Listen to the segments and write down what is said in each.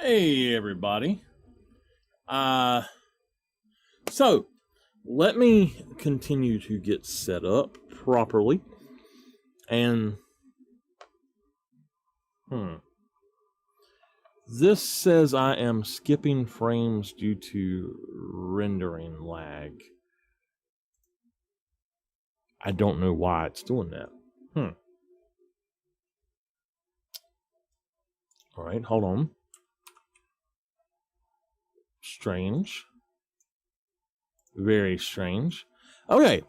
Hey everybody. So let me continue to get set up properly. And this says I am skipping frames due to rendering lag. I don't know why it's doing that. All right, hold on. Strange. Very strange. Okay.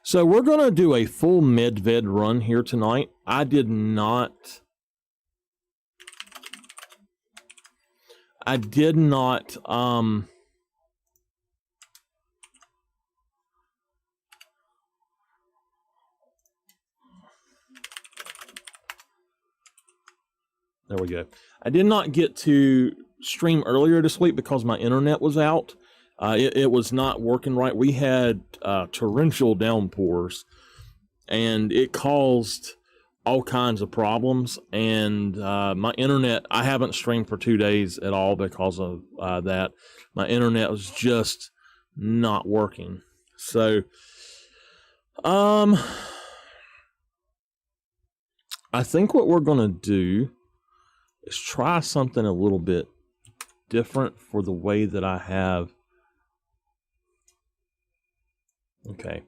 So we're going to do a full Medved run here tonight. I did not there we go. I did not get to stream earlier this week because my internet was out. It was not working right. We had torrential downpours, and it caused all kinds of problems. And my internet, I haven't streamed for 2 days at all because of that. My internet was just not working. So, I think what we're going to do is try something a little bit different for the way that I have. Okay.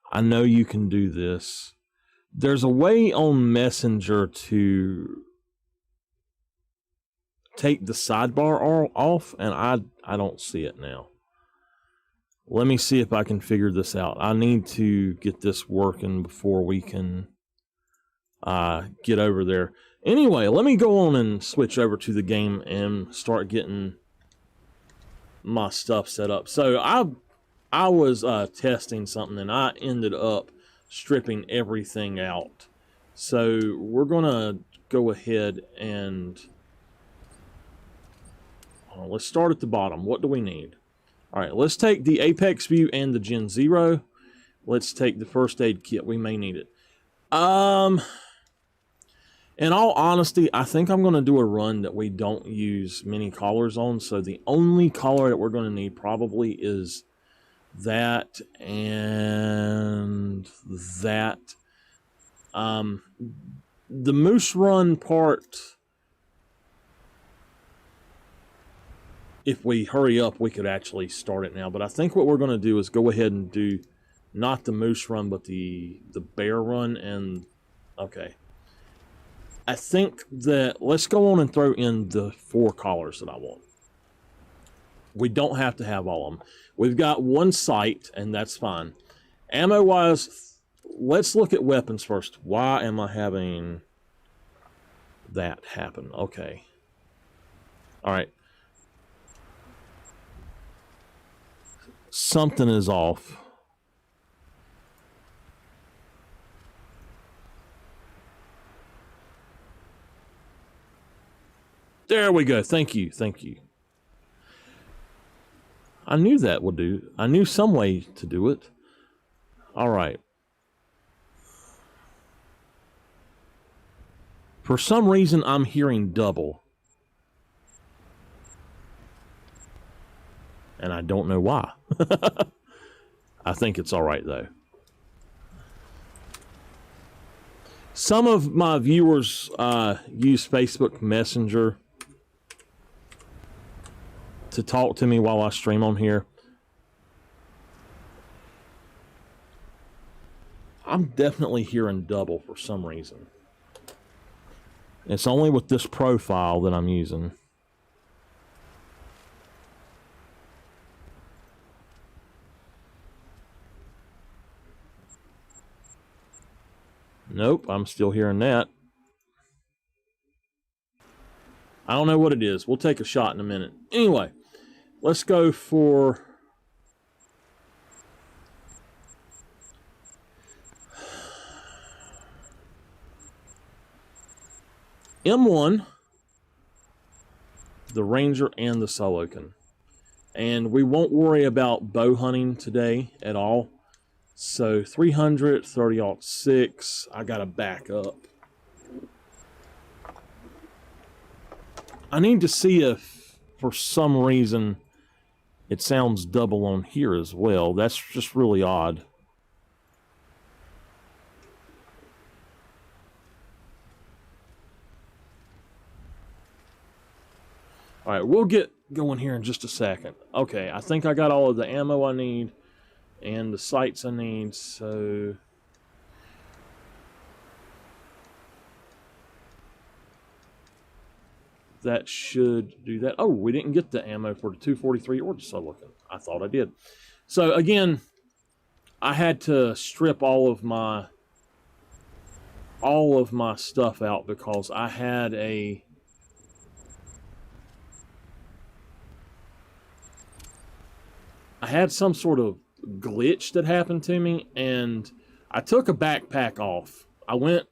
I know you can do this. There's a way on Messenger to take the sidebar off, and I don't see it now. Let me see if I can figure this out. I need to get this working before we can get over there. Anyway, let me go on and switch over to the game and start getting my stuff set up. So I was testing something, and I ended up stripping everything out. So we're gonna go ahead and let's start at the bottom. What do we need? All right, let's take the Apex view and the Gen 0. Let's take the first aid kit. We may need it. In all honesty, I think I'm going to do a run that we don't use many collars on. So the only collar that we're going to need probably is that and that. The Moose Run part, if we hurry up, we could actually start it now. But I think what we're going to do is go ahead and do not the Moose Run, but the Bear Run. And okay. I think that let's go on and throw in the 4 collars that I want. We don't have to have all of them. We've got one sight, and that's fine. Ammo-wise, let's look at weapons first. Why am I having that happen? Okay. All right. Something is off. There we go. Thank you. Thank you. I knew that would do. I knew some way to do it. All right. For some reason, I'm hearing double. And I don't know why. I think it's all right, though. Some of my viewers use Facebook Messenger to talk to me while I stream on here. I'm definitely hearing double for some reason. It's only with this profile that I'm using. Nope, I'm still hearing that. I don't know what it is. We'll take a shot in a minute. Anyway, let's go for M1, the Ranger, and the Solokin. And we won't worry about bow hunting today at all. So 300, 30-06, I got to back up. I need to see if, for some reason, it sounds double on here as well. That's just really odd. All right, we'll get going here in just a second. Okay, I think I got all of the ammo I need and the sights I need, so... that should do that. Oh, we didn't get the ammo for the 243 or the Silicon. I thought I did. So again, I had to strip all of my stuff out because I had some sort of glitch that happened to me, and I took a backpack off. I went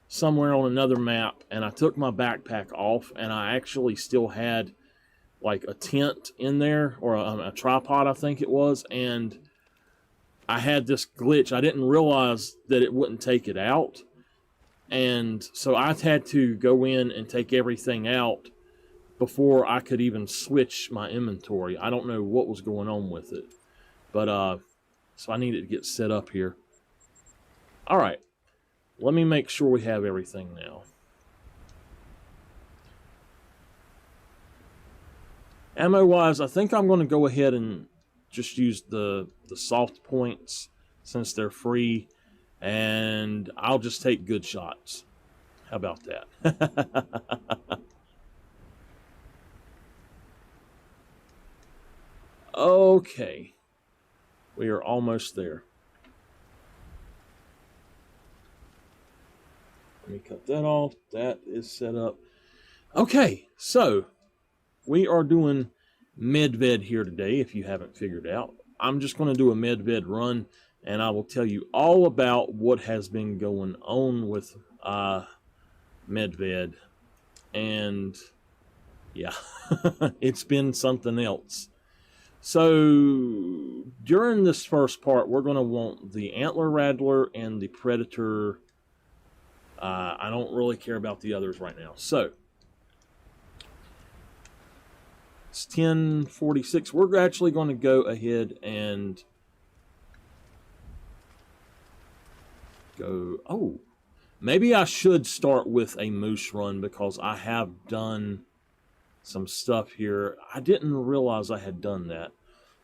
somewhere on another map and I took my backpack off, and I actually still had like a tent in there, or a tripod I think it was, and I had this glitch. I didn't realize that it wouldn't take it out, and so I had to go in and take everything out before I could even switch my inventory. I don't know what was going on with it, but so I needed to get set up here. All right. Let me make sure we have everything now. Ammo-wise, I think I'm going to go ahead and just use the soft points since they're free, and I'll just take good shots. How about that? Okay. We are almost there. Let me cut that off. That is set up. Okay, so we are doing Medved here today, if you haven't figured out. I'm just going to do a Medved run, and I will tell you all about what has been going on with Medved. And yeah, it's been something else. So during this first part, we're going to want the Antler Rattler and the Predator. I don't really care about the others right now. So it's 10:46. We're actually going to go ahead and go. Oh, maybe I should start with a moose run because I have done some stuff here. I didn't realize I had done that.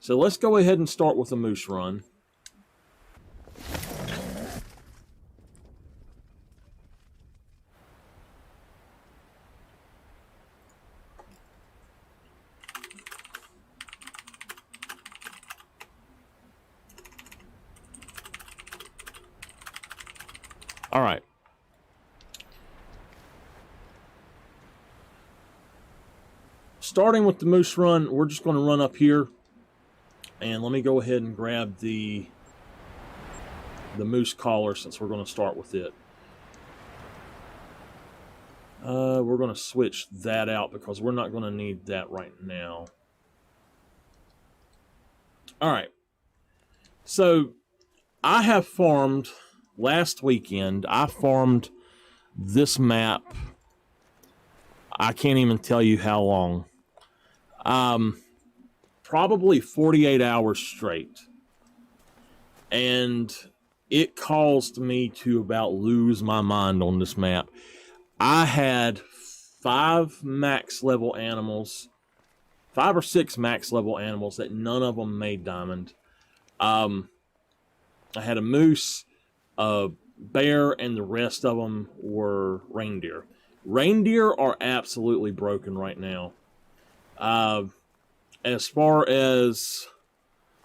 So let's go ahead and start with a moose run. All right. Starting with the moose run, we're just going to run up here. And let me go ahead and grab the moose collar since we're going to start with it. We're going to switch that out because we're not going to need that right now. All right. So I have farmed, last weekend, I farmed this map. I can't even tell you how long. Probably 48 hours straight. And it caused me to about lose my mind on this map. I had 5 max level animals, 5 or 6 max level animals that none of them made diamond. I had a moose, a bear, and the rest of them were reindeer. Reindeer are absolutely broken right now. As far as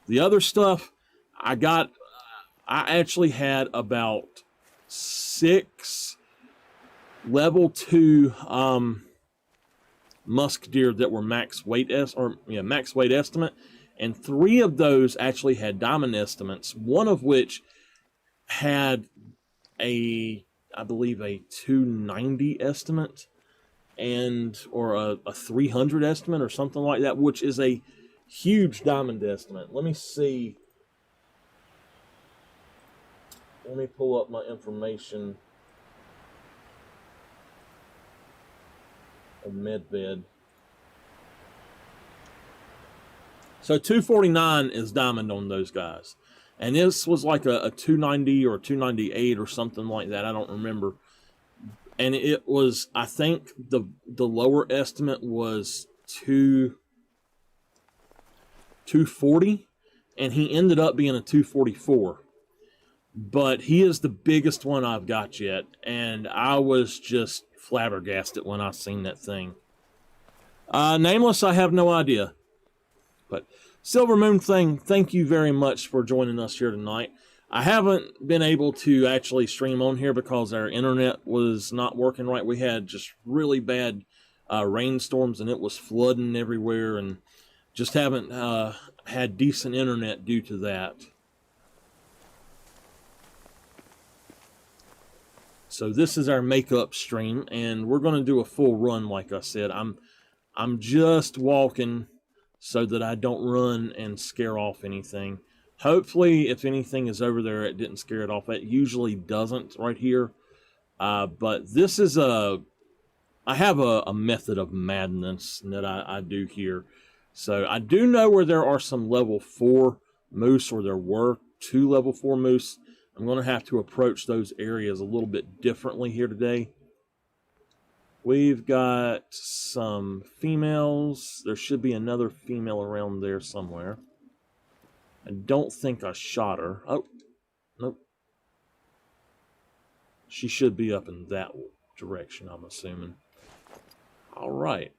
the other stuff, I actually had about 6 level 2 musk deer that were max weight estimate, and 3 of those actually had diamond estimates. One of which had I believe a 290 estimate or a 300 estimate or something like that, which is a Huge diamond estimate. Let me see. Let me pull up my information on Medved. So 249 is diamond on those guys. And this was like a 290 or 298 or something like that. I don't remember. And it was, I think the lower estimate was 240. And he ended up being a 244. But he is the biggest one I've got yet. And I was just flabbergasted when I seen that thing. Nameless, I have no idea. But Silver Moon Thing, thank you very much for joining us here tonight. I haven't been able to actually stream on here because our internet was not working right. We had just really bad rainstorms and it was flooding everywhere, and just haven't had decent internet due to that. So this is our makeup stream, and we're going to do a full run like I said. I'm just walking so that I don't run and scare off anything. Hopefully, if anything is over there, it didn't scare it off. It usually doesn't right here. But this is I have a method of madness that I do here. So I do know where there are some level 4 moose, or there were 2 level 4 moose. I'm going to have to approach those areas a little bit differently here today. We've got some females. There should be another female around there somewhere. I don't think I shot her. Oh, nope. She should be up in that direction, I'm assuming. All right.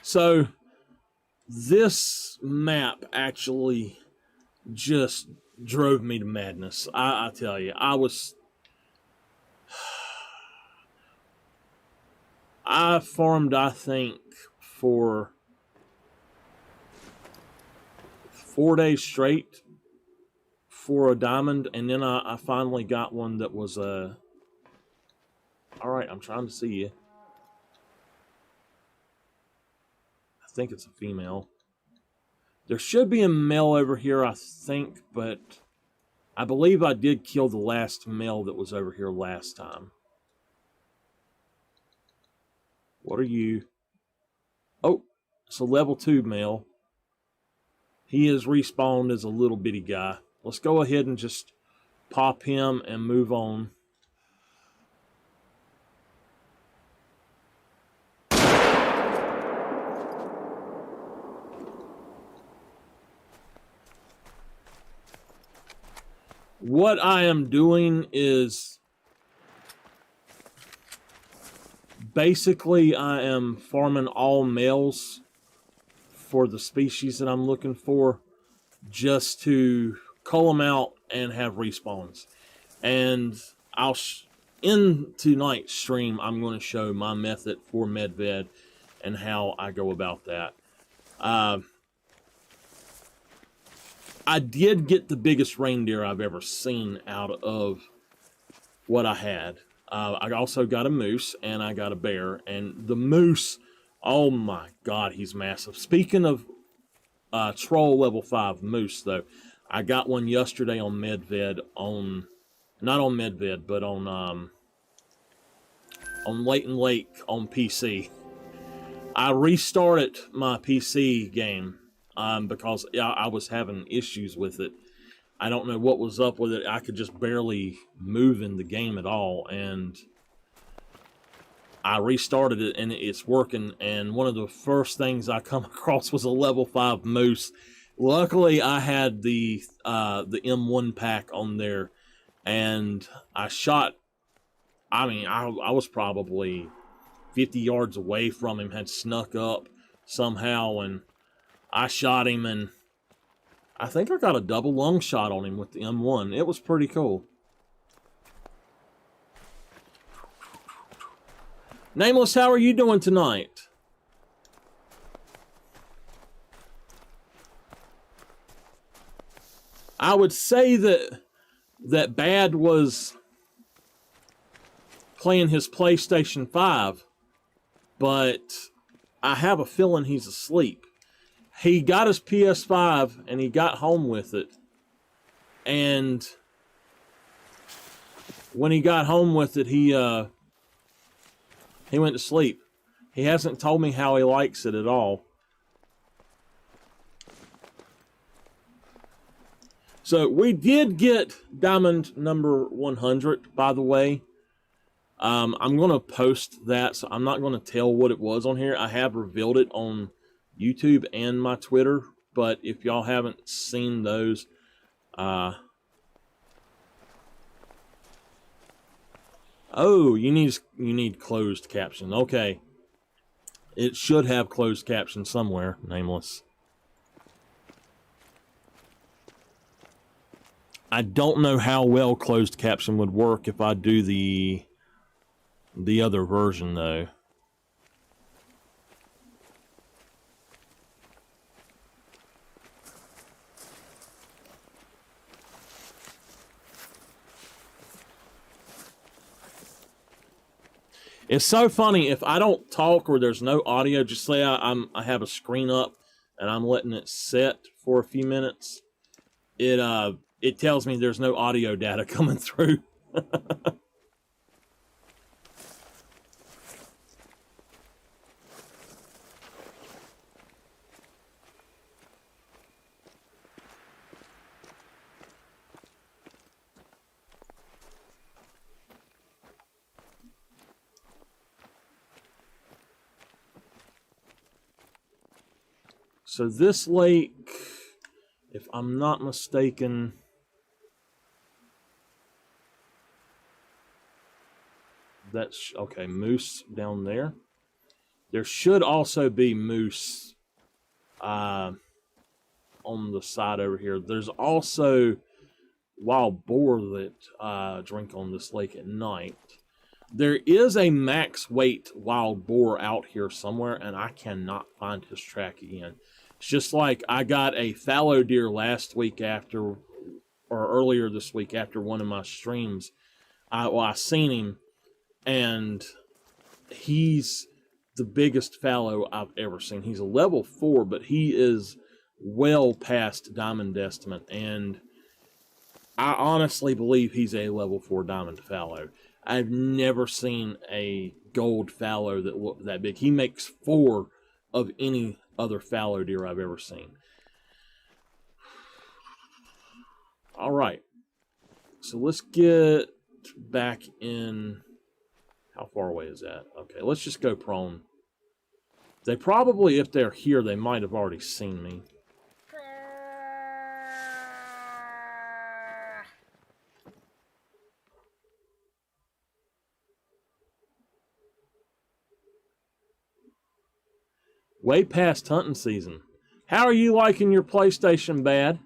So this map actually just drove me to madness. I tell you, I farmed, I think, for 4 days straight for a diamond, and then I finally got one that was a... Alright, I'm trying to see you. I think it's a female. There should be a male over here, I think, but I believe I did kill the last male that was over here last time. What are you? Oh, it's a level 2 male. He is respawned as a little bitty guy. Let's go ahead and just pop him and move on. What I am doing is basically I am farming all males for the species that I'm looking for, just to cull them out and have respawns. And in tonight's stream, I'm going to show my method for Medved and how I go about that. I did get the biggest reindeer I've ever seen out of what I had. I also got a moose, and I got a bear. And the moose, oh my god, he's massive. Speaking of troll level 5 moose, though, I got one yesterday on Medved, not on Medved, but on Leighton Lake on PC. I restarted my PC game because I was having issues with it. I don't know what was up with it. I could just barely move in the game at all, and I restarted it, and it's working. And one of the first things I come across was a level 5 moose. Luckily, I had the M1 pack on there, and I shot. I mean, I was probably 50 yards away from him, had snuck up somehow, and I shot him, and I think I got a double lung shot on him with the M1. It was pretty cool. Nameless, how are you doing tonight? I would say that Bad was playing his PlayStation 5, but I have a feeling he's asleep. He got his PS5 and he got home with it. And when he got home with it, he went to sleep. He hasn't told me how he likes it at all. So we did get diamond number 100, by the way. I'm going to post that, so I'm not going to tell what it was on here. I have revealed it on YouTube and my Twitter, but if y'all haven't seen those, oh, you need closed caption. Okay. It should have closed caption somewhere, nameless. I don't know how well closed caption would work if I do the other version, though. It's so funny, if I don't talk or there's no audio, just say I have a screen up and I'm letting it set for a few minutes, it tells me there's no audio data coming through. So this lake, if I'm not mistaken, that's, okay, moose down there. There should also be moose on the side over here. There's also wild boar that drink on this lake at night. There is a max weight wild boar out here somewhere, and I cannot find his track again. It's just like I got a fallow deer last week after, or earlier this week after one of my streams. I seen him, and he's the biggest fallow I've ever seen. He's a level 4, but he is well past diamond estimate, and I honestly believe he's a level 4 diamond fallow. I've never seen a gold fallow that looked that big. He makes 4 of any other fallow deer I've ever seen. All right. So let's get back in. How far away is that? Okay, let's just go prone. They probably, if they're here, they might have already seen me. Way past hunting season. How are you liking your PlayStation, Bad?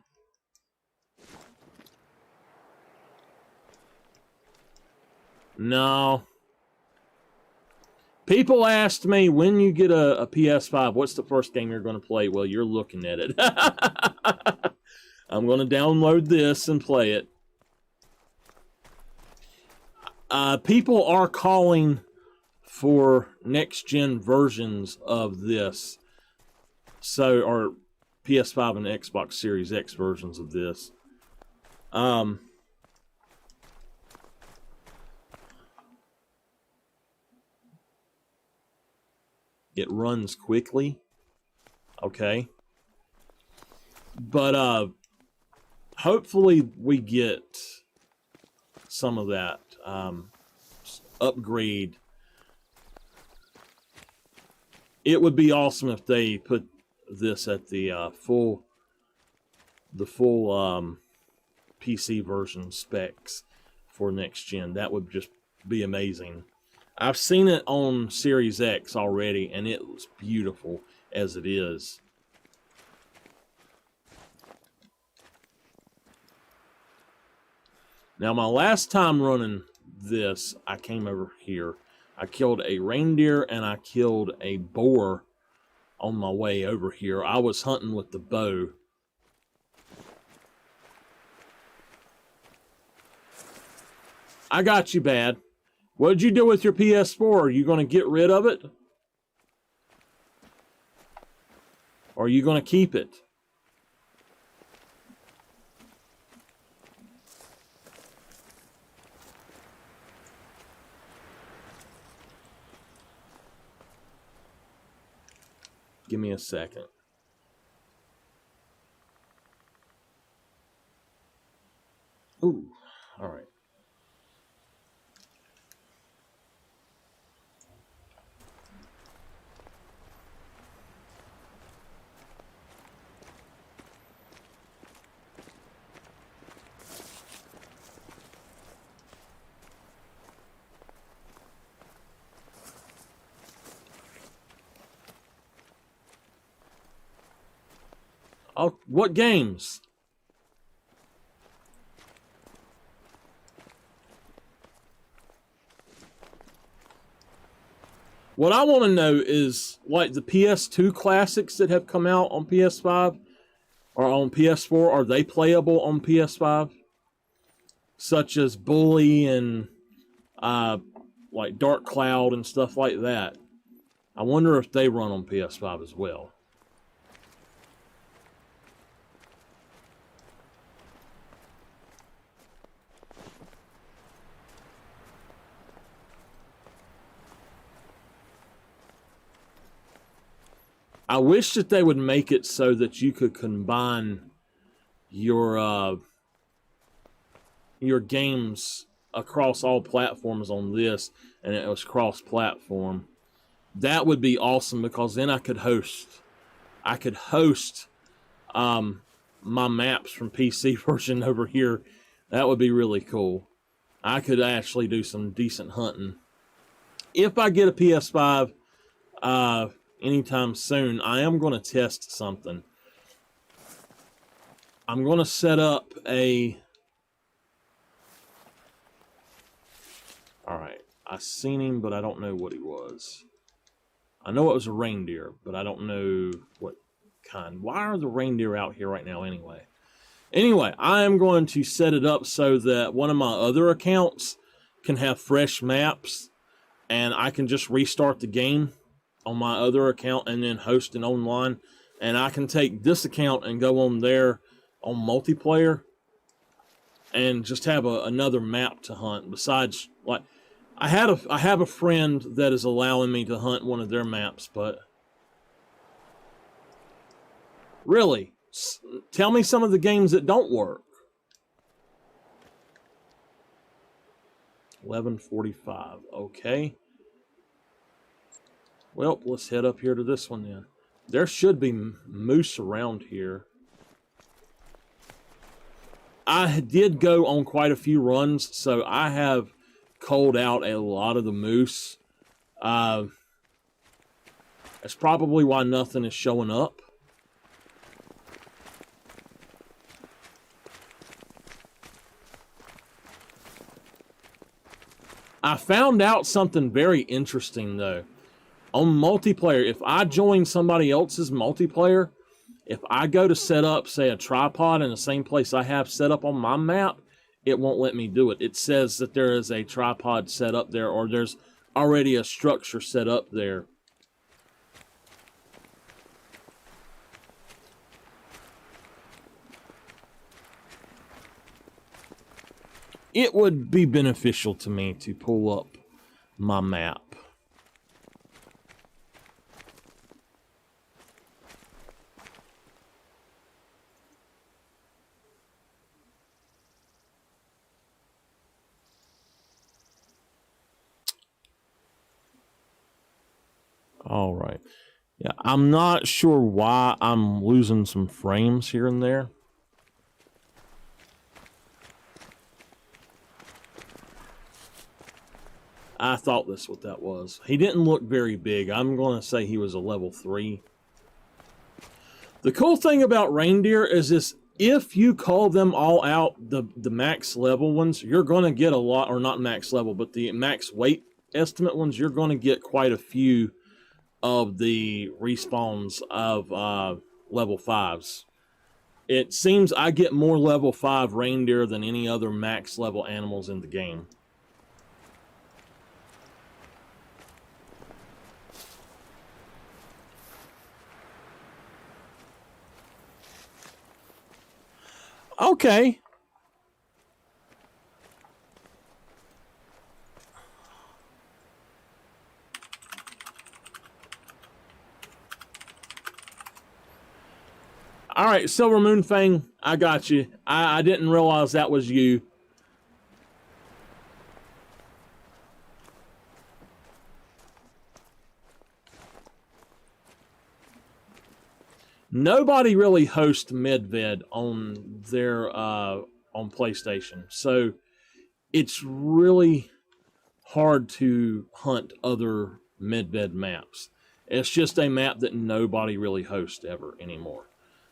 No. People asked me, when you get a PS5, what's the first game you're going to play? Well, you're looking at it. I'm going to download this and play it. People are calling for next-gen versions of this. So, or PS5 and Xbox Series X versions of this. It runs quickly. Okay. But, hopefully we get some of that, upgrade. It would be awesome if they put this at the full PC version specs for next gen. That would just be amazing. I've seen it on Series X already, and it was beautiful as it is. Now, my last time running this, I came over here. I killed a reindeer and I killed a boar on my way over here. I was hunting with the bow. I got you, Bad. What did you do with your PS4? Are you going to get rid of it? Or are you going to keep it? Give me a second. Ooh, all right. Oh, what games? What I want to know is, like, the PS2 classics that have come out on PS5 or on PS4, are they playable on PS5? Such as Bully and, like, Dark Cloud and stuff like that. I wonder if they run on PS5 as well. I wish that they would make it so that you could combine your games across all platforms on this, and it was cross-platform. That would be awesome, because then I could host my maps from PC version over here. That would be really cool. I could actually do some decent hunting. If I get a PS5 anytime soon, I am going to test something. I'm going to set up a... Alright, I seen him, but I don't know what he was. I know it was a reindeer, but I don't know what kind. Why are the reindeer out here right now anyway? Anyway, I am going to set it up so that one of my other accounts can have fresh maps, and I can just restart the game on my other account and then host it online. And I can take this account and go on there on multiplayer and just have another map to hunt. Besides, like, I have a friend that is allowing me to hunt one of their maps, but really, tell me some of the games that don't work. 11:45, okay. Well, let's head up here to this one then. There should be moose around here. I did go on quite a few runs, so I have culled out a lot of the moose. That's probably why nothing is showing up. I found out something very interesting, though. On multiplayer, if I join somebody else's multiplayer, if I go to set up, say, a tripod in the same place I have set up on my map, it won't let me do it. It says that there is a tripod set up there, or there's already a structure set up there. It would be beneficial to me to pull up my map. All right. Yeah, I'm not sure why I'm losing some frames here and there. I thought that's what that was. He didn't look very big. I'm going to say he was a level 3. The cool thing about reindeer is this: if you call them all out, the max level ones, you're going to get a lot, or not max level, but the max weight estimate ones, you're going to get quite a few of the respawns of level 5s. It seems I get more level 5 reindeer than any other max level animals in the game. Okay. All right, Silver Moon Fang, I got you. I didn't realize that was you. Nobody really hosts Medved on their on PlayStation, so it's really hard to hunt other Medved maps. It's just a map that nobody really hosts ever anymore.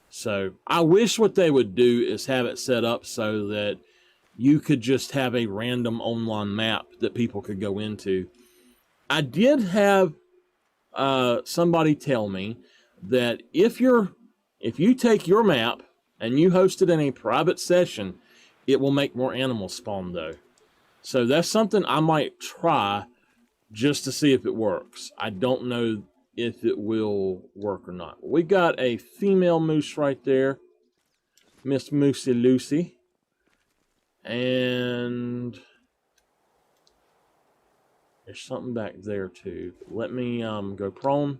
So I wish what they would do is have it set up so that you could just have a random online map that people could go into. I did have somebody tell me that if you take your map and you host it in a private session, it will make more animals spawn though. So that's something I might try just to see if it works. I don't know if it will work or not. We got a female moose right there, Miss Moosey Lucy, and there's something back there too. Let me go prone.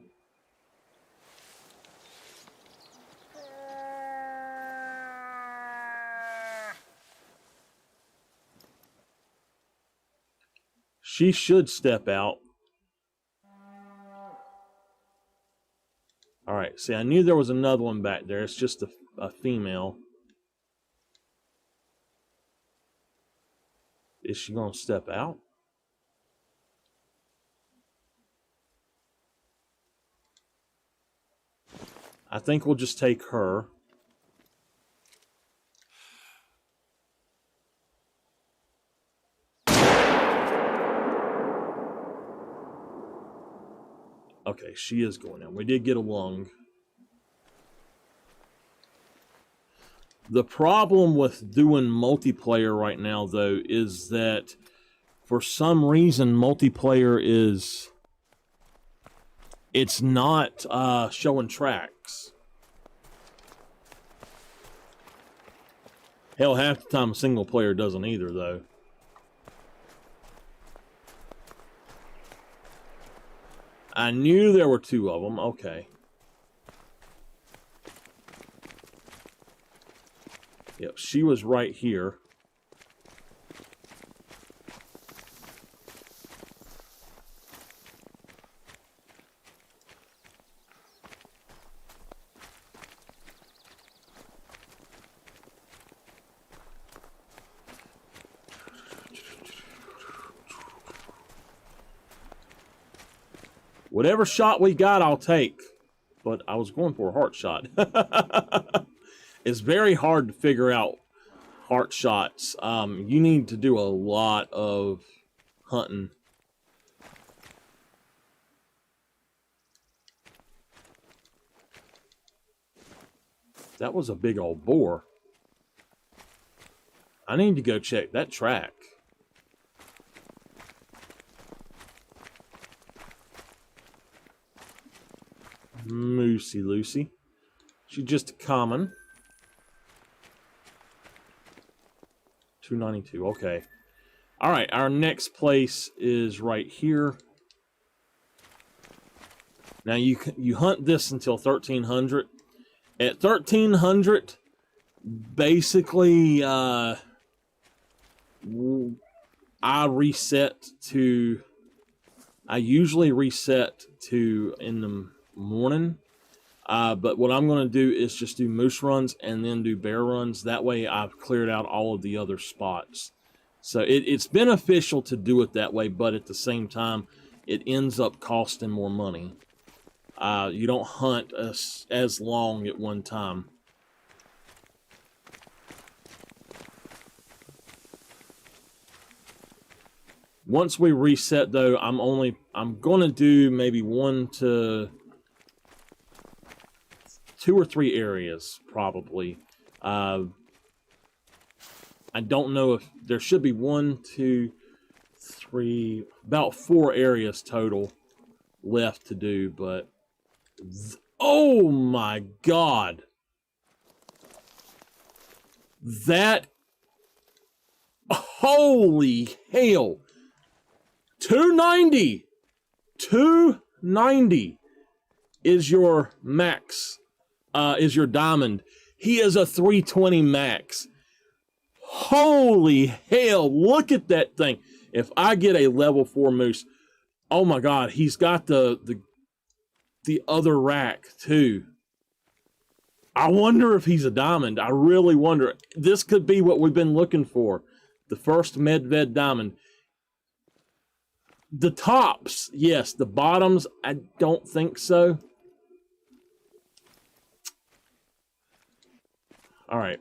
She should step out. All right, see, I knew there was another one back there. It's just a female. Is she going to step out? I think we'll just take her. Okay, she is going in. We did get a lung. The problem with doing multiplayer right now, though, is that for some reason multiplayer it's not showing tracks. Hell, half the time single player doesn't either, though. I knew there were two of them. Okay. Yep, she was right here. Whatever shot we got, I'll take. But I was going for a heart shot. It's very hard to figure out heart shots. You need to do a lot of hunting. That was a big old boar. I need to go check that track. Moosey Lucy. She's just a common. 292. Okay. All right. Our next place is right here. Now you hunt this until 1300. At 1300, basically, I reset to. I usually reset to in the morning, but what I'm going to do is just do moose runs and then do bear runs. That way I've cleared out all of the other spots. So it's beneficial to do it that way, but at the same time it ends up costing more money. You don't hunt as long at one time. Once we reset though, I'm going to do maybe 1 to 2 or 3 areas, probably. I don't know if there should be 1, 2, 3, about 4 areas total left to do, but oh my God. That, holy hell. 290. 290 is your max, is your diamond. He is a 320 max. Holy hell, look at that thing. If I get a level 4 moose, oh my God, he's got the other rack too. I wonder if he's a diamond. I really wonder. This could be what we've been looking for. The first Medved diamond. The tops, yes. The bottoms, I don't think so. All right.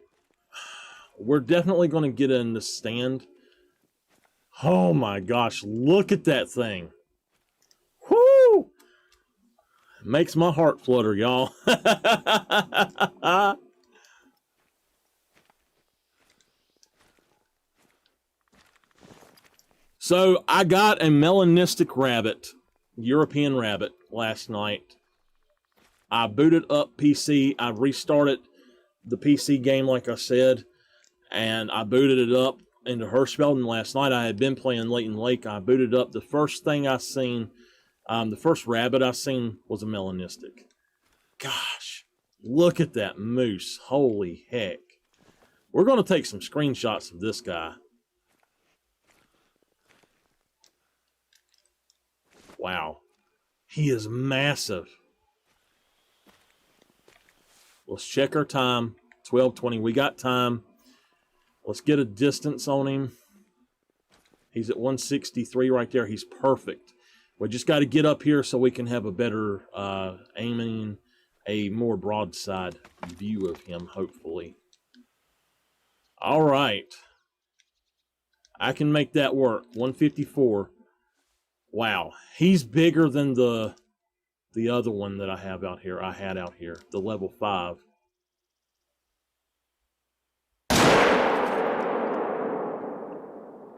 We're definitely going to get in the stand. Oh my gosh, look at that thing. Whoo! Makes my heart flutter, y'all. So I got a melanistic rabbit, European rabbit, last night. I booted up PC. I restarted the PC game, like I said, and I booted it up into Hirschfelden last night. I had been playing Leighton Lake. I booted up. The first thing I seen, the first rabbit I seen was a melanistic. Gosh, look at that moose. Holy heck. We're going to take some screenshots of this guy. Wow. He is massive. Let's check our time. 12:20. We got time. Let's get a distance on him. He's at 163 right there. He's perfect. We just got to get up here so we can have a better aiming, a more broadside view of him, hopefully. All right. I can make that work. 154. Wow. He's bigger than the other one that I have out here. I had out here, the level 5.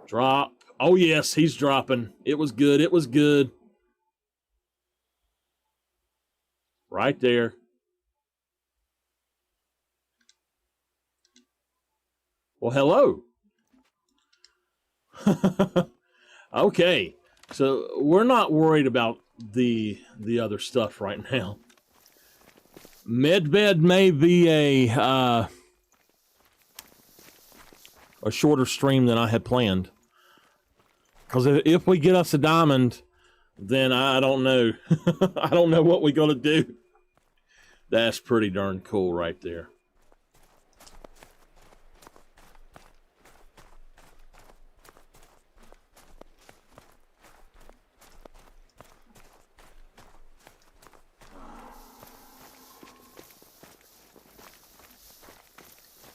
Drop. Oh, yes, he's dropping. It was good. It was good. Right there. Well, hello. Okay. So we're not worried about the other stuff right now. Medved may be a shorter stream than I had planned. Because if we get us a diamond, then I don't know. I don't know what we're going to do. That's pretty darn cool right there.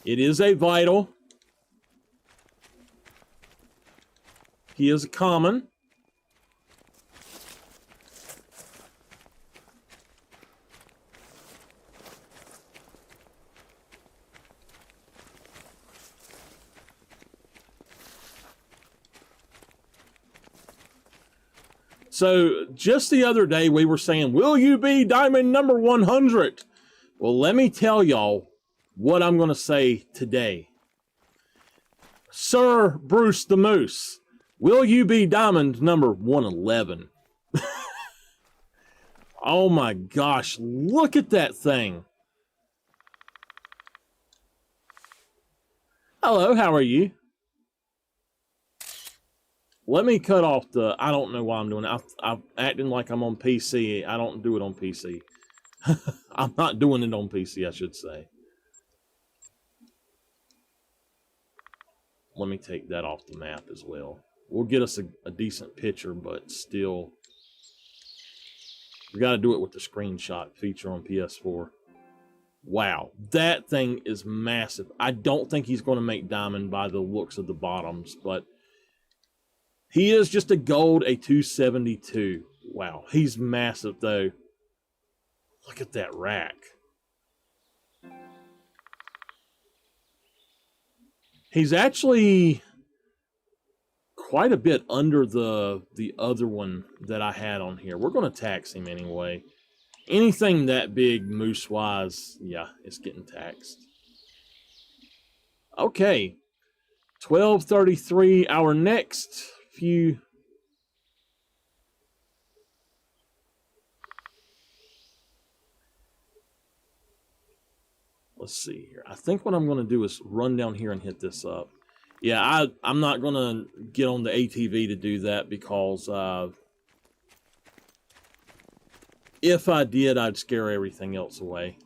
It is a vital. He is a common. So just the other day we were saying, will you be diamond number 100? Well, let me tell y'all what I'm going to say today. Sir Bruce the Moose, will you be diamond number 111? Oh my gosh, look at that thing. Hello, how are you? Let me cut off the, I don't know why I'm doing it. I'm acting like I'm on PC. I don't do it on PC. I'm not doing it on PC, I should say. Let me take that off the map as well. We'll get us a decent picture, but still, we got to do it with the screenshot feature on PS4. Wow, that thing is massive. I don't think he's going to make diamond by the looks of the bottoms, but he is just a gold, a 272. Wow, he's massive though. Look at that rack. He's actually quite a bit under the other one that I had on here. We're going to tax him anyway. Anything that big moose-wise, yeah, it's getting taxed. Okay, 12:33. Our next few. Let's see here. I think what I'm going to do is run down here and hit this up. Yeah, I'm not going to get on the ATV to do that because if I did, I'd scare everything else away.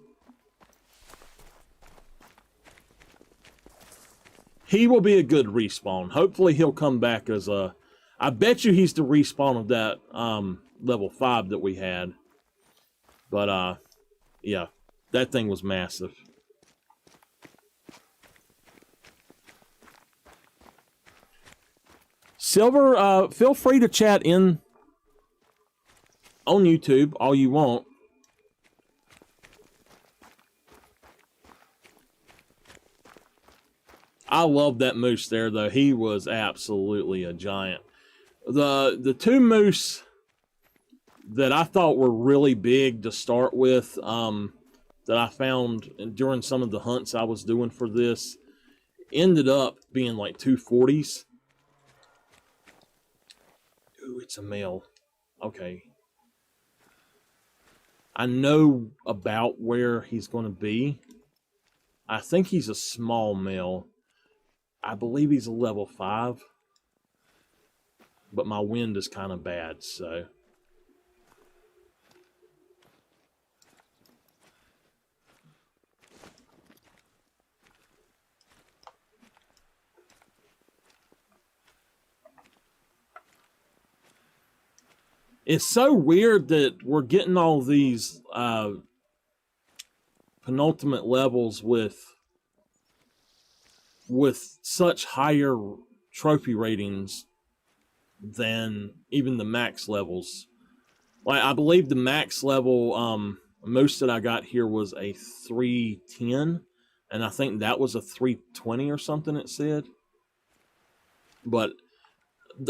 He will be a good respawn. Hopefully he'll come back as a... I bet you he's the respawn of that level 5 that we had. But, yeah, that thing was massive. Silver, feel free to chat in on YouTube all you want. I love that moose there, though. He was absolutely a giant. The two moose that I thought were really big to start with, that I found during some of the hunts I was doing for this, ended up being like 240s. Ooh, it's a male. Okay. I know about where he's going to be. I think he's a small male. I believe he's a level 5. But my wind is kind of bad, so... It's so weird that we're getting all these penultimate levels with such higher trophy ratings than even the max levels. Like, I believe the max level most that I got here was a 310, and I think that was a 320 or something it said. But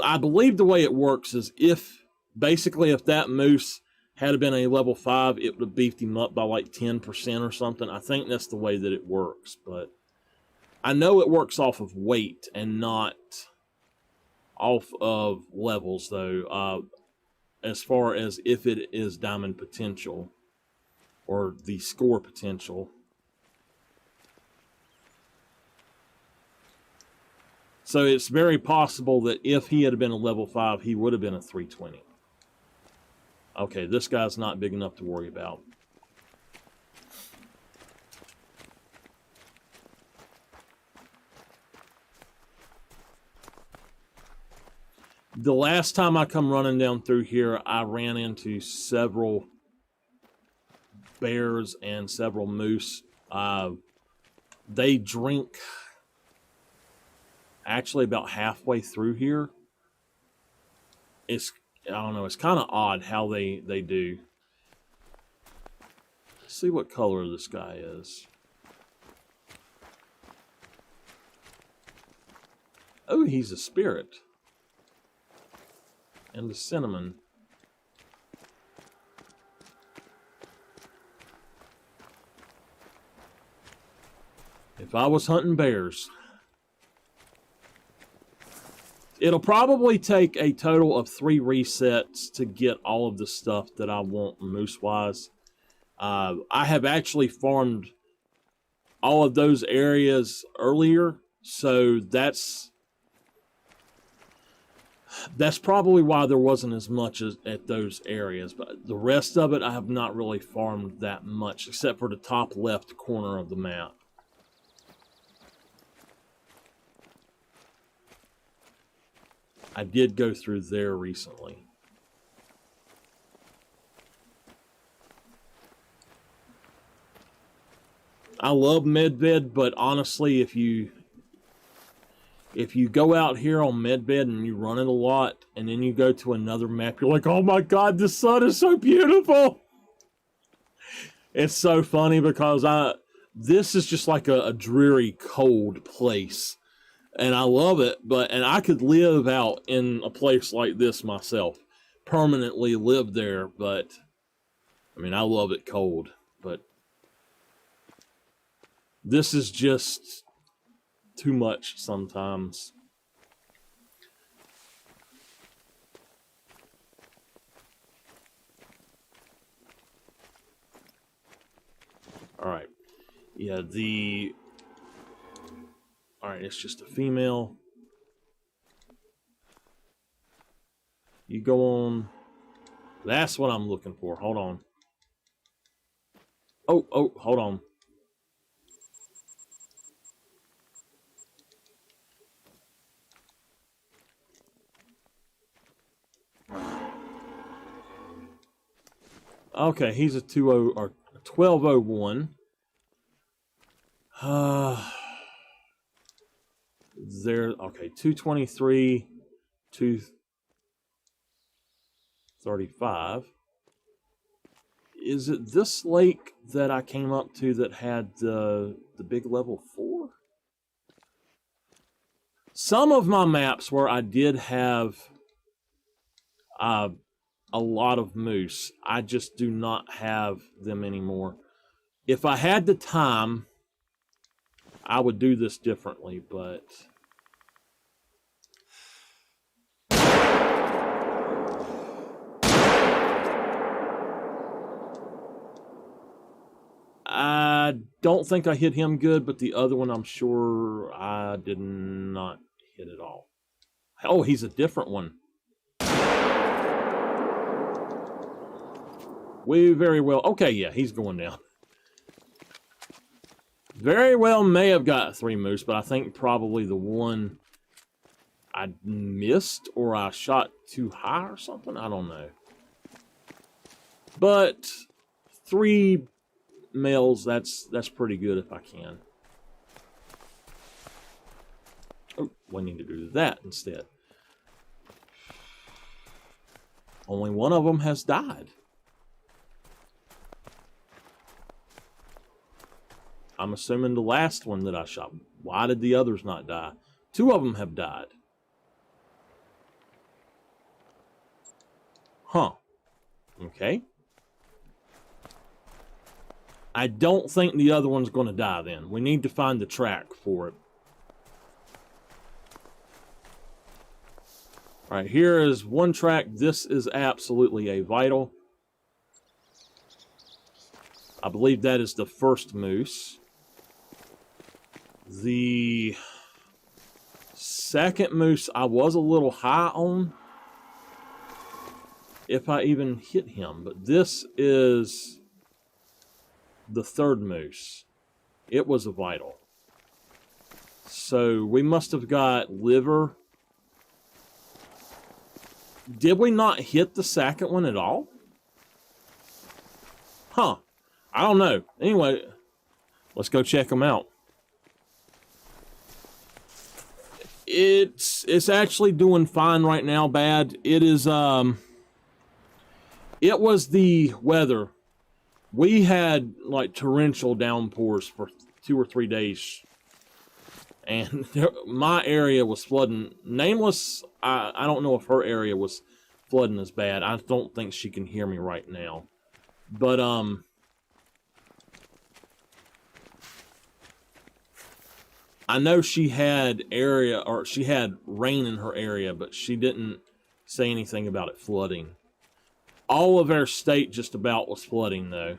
I believe the way it works is if that moose had been a level 5, it would have beefed him up by like 10% or something. I think that's the way that it works, but I know it works off of weight and not off of levels, though, as far as if it is diamond potential or the score potential. So it's very possible that if he had been a level 5, he would have been a 320. Okay, this guy's not big enough to worry about. The last time I come running down through here, I ran into several bears and several moose. They drink actually about halfway through here. I don't know, it's kind of odd how they do. Let's see what color this guy is. Oh, he's a spirit. And the cinnamon. If I was hunting bears... It'll probably take a total of 3 resets to get all of the stuff that I want moose-wise. I have actually farmed all of those areas earlier, so that's probably why there wasn't as much as at those areas. But the rest of it, I have not really farmed that much, except for the top left corner of the map. I did go through there recently. I love Medved, but honestly, if you go out here on Medved and you run it a lot, and then you go to another map, you're like, oh my god, the sun is so beautiful! It's so funny because this is just like a dreary, cold place. And I love it, and I could live out in a place like this myself. Permanently live there, but, I mean, I love it cold. But this is just too much sometimes. All right. Yeah, all right, it's just a female. You go on. That's what I'm looking for. Hold on. Oh, hold on. Okay, he's a 20 or 1201. There. Okay, 223, 235. Is it this lake that I came up to that had the big level 4? Some of my maps where I did have a lot of moose, I just do not have them anymore. If I had the time, I would do this differently, but I don't think I hit him good, but the other one I'm sure I did not hit at all. Oh, he's a different one. We very well. Okay, yeah, he's going down. Very well may have got 3 moose, but I think probably the one I missed or I shot too high or something. I don't know. But 3 males, that's pretty good if I can. Oh, we need to do that instead. Only one of them has died. I'm assuming the last one that I shot. Why did the others not die? 2 of them have died. Huh. Okay. I don't think the other one's going to die then. We need to find the track for it. All right, here is one track. This is absolutely a vital. I believe that is the first moose. The second moose I was a little high on, if I even hit him. But this is the third moose. It was a vital. So we must have got liver. Did we not hit the second one at all? Huh. I don't know. Anyway, let's go check them out. It's actually doing fine right now. Bad. It is it was the weather. We had like torrential downpours for 2 or 3 days. And my area was flooding. Nameless, I don't know if her area was flooding as bad. I don't think she can hear me right now. But I know she had she had rain in her area, but she didn't say anything about it flooding. All of our state just about was flooding, though.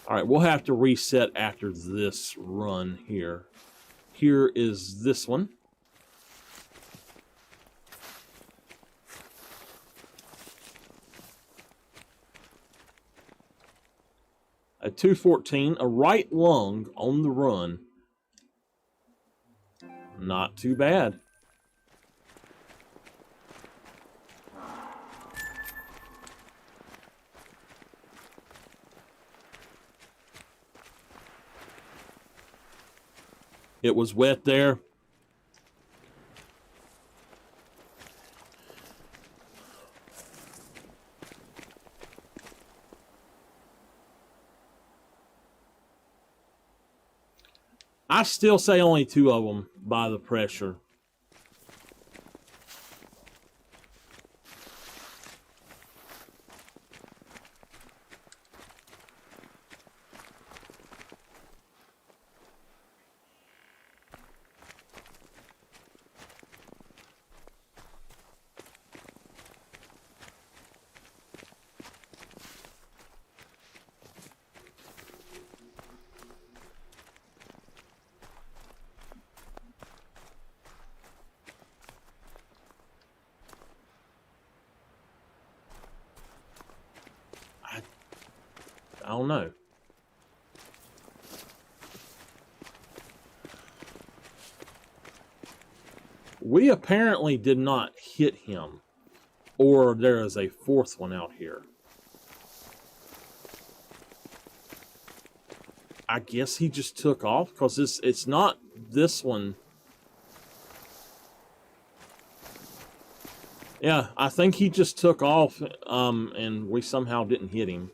All right, we'll have to reset after this run here. Here is this one. A 214, a right lung on the run. Not too bad. It was wet there. I still say only 2 of them by the pressure. don't know. We apparently did not hit him, or there is a fourth one out here. I guess he just took off, because it's not this one. Yeah, I think he just took off, and we somehow didn't hit him.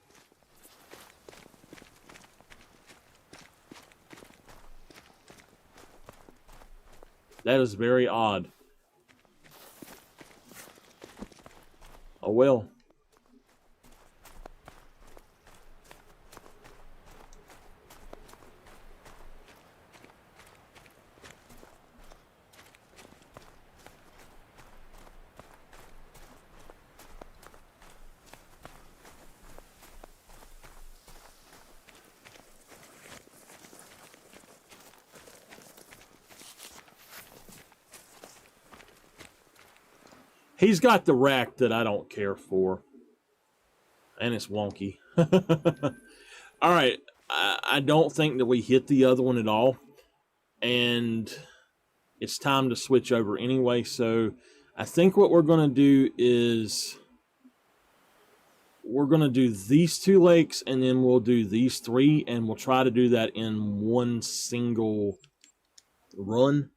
That is very odd. Oh well. He's got the rack that I don't care for. And it's wonky. Alright, I don't think that we hit the other one at all. And it's time to switch over anyway. So I think what we're going to do is we're going to do these 2 lakes, and then we'll do these 3, and we'll try to do that in one single run.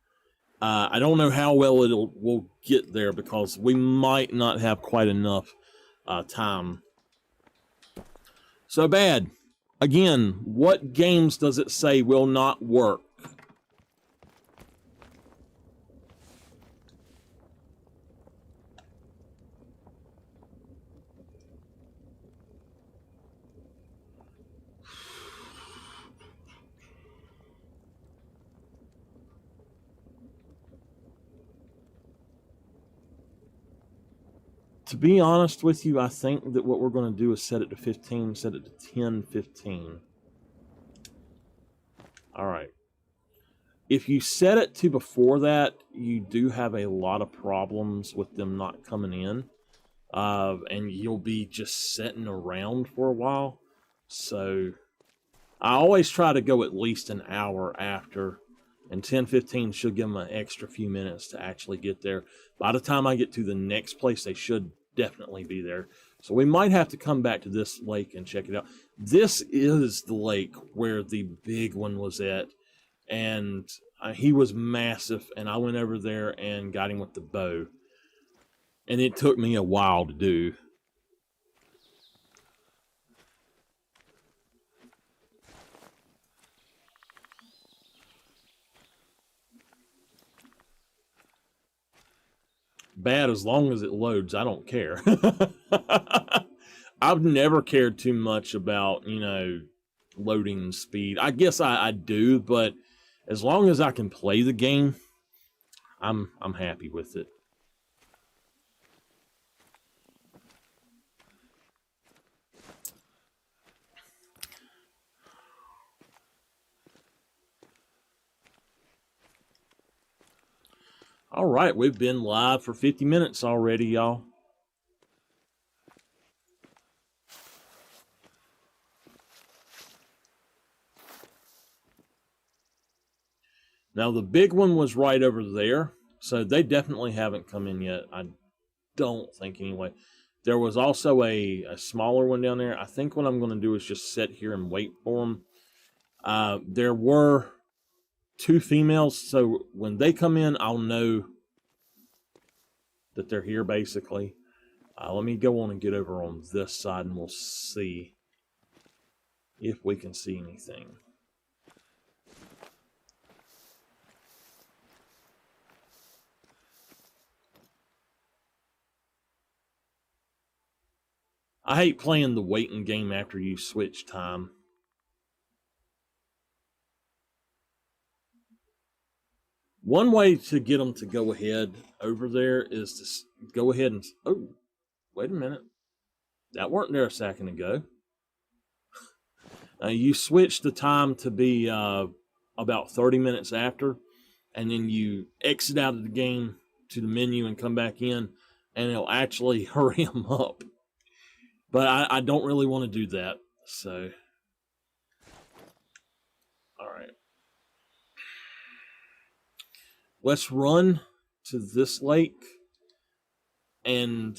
I don't know how well we'll get there, because we might not have quite enough time. So bad. Again, what games does it say will not work? To be honest with you, I think that what we're going to do is set it to 15, set it to 10, 15. All right. If you set it to before that, you do have a lot of problems with them not coming in. And you'll be just sitting around for a while. So I always try to go at least an hour after. And 10, 15 should give them an extra few minutes to actually get there. By the time I get to the next place, they should definitely be there. So we might have to come back to this lake and check it out. This is the lake where the big one was at. And he was massive. And I went over there and got him with the bow. And it took me a while to do. Bad as long as it loads, I don't care. I've never cared too much about, you know, loading speed. I guess I do, but as long as I can play the game, I'm happy with it. All right, we've been live for 50 minutes already, y'all. Now, the big one was right over there, so they definitely haven't come in yet. I don't think, anyway. There was also a smaller one down there. I think what I'm going to do is just sit here and wait for them. There were 2 females, so when they come in, I'll know that they're here, basically. Let me go on and get over on this side, and we'll see if we can see anything. I hate playing the waiting game after you switch time. One way to get them to go ahead over there is to go ahead and... Oh, wait a minute. That weren't there a second ago. You switch the time to be about 30 minutes after, and then you exit out of the game to the menu and come back in, and it'll actually hurry them up. But I don't really want to do that, so let's run to this lake, and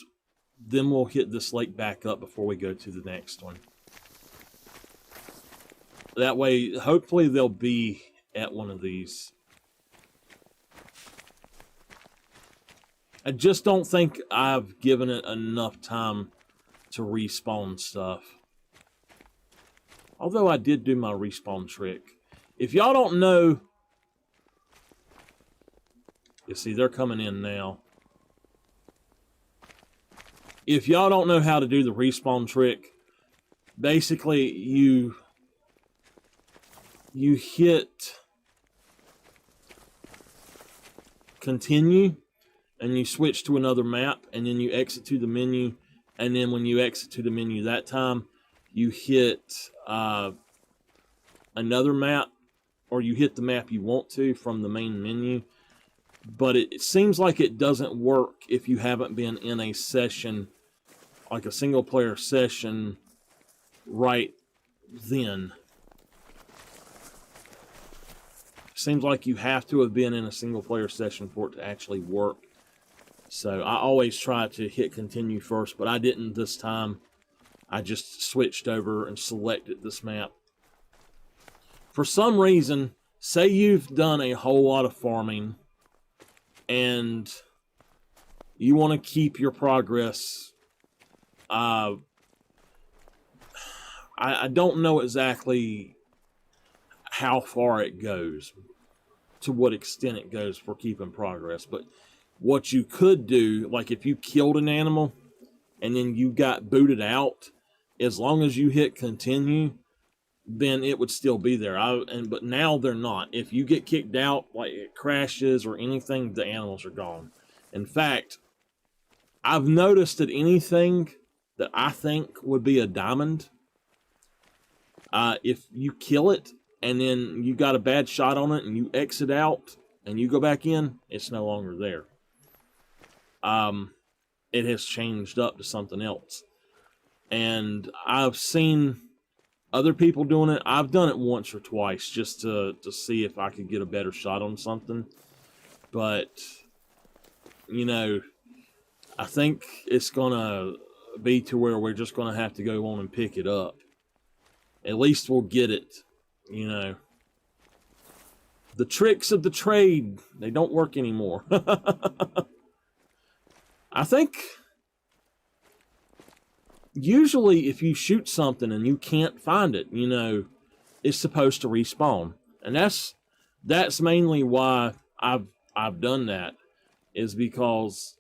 then we'll hit this lake back up before we go to the next one. That way, hopefully they'll be at one of these. I just don't think I've given it enough time to respawn stuff. Although I did do my respawn trick. If y'all don't know... You see, they're coming in now. If y'all don't know how to do the respawn trick, basically you hit continue, and you switch to another map, and then you exit to the menu, and then when you exit to the menu that time, you hit another map, or you hit the map you want to from the main menu. But it seems like it doesn't work if you haven't been in a session, like a single player session, right then. Seems like you have to have been in a single player session for it to actually work. So I always try to hit continue first, but I didn't this time. I just switched over and selected this map. For some reason, say you've done a whole lot of farming and you want to keep your progress. I don't know exactly how far it goes, to what extent it goes for keeping progress, but what you could do, like if you killed an animal and then you got booted out, as long as you hit continue, then it would still be there. But now they're not. If you get kicked out, like it crashes or anything, the animals are gone. In fact, I've noticed that anything that I think would be a diamond, if you kill it and then you got a bad shot on it and you exit out and you go back in, it's no longer there. It has changed up to something else. And I've seen other people doing it. I've done it once or twice just to see if I could get a better shot on something. But, you know, I think it's going to be to where we're just going to have to go on and pick it up. At least we'll get it, you know. The tricks of the trade, they don't work anymore. I think usually if you shoot something and you can't find it, you know, it's supposed to respawn. And that's mainly why I've done that, is because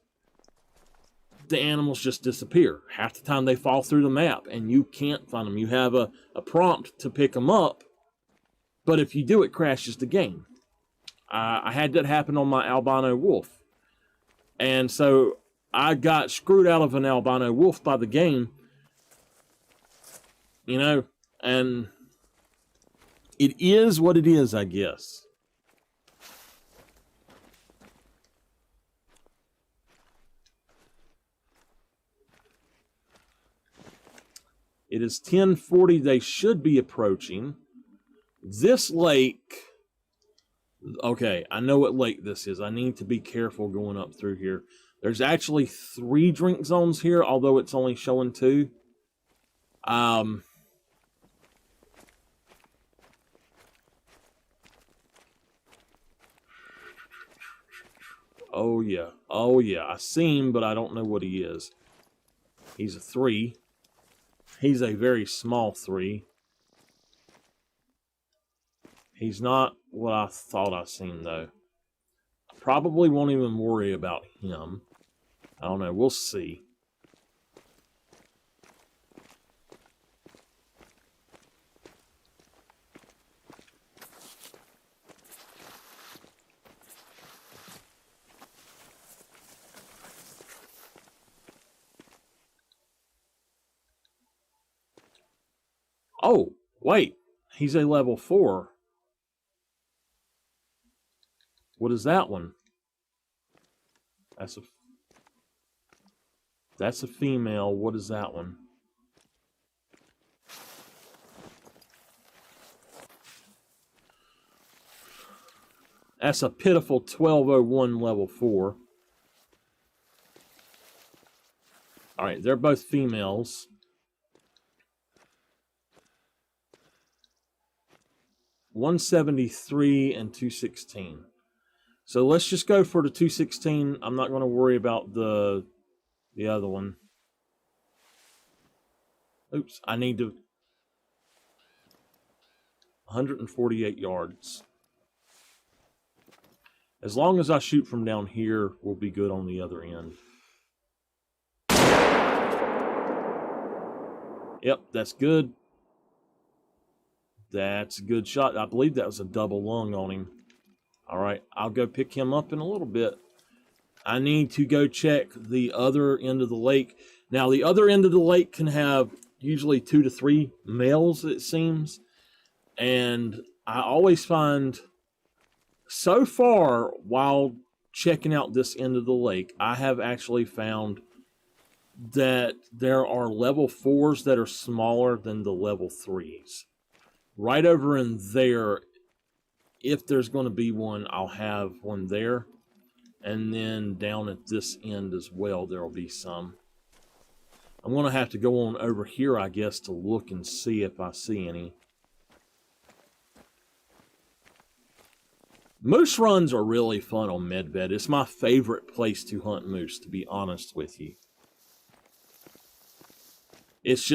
the animals just disappear. Half the time they fall through the map and you can't find them. You have a prompt to pick them up, but if you do, it crashes the game. I had that happen on my albino wolf. And so I got screwed out of an albino wolf by the game, you know, and it is what it is, I guess. It is 10:40. They should be approaching. This lake... Okay, I know what lake this is. I need to be careful going up through here. There's actually 3 drink zones here, although it's only showing 2. Oh yeah. Oh yeah. I see him, but I don't know what he is. He's a 3. He's a very small 3. He's not what I thought I seen, though. Probably won't even worry about him. I don't know. We'll see. Oh, wait. He's a level 4. What is that one? That's a female. What is that one? That's a pitiful 1201 level 4. All right, they're both females. $173 and $216. So let's just go for the $216. I'm not going to worry about the other one. Oops, I need to 148 yards. As long as I shoot from down here, we'll be good on the other end. Yep, that's good. That's a good shot. I believe that was a double lung on him. All right, I'll go pick him up in a little bit. I need to go check the other end of the lake. Now, the other end of the lake can have usually 2 to 3 males, it seems. And I always find, so far, while checking out this end of the lake, I have actually found that there are level 4s that are smaller than the level 3s. Right over in there, if there's going to be one, I'll have one there. And then down at this end as well, there will be some. I'm going to have to go on over here, I guess, to look and see if I see any. Moose runs are really fun on Medved. It's my favorite place to hunt moose, to be honest with you. It's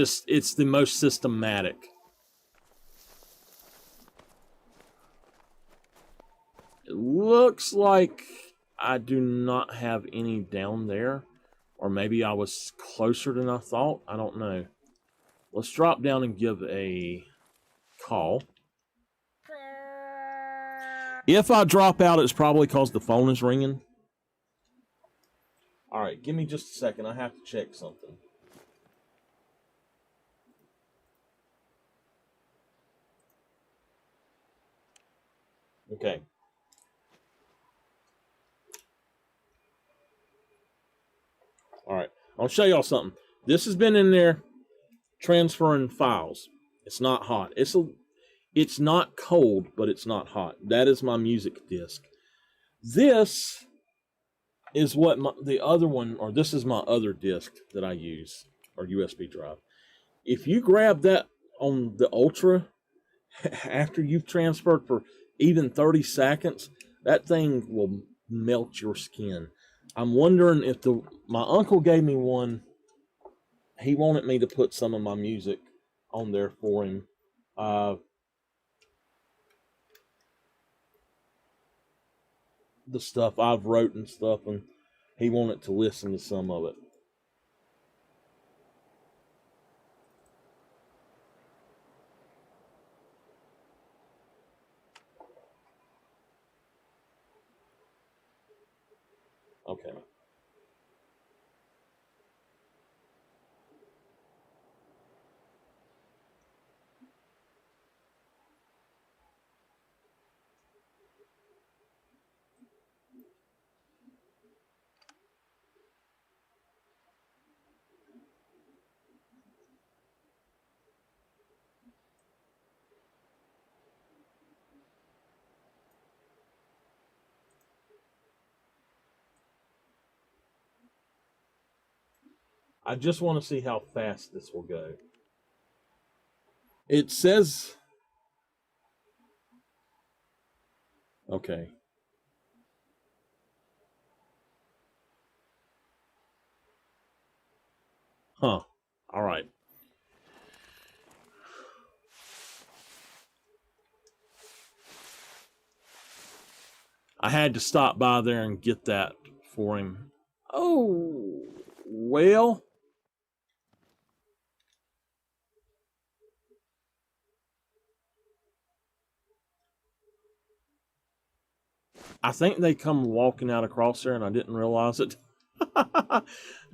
the most systematic. It looks like I do not have any down there. Or maybe I was closer than I thought. I don't know. Let's drop down and give a call. If I drop out, it's probably because the phone is ringing. All right, give me just a second. I have to check something. Okay. All right, I'll show y'all something. This has been in there transferring files. It's not hot. It's not cold, but it's not hot. That is my music disc. This is what the other one, or this is my other disc that I use, or USB drive. If you grab that on the Ultra, after you've transferred for even 30 seconds, that thing will melt your skin. I'm wondering if my uncle gave me one. He wanted me to put some of my music on there for him. The stuff I've wrote and stuff, and he wanted to listen to some of it. Okay. I just want to see how fast this will go. It says... Okay. Huh. All right. I had to stop by there and get that for him. Oh, well... I think they come walking out across there and I didn't realize it.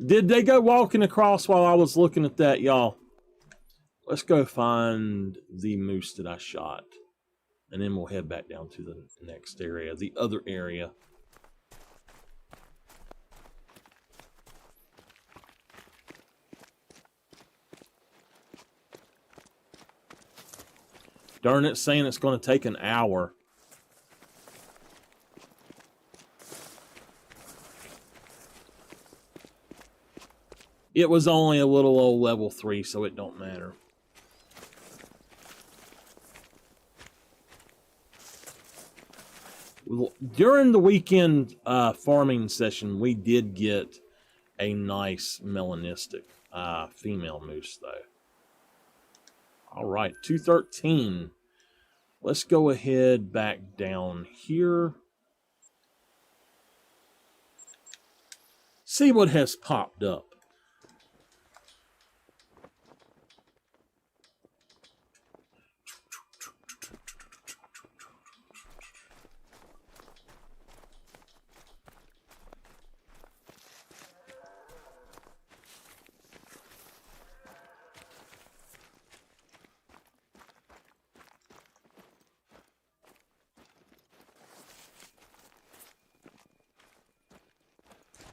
Did they go walking across while I was looking at that, y'all? Let's go find the moose that I shot. And then we'll head back down to the next area, the other area. Darn it, saying it's going to take an hour. It was only a little old level 3, so it don't matter. During the weekend farming session, we did get a nice melanistic female moose, though. All right, 213. Let's go ahead back down here. See what has popped up.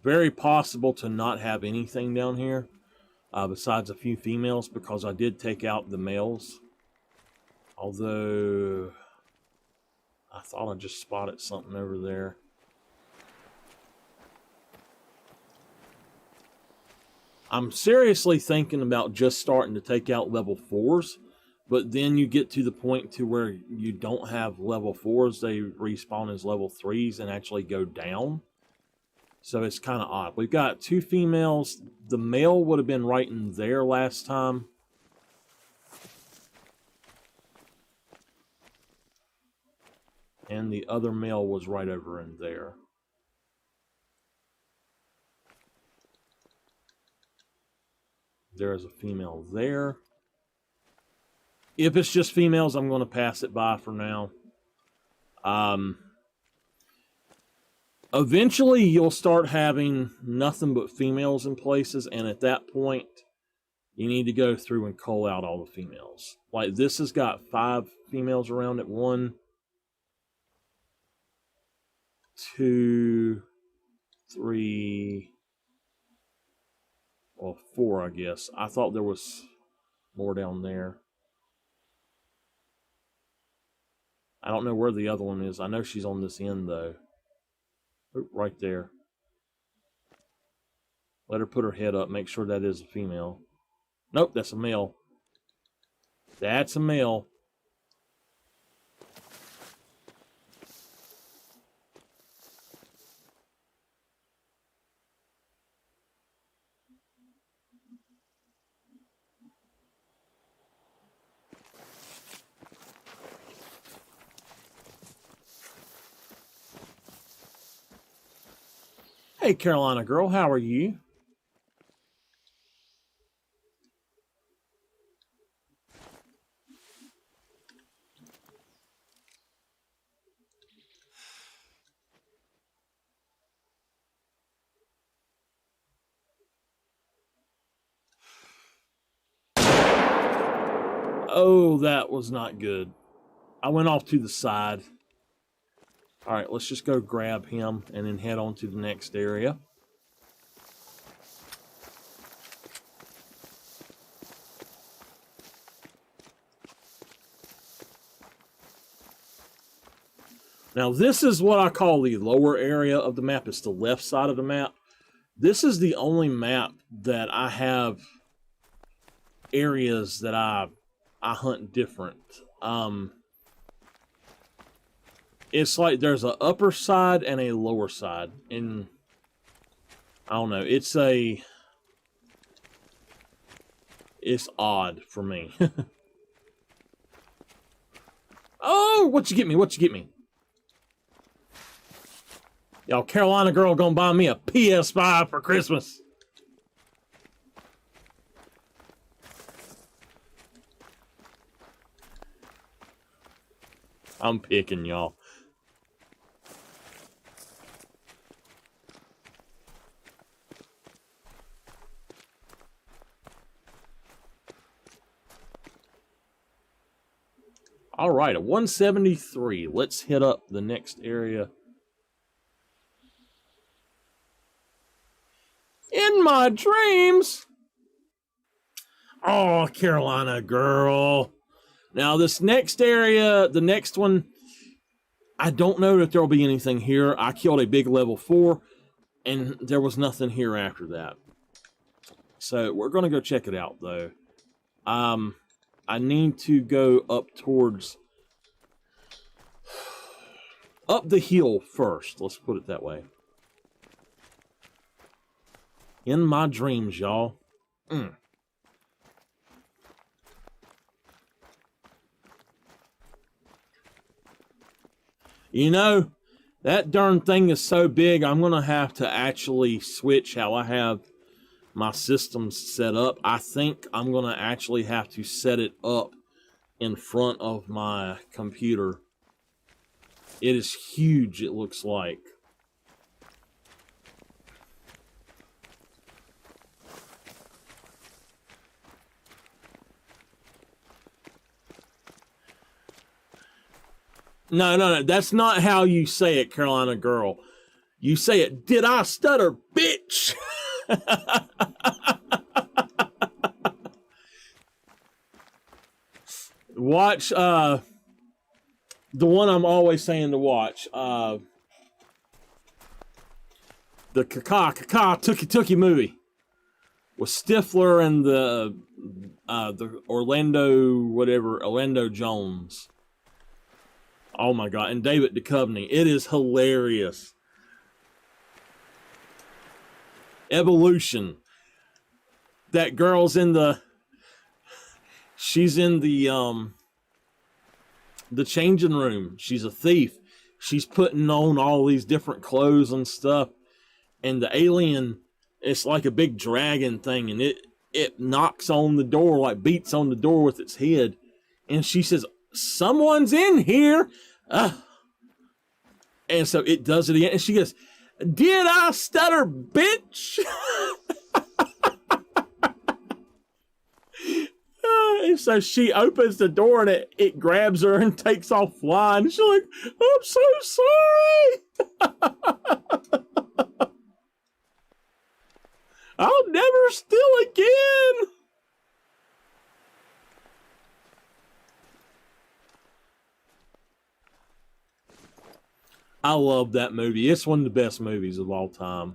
Very possible to not have anything down here besides a few females, because I did take out the males. Although I thought I just spotted something over there. I'm seriously thinking about just starting to take out level 4s, but then you get to the point to where you don't have level 4s. They respawn as level 3s and actually go down. So it's kind of odd. We've got 2 females. The male would have been right in there last time. And the other male was right over in there. There is a female there. If it's just females, I'm going to pass it by for now. Eventually, you'll start having nothing but females in places, and at that point, you need to go through and cull out all the females. Like, this has got 5 females around it. 1, 2, 3, well, 4, I guess. I thought there was more down there. I don't know where the other one is. I know she's on this end, though. Oh, right there. Let her put her head up. Make sure that is a female. Nope, that's a male. That's a male. Hey, Carolina girl, how are you? Oh, that was not good. I went off to the side. All right, let's just go grab him and then head on to the next area. Now, this is what I call the lower area of the map. It's the left side of the map. This is the only map that I have areas that I hunt different. It's like there's an upper side and a lower side. And I don't know. It's odd for me. Oh, what you get me? What you get me? Y'all, Carolina girl gonna buy me a PS5 for Christmas. I'm picking y'all. All right, at 173, let's hit up the next area. In my dreams. Oh, Carolina girl. Now, this next area, the next one, I don't know that there will be anything here. I killed a big level 4, and there was nothing here after that. So we're going to go check it out, though. I need to go up towards... up the hill first. Let's put it that way. In my dreams, y'all. You know, that darn thing is so big, I'm going to have to actually switch how I have my systems set up. I think I'm going to actually have to set it up in front of my computer. It is huge, it looks like. No, that's not how you say it, Carolina girl. You say it, did I stutter, bitch? Watch the one I'm always saying to watch. The Tookie movie with Stifler and the Orlando Jones. Oh my God, and David Duchovny. It is hilarious. Evolution. That girl's in the... She's in the changing room. She's a thief. She's putting on all these different clothes and stuff. And the alien, it's like a big dragon thing. And it knocks on the door, like beats on the door with its head. And she says, someone's in here. And so it does it again. And she goes, did I stutter, bitch? And so she opens the door and it grabs her and takes off flying. She's like, I'm so sorry. I'll never steal again. I love that movie. It's one of the best movies of all time.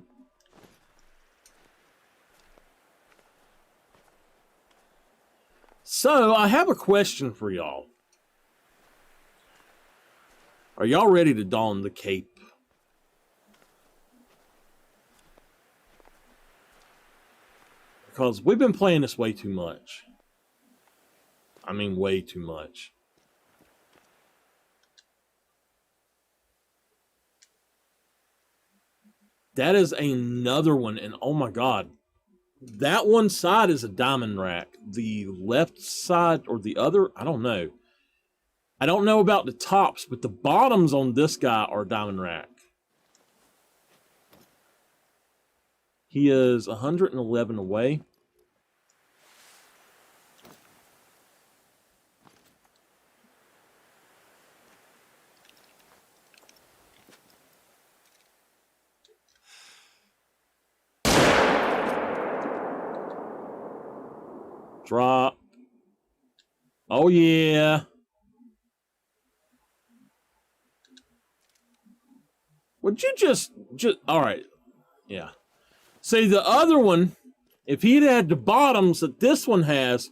So, I have a question for y'all. Are y'all ready to don the cape? Because we've been playing this way too much. I mean, way too much. That is another one, and oh my God. That one side is a diamond rack. The left side, or the other, I don't know. I don't know about the tops, but the bottoms on this guy are diamond rack. He is 111 away. Drop. Oh, yeah. Would you just, all right. Yeah. See, the other one, if he'd had the bottoms that this one has,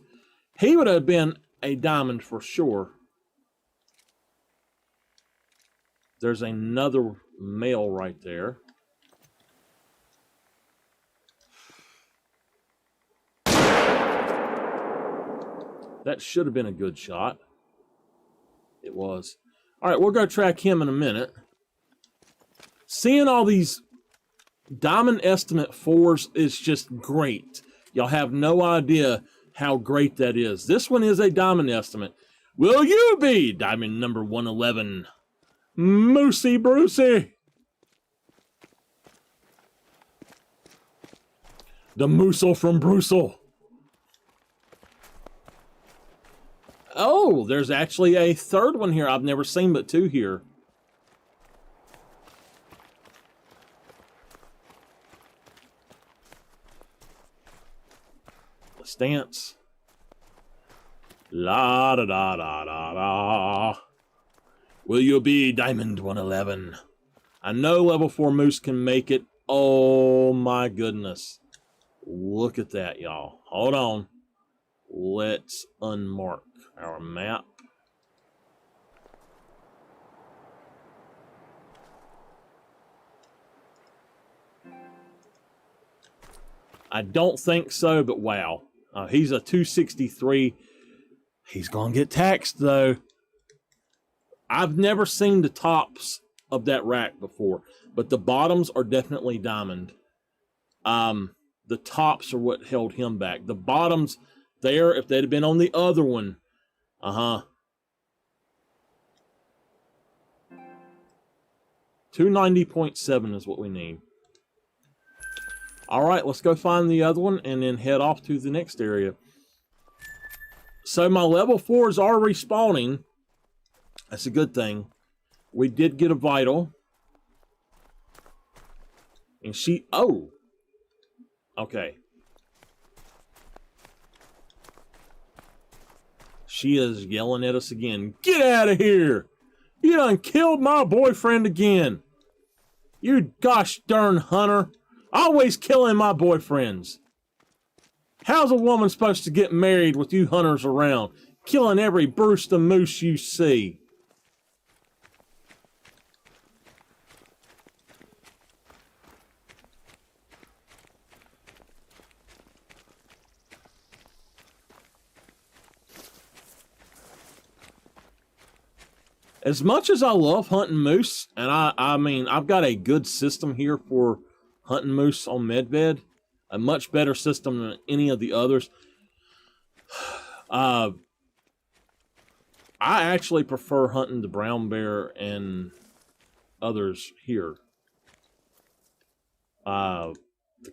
he would have been a diamond for sure. There's another male right there. That should have been a good shot. It was. All right, we'll go track him in a minute. Seeing all these diamond estimate 4s is just great. Y'all have no idea how great that is. This one is a diamond estimate. Will you be diamond number 111? Moosey Brucey. The Moosel from Brussels. Oh, there's actually a third one here. I've never seen but two here. Let's dance. La da da da da da. Will you be Diamond 111? I know level 4 Moose can make it. Oh my goodness. Look at that, y'all. Hold on. Let's unmark our map. I don't think so, but wow. He's a 263. He's going to get taxed, though. I've never seen the tops of that rack before, but the bottoms are definitely diamond. The tops are what held him back. The bottoms there, if they'd have been on the other one, 290.7 is what we need. All right, let's go find the other one and then head off to the next area. So my level 4s are respawning. That's a good thing. We did get a vital. And she, oh. Okay. She is yelling at us again. Get out of here. You done killed my boyfriend again. You gosh darn hunter. Always killing my boyfriends. How's a woman supposed to get married with you hunters around? Killing every Brewster moose you see. As much as I love hunting moose, and I mean, I've got a good system here for hunting moose on Medved, a much better system than any of the others. I actually prefer hunting the brown bear and others here. The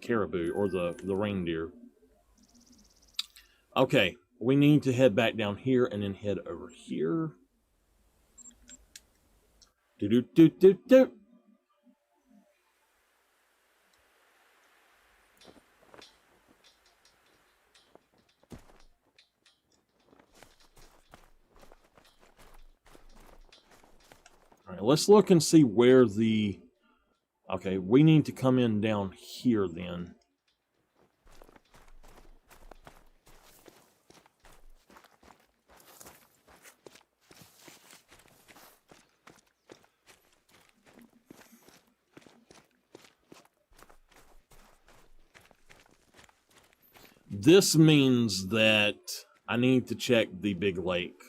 caribou or the reindeer. Okay, we need to head back down here and then head over here. Do-do-do-do-do. All right, let's look and see where the... Okay, we need to come in down here then. This means that I need to check the big lake.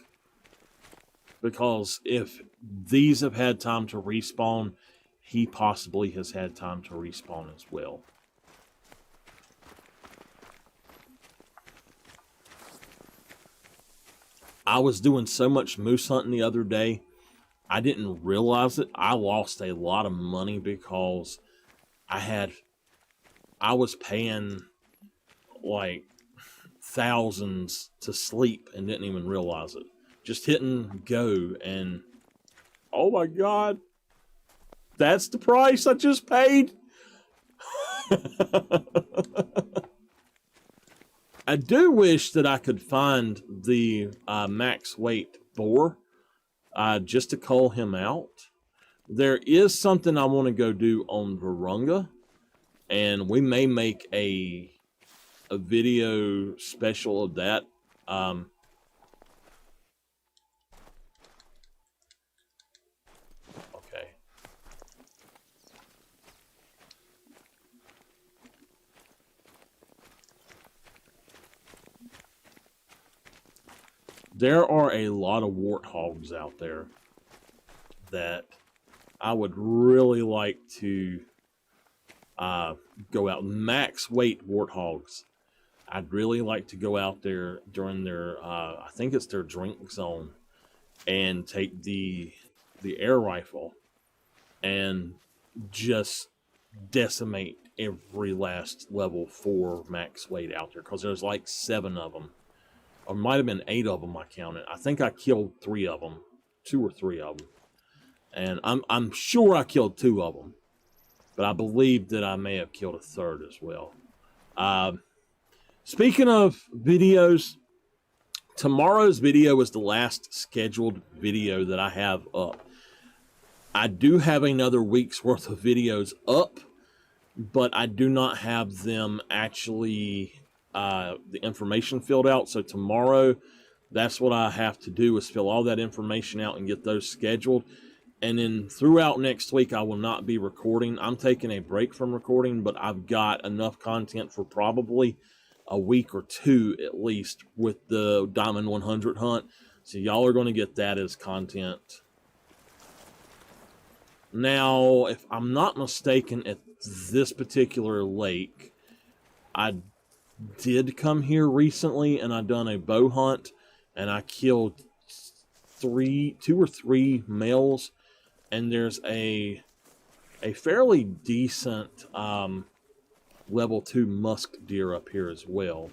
Because if these have had time to respawn, he possibly has had time to respawn as well. I was doing so much moose hunting the other day, I didn't realize it. I lost a lot of money because I was paying like thousands to sleep and didn't even realize it. Just hitting go and oh my God, that's the price I just paid. I do wish that I could find the max weight boar just to call him out. There is something I want to go do on Virunga, and we may make a video special of that. Okay. There are a lot of warthogs out there that I would really like to go out. Max weight warthogs. I'd really like to go out there during their, I think it's their drink zone, and take the air rifle and just decimate every last level 4 max weight out there, because there's like 7 of them, or might have been 8 of them I counted. I think I killed 3 of them, 2 or 3 of them, and I'm sure I killed 2 of them, but I believe that I may have killed a 3rd as well. Speaking of videos, tomorrow's video is the last scheduled video that I have up. I do have another week's worth of videos up, but I do not have them actually the information filled out. So tomorrow, that's what I have to do, is fill all that information out and get those scheduled. And then throughout next week, I will not be recording. I'm taking a break from recording, but I've got enough content for probably a week or two at least with the Diamond 100 hunt. So y'all are going to get that as content. Now, if I'm not mistaken, at this particular lake, I did come here recently and I done a bow hunt and I killed 2 or 3 males, and there's a fairly decent level 2 musk deer up here as well.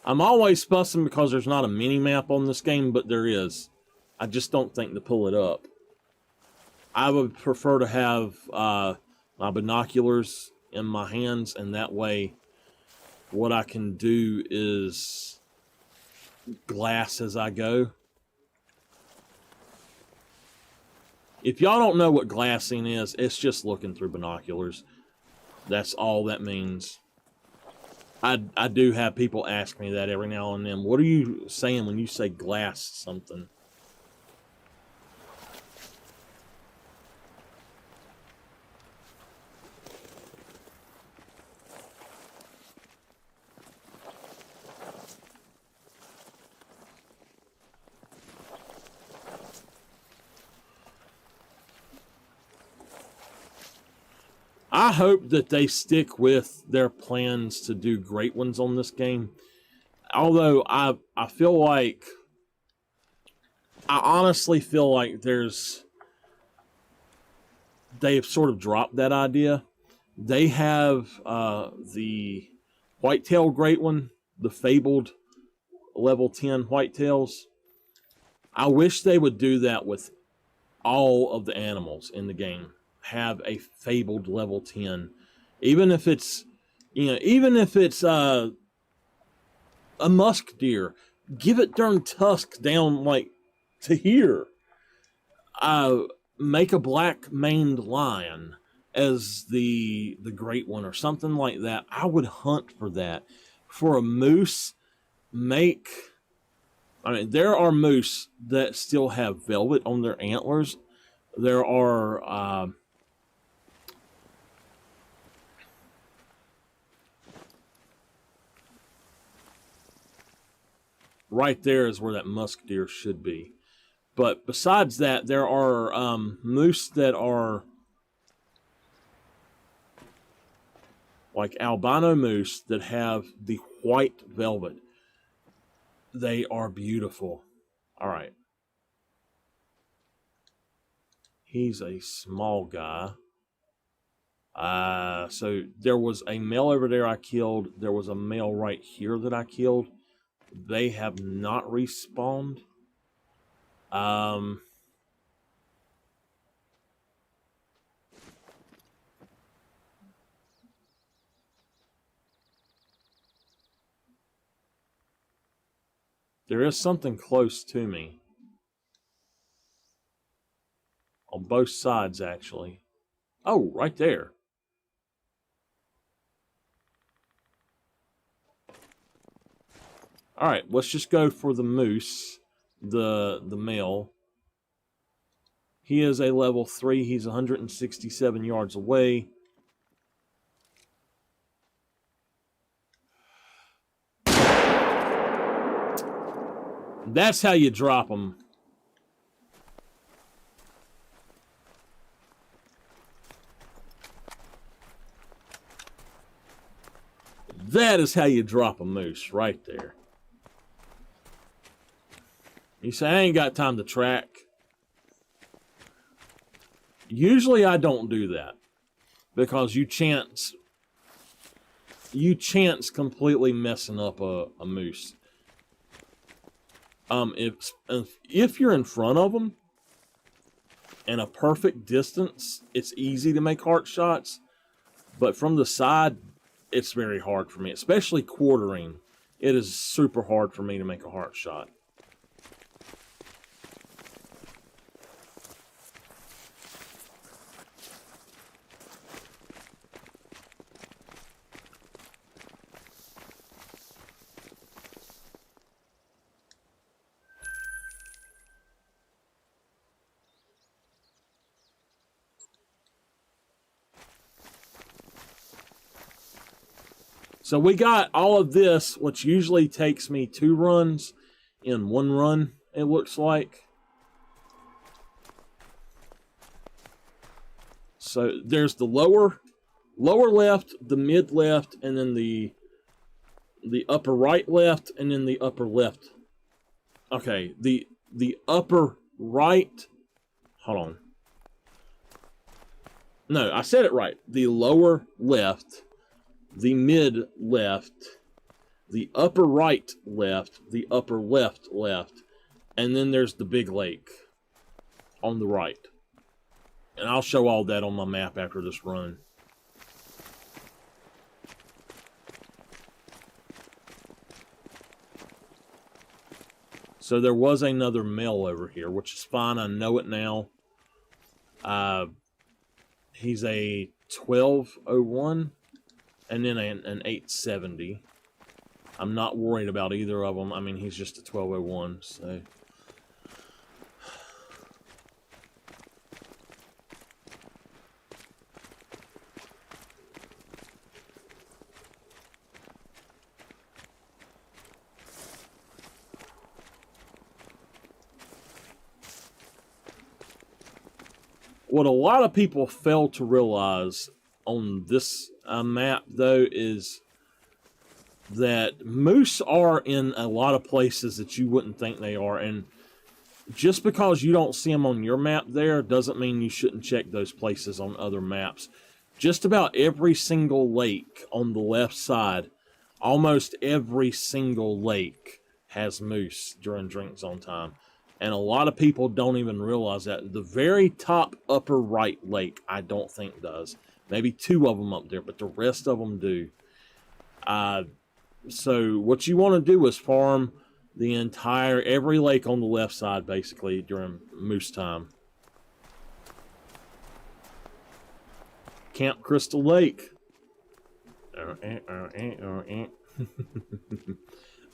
I'm always fussing because there's not a mini-map on this game, but there is. I just don't think to pull it up. I would prefer to have my binoculars in my hands, and that way what I can do is glass as I go. If y'all don't know what glassing is, it's just looking through binoculars. That's all that means. I do have people ask me that every now and then. What are you saying when you say glass something? I hope that they stick with their plans to do great ones on this game. Although I feel like, I honestly feel like they've sort of dropped that idea. They have the whitetail great one, the fabled level 10 whitetails. I wish they would do that with all of the animals in the game. Have a fabled level 10, even if it's, even if it's a musk deer, give it darn tusk down like to here. Make a black maned lion as the great one or something like that. I would hunt for that. For a moose, there are moose that still have velvet on their antlers. There are right there is where that musk deer should be. But besides that, there are moose that are like albino moose that have the white velvet. They are beautiful. All right. He's a small guy. So there was a male over there I killed. There was a male right here that I killed. They have not respawned. There is something close to me. On both sides, actually. Oh, right there. All right, let's just go for the moose, the male. He is a level 3. He's 167 yards away. That's how you drop them. That is how you drop a moose, right there. You say, I ain't got time to track. Usually I don't do that because you chance completely messing up a moose. If you're in front of them and a perfect distance, it's easy to make heart shots. But from the side, it's very hard for me, especially quartering. It is super hard for me to make a heart shot. So we got all of this, which usually takes me 2 runs, in 1 run, it looks like. So there's the lower left, the mid left, and then the upper right left, and then the upper left. Okay, the upper right, hold on. No, I said it right. The lower left, the mid left, the upper right left, the upper left left, and then there's the big lake on the right. And I'll show all that on my map after this run. So there was another male over here, which is fine. I know it now. He's a 1201. And then an 870. I'm not worried about either of them. I mean, he's just a 1201, so. What a lot of people fail to realize on this map, though, is that moose are in a lot of places that you wouldn't think they are. And just because you don't see them on your map there doesn't mean you shouldn't check those places on other maps. Just about every single lake on the left side, almost every single lake has moose during drink zone time. And a lot of people don't even realize that. The very top upper right lake, I don't think does. Maybe 2 of them up there, but the rest of them do. So what you want to do is farm the every lake on the left side, basically, during moose time. Camp Crystal Lake.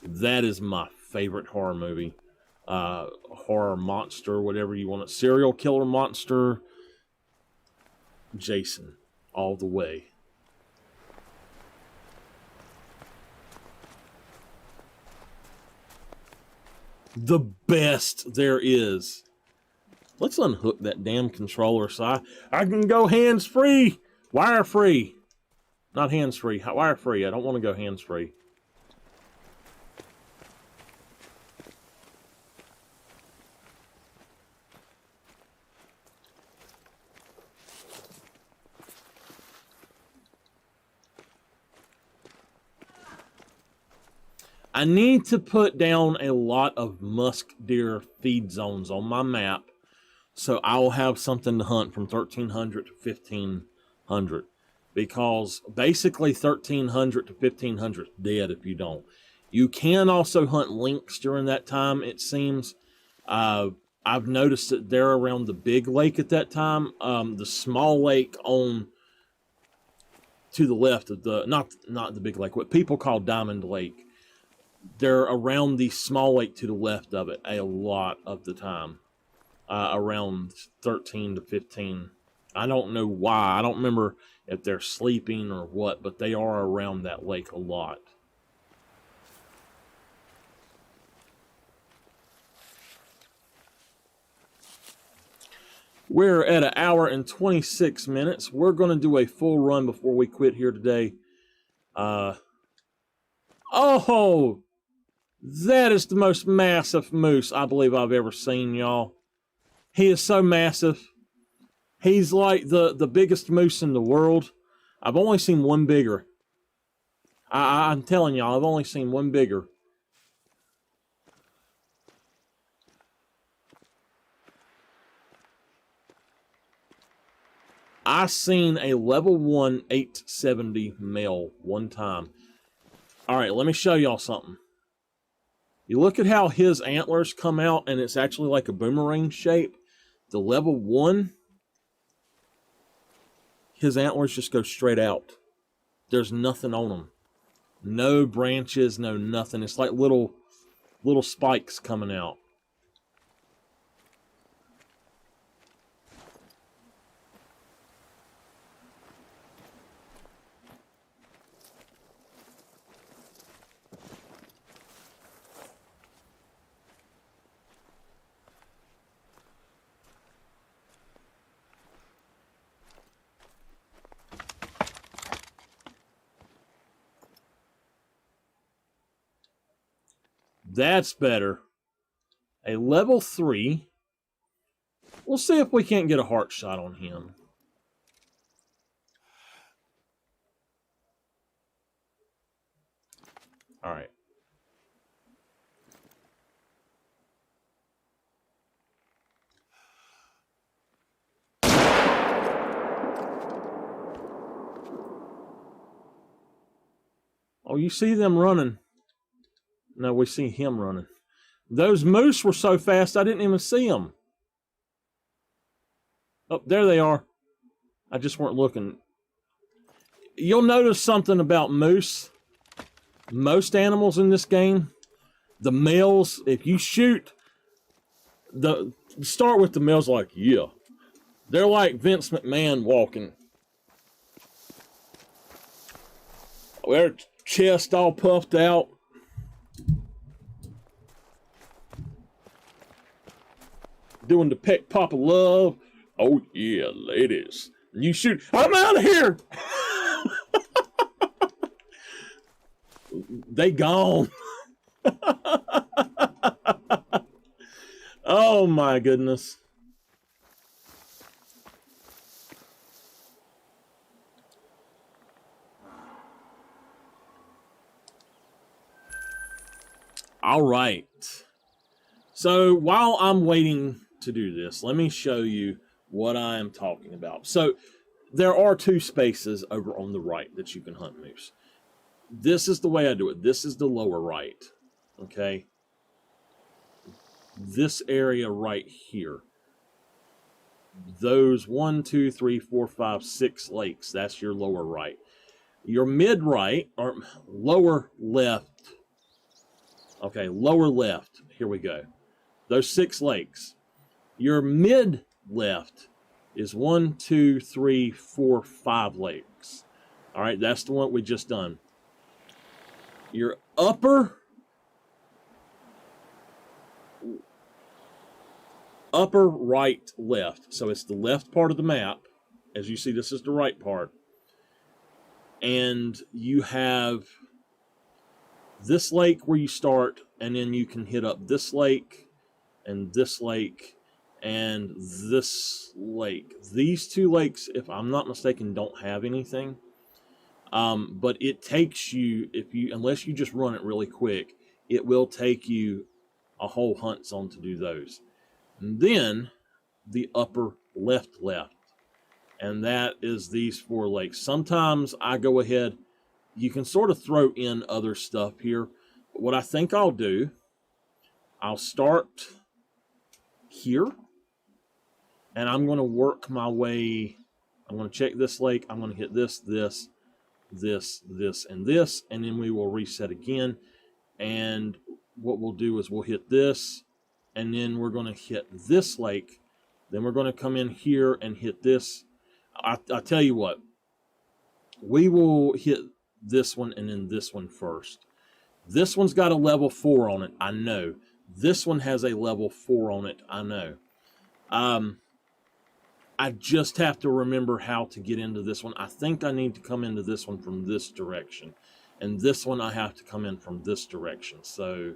That is my favorite horror movie. Horror monster, whatever you want it. Serial killer monster. Jason. All the way. The best there is. Let's unhook that damn controller so I can go hands-free. Wire-free. Not hands-free. Wire-free. I don't want to go hands-free. I need to put down a lot of musk deer feed zones on my map so I'll have something to hunt from 1300 to 1500. Because basically 1300 to 1500 is dead if you don't. You can also hunt lynx during that time, it seems. I've noticed that they're around the big lake at that time. The small lake on to the left of the, not the big lake, what people call Diamond Lake. They're around the small lake to the left of it a lot of the time. Around 13 to 15. I don't know why. I don't remember if they're sleeping or what, but they are around that lake a lot. We're at 1 hour and 26 minutes. We're going to do a full run before we quit here today. Oh! That is the most massive moose I believe I've ever seen, y'all. He is so massive. He's like the biggest moose in the world. I've only seen one bigger. I'm telling y'all, I've only seen one bigger. I seen a level 1 870 male one time. All right, let me show y'all something. You look at how his antlers come out, and it's actually like a boomerang shape. The level 1, his antlers just go straight out. There's nothing on them. No branches, no nothing. It's like little spikes coming out. That's better. A level 3. We'll see if we can't get a heart shot on him. All right. Oh, you see them running. No, we see him running. Those moose were so fast, I didn't even see them. Oh, there they are. I just weren't looking. You'll notice something about moose. Most animals in this game, the males, if you shoot, start with the males like, yeah. They're like Vince McMahon walking. Their chest all puffed out. Doing the peck pop of love. Oh yeah, ladies. And you shoot, I'm out of here. They gone. Oh my goodness. All right. So while I'm waiting to do this, let me show you what I am talking about. So there are 2 spaces over on the right that you can hunt moose. This is the way I do it. This is the lower right. Okay. This area right here. Those 1, 2, 3, 4, 5, 6 lakes. That's your lower right. Your mid right, or lower left. Okay, lower left. Here we go. Those 6 lakes. Your mid left is 1, 2, 3, 4, 5 lakes. All right, that's the one we just done. Your upper right left. So it's the left part of the map. As you see, this is the right part. And you have this lake where you start, and then you can hit up this lake and this lake and this lake. These 2 lakes, if I'm not mistaken, don't have anything. But it takes you, unless you just run it really quick, it will take you a whole hunt zone to do those. And then the upper left. And that is these 4 lakes. Sometimes I go ahead, you can sort of throw in other stuff here. But what I think I'll do, I'll start here. And I'm going to work my way. I'm going to check this lake. I'm going to hit this, this, and this. And then we will reset again. And what we'll do is we'll hit this. And then we're going to hit this lake. Then we're going to come in here and hit this. I tell you what. We will hit this one and then this one first. This one's got a level 4 on it. I know. This one has a level 4 on it. I know. I just have to remember how to get into this one. I think I need to come into this one from this direction. And this one I have to come in from this direction. So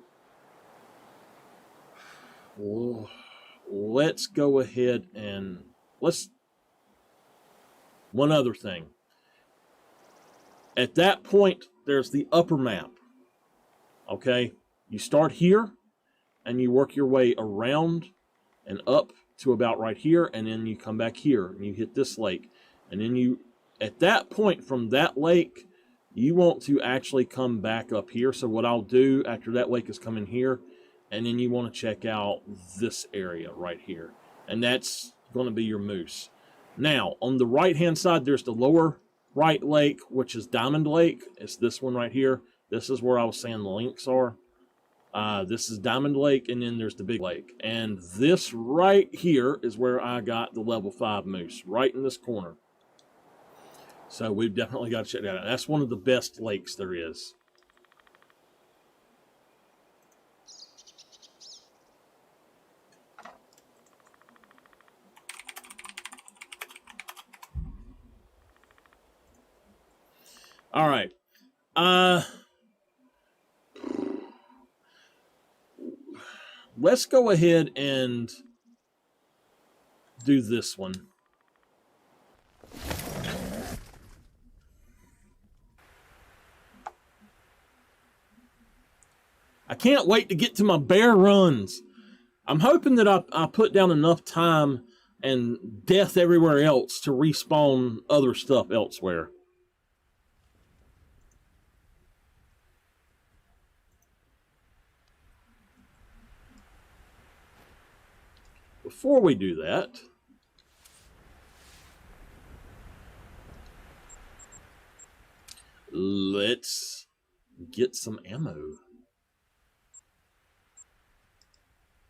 let's go ahead and one other thing. At that point, there's the upper map. Okay? You start here and you work your way around and up to about right here, and then you come back here and you hit this lake. And then you, at that point from that lake, you want to actually come back up here. So what I'll do after that lake is come in here, and then you want to check out this area right here. And that's going to be your moose. Now, on the right-hand side, there's the lower right lake, which is Diamond Lake. It's this one right here. This is where I was saying the links are. This is Diamond Lake, and then there's the big lake. And this right here is where I got the level 5 moose, right in this corner. So we've definitely got to check that out. That's one of the best lakes there is. All right. Let's go ahead and do this one. I can't wait to get to my bear runs. I'm hoping that I put down enough time and death everywhere else to respawn other stuff elsewhere. Before we do that, let's get some ammo.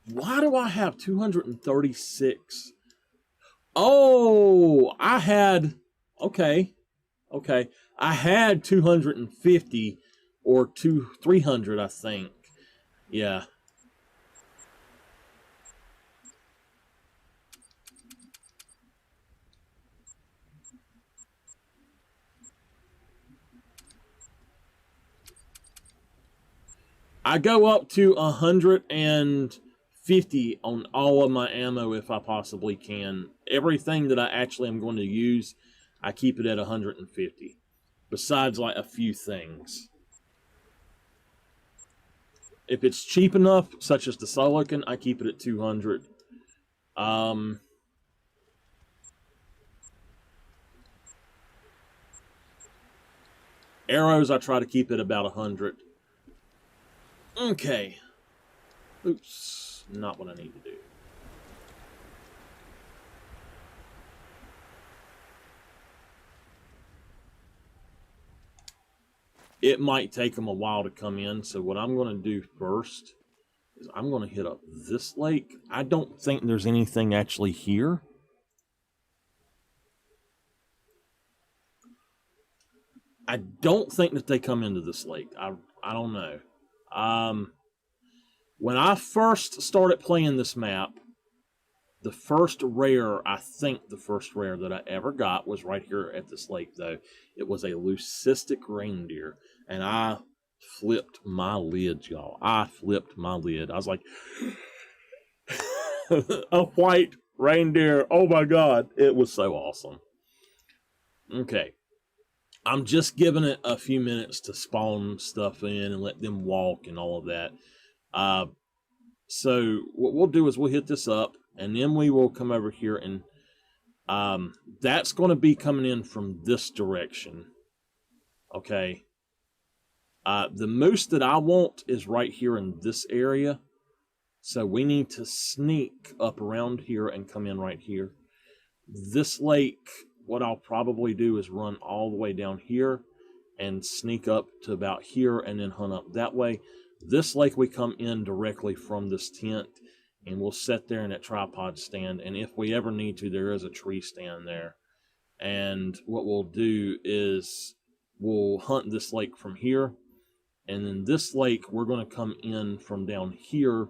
Why do I have 236? Oh, I had, okay. I had 250 or 300, I think. Yeah. I go up to 150 on all of my ammo if I possibly can. Everything that I actually am going to use, I keep it at 150. Besides like a few things. If it's cheap enough, such as the silicon, I keep it at 200. Arrows, I try to keep it about 100. Okay. Oops. Not what I need to do. It might take them a while to come in, so what I'm going to do first is I'm going to hit up this lake. I don't think there's anything actually here. I don't think that they come into this lake. I don't know. When I first started playing this map, the first rare, I think the first rare that I ever got was right here at this lake, though. It was a leucistic reindeer, and I flipped my lid, y'all. I flipped my lid. I was like, a white reindeer. Oh my God. It was so awesome. Okay. I'm just giving it a few minutes to spawn stuff in and let them walk and all of that. So what we'll do is we'll hit this up, and then we will come over here, and that's going to be coming in from this direction. Okay. The moose that I want is right here in this area. So we need to sneak up around here and come in right here. This lake, what I'll probably do is run all the way down here and sneak up to about here and then hunt up that way. This lake we come in directly from this tent, and we'll sit there in that tripod stand, and if we ever need to, there is a tree stand there. And what we'll do is we'll hunt this lake from here, and then this lake we're going to come in from down here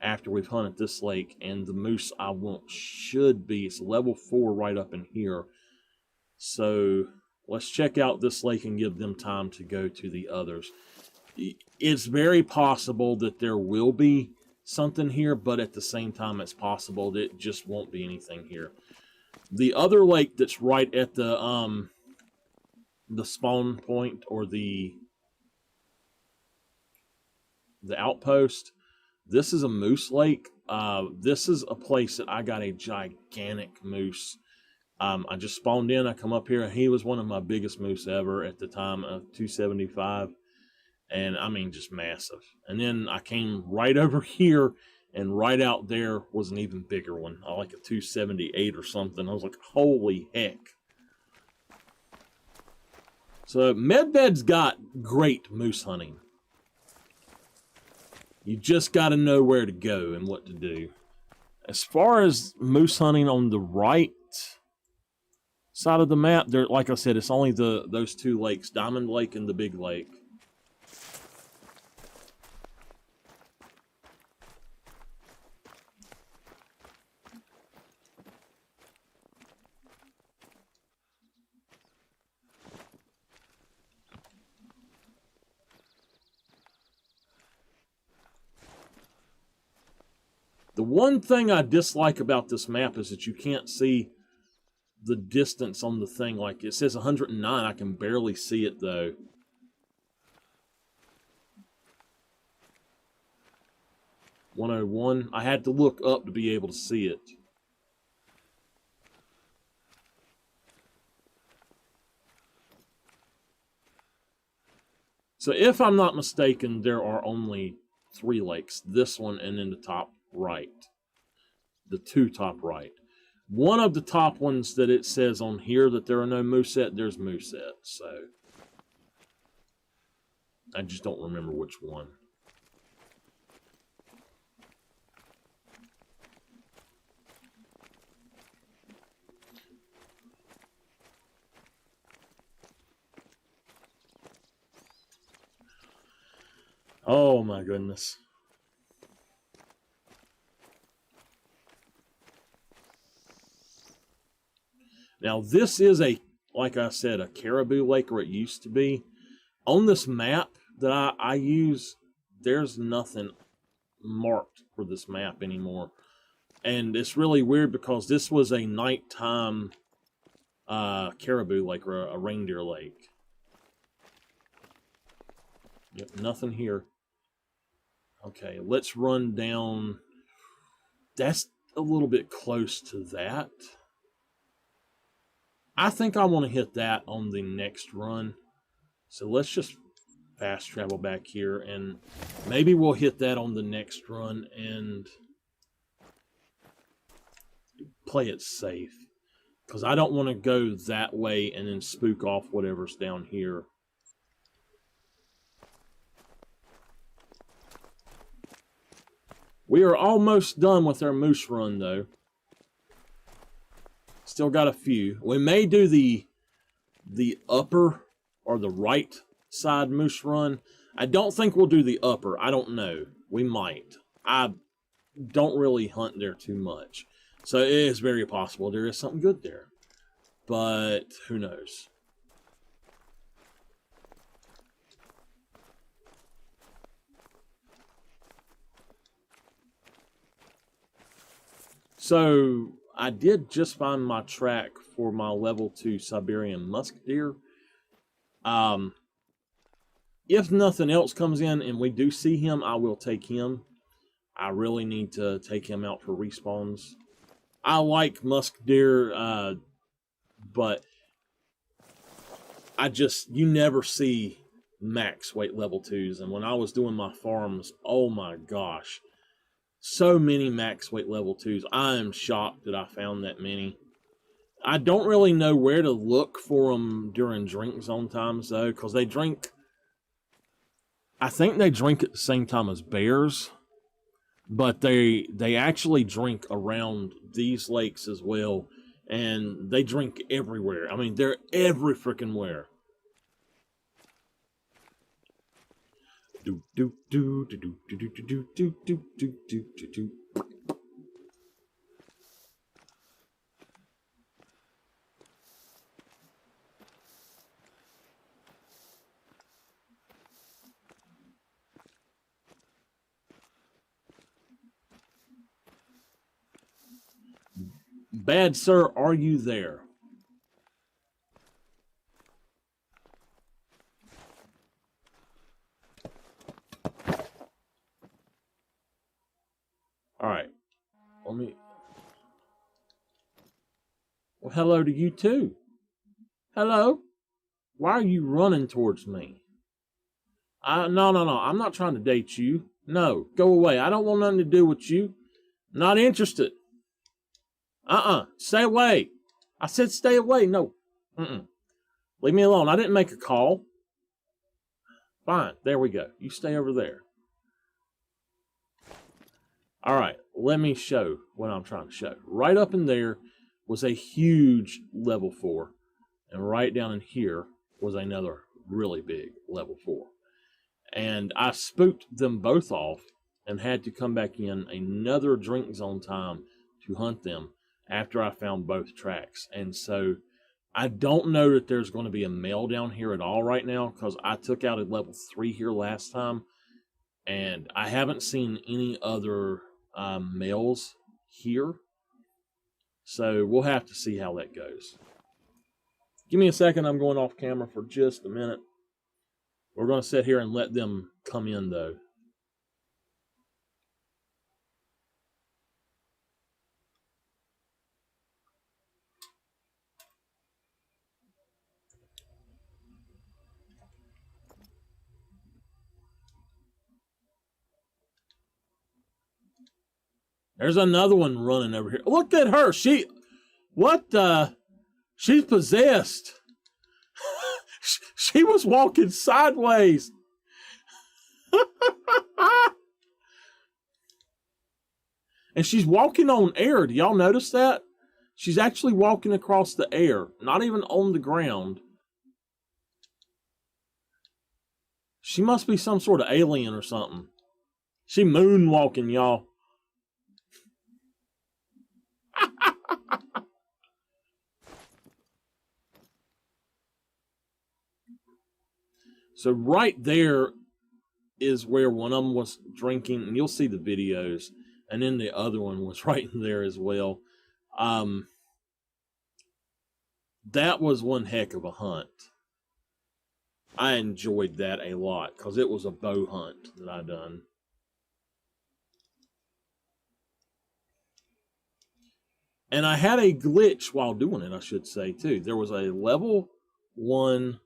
after we've hunted this lake, and the moose I want should be, it's level 4 right up in here. So let's check out this lake and give them time to go to the others. It's very possible that there will be something here, but at the same time it's possible that it just won't be anything here. The other lake that's right at the spawn point, or the outpost, this is a moose lake. This is a place that I got a gigantic moose I just spawned in. I come up here, and he was one of my biggest moose ever at the time, of 275. And I mean, just massive. And then I came right over here, and right out there was an even bigger one, like a 278 or something. I was like, holy heck. So Medved's got great moose hunting. You just got to know where to go and what to do. As far as moose hunting on the right side of the map, there, like I said, it's only those two lakes, Diamond Lake and the Big Lake. The one thing I dislike about this map is that you can't see the distance on the thing. Like, it says 109. I can barely see it, though. .101. I had to look up to be able to see it. So if I'm not mistaken, there are only 3 lakes. This one and then the top right. The 2 top right. One of the top ones that it says on here that there are no moose at, there's moose at. So I just don't remember which one. Oh my goodness. Now this is like I said, a caribou lake, or it used to be. On this map that I use, there's nothing marked for this map anymore. And it's really weird because this was a nighttime caribou lake, or a reindeer lake. Yep, nothing here. Okay, let's run down. That's a little bit close to that. I think I want to hit that on the next run. So let's just fast travel back here, and maybe we'll hit that on the next run and play it safe. Because I don't want to go that way and then spook off whatever's down here. We are almost done with our moose run, though. Still got a few. We may do the upper or the right side moose run. I don't think we'll do the upper. I don't know. We might. I don't really hunt there too much. So it is very possible there is something good there. But who knows? So I did just find my track for my level 2 Siberian musk deer. If nothing else comes in and we do see him, I will take him. I really need to take him out for respawns. I like musk deer, but you never see max weight level 2s. And when I was doing my farms, oh my gosh, so many max weight level 2s. I am shocked that I found that many. I don't really know where to look for them during drink zone times, though, because they drink. I think they drink at the same time as bears, but they actually drink around these lakes as well, and they drink everywhere. I mean, they're every freaking where. Do do do do do do do do do do do do do do. Bad sir, are you there? All right. Well, hello to you too. Hello. Why are you running towards me? No. I'm not trying to date you. No, go away. I don't want nothing to do with you. Not interested. Stay away. I said stay away. No. Leave me alone. I didn't make a call. Fine. There we go. You stay over there. All right. Let me show what I'm trying to show. Right up in there was a huge level 4. And right down in here was another really big level 4. And I spooked them both off and had to come back in another drink zone time to hunt them after I found both tracks. And so I don't know that there's going to be a male down here at all right now, because I took out a level 3 here last time, and I haven't seen any other males here. So we'll have to see how that goes. Give me a second. I'm going off camera for just a minute. We're going to sit here and let them come in, though. There's another one running over here. Look at her. She's possessed. She was walking sideways. And she's walking on air. Do y'all notice that? She's actually walking across the air, not even on the ground. She must be some sort of alien or something. She moonwalking, y'all. So right there is where one of them was drinking, and you'll see the videos, and then the other one was right in there as well. That was one heck of a hunt. I enjoyed that a lot because it was a bow hunt that I done. And I had a glitch while doing it, I should say, too. There was a level 1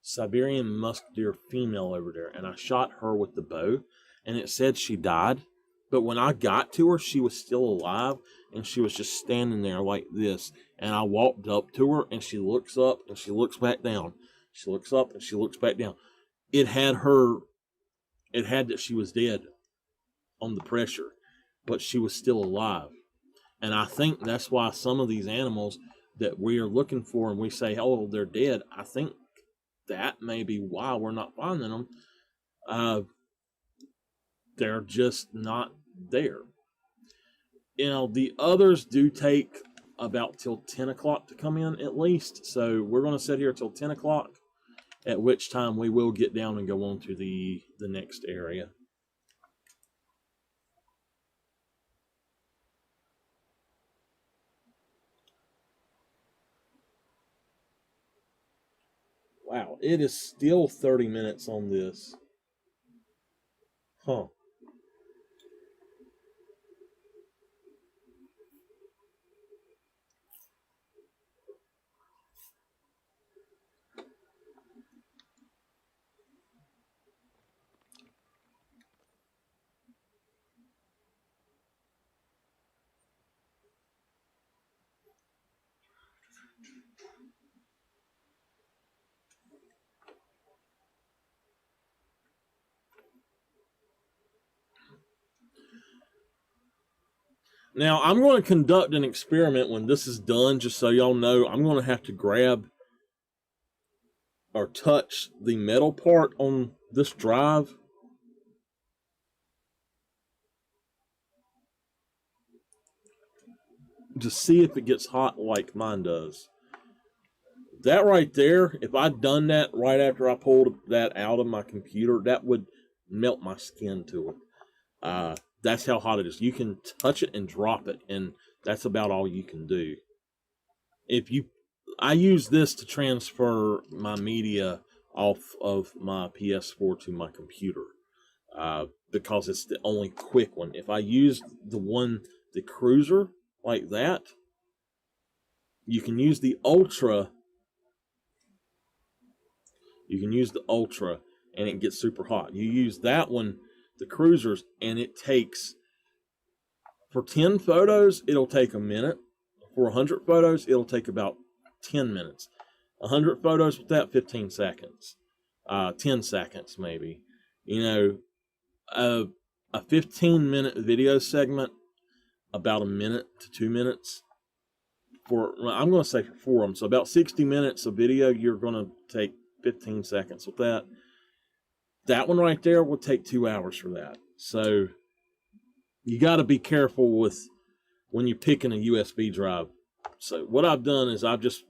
Siberian musk deer female over there, and I shot her with the bow, and it said she died. But when I got to her, she was still alive, and she was just standing there like this. And I walked up to her, and she looks up, and she looks back down. She looks up, and she looks back down. It had that she was dead on the pressure, but she was still alive. And I think that's why some of these animals that we are looking for, and we say, oh, they're dead, I think that may be why we're not finding them. They're just not there. You know, the others do take about till 10 o'clock to come in at least. So we're going to sit here till 10 o'clock, at which time we will get down and go on to the next area. Wow, it is still 30 minutes on this. Huh. Now, I'm going to conduct an experiment when this is done, just so y'all know. I'm going to have to grab or touch the metal part on this drive. To see if it gets hot like mine does. That right there, if I'd done that right after I pulled that out of my computer, that would melt my skin to it. That's how hot it is. You can touch it and drop it, and that's about all you can do. I use this to transfer my media off of my PS4 to my computer, because it's the only quick one. If I use the cruiser like that, you can use the Ultra. You can use the Ultra, and it gets super hot. You use that one, the cruisers, and it takes, for 10 photos, it'll take a minute. For 100 photos, it'll take about 10 minutes. 100 photos with that, 15 seconds. 10 seconds, maybe. You know, a 15-minute video segment, about a minute to 2 minutes. I'm going to say for 4 of them. So about 60 minutes of video, you're going to take 15 seconds with that. That one right there will take 2 hours for that. So you got to be careful with when you're picking a USB drive. So what I've done is I've just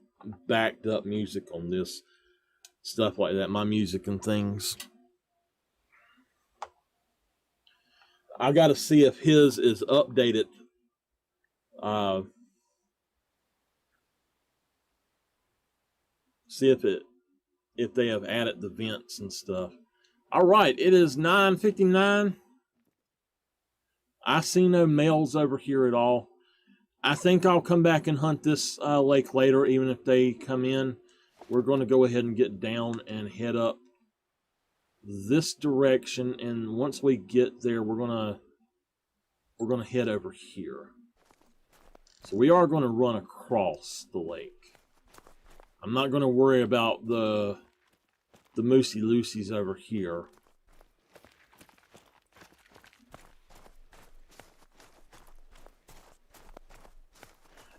backed up music on this, stuff like that, my music and things. I got to see if his is updated. See if they have added the vents and stuff. All right, it is 9:59. I see no males over here at all. I think I'll come back and hunt this lake later, even if they come in. We're going to go ahead and get down and head up this direction, and once we get there, we're gonna head over here. So we are going to run across the lake. I'm not going to worry about the Moosey Loosies over here.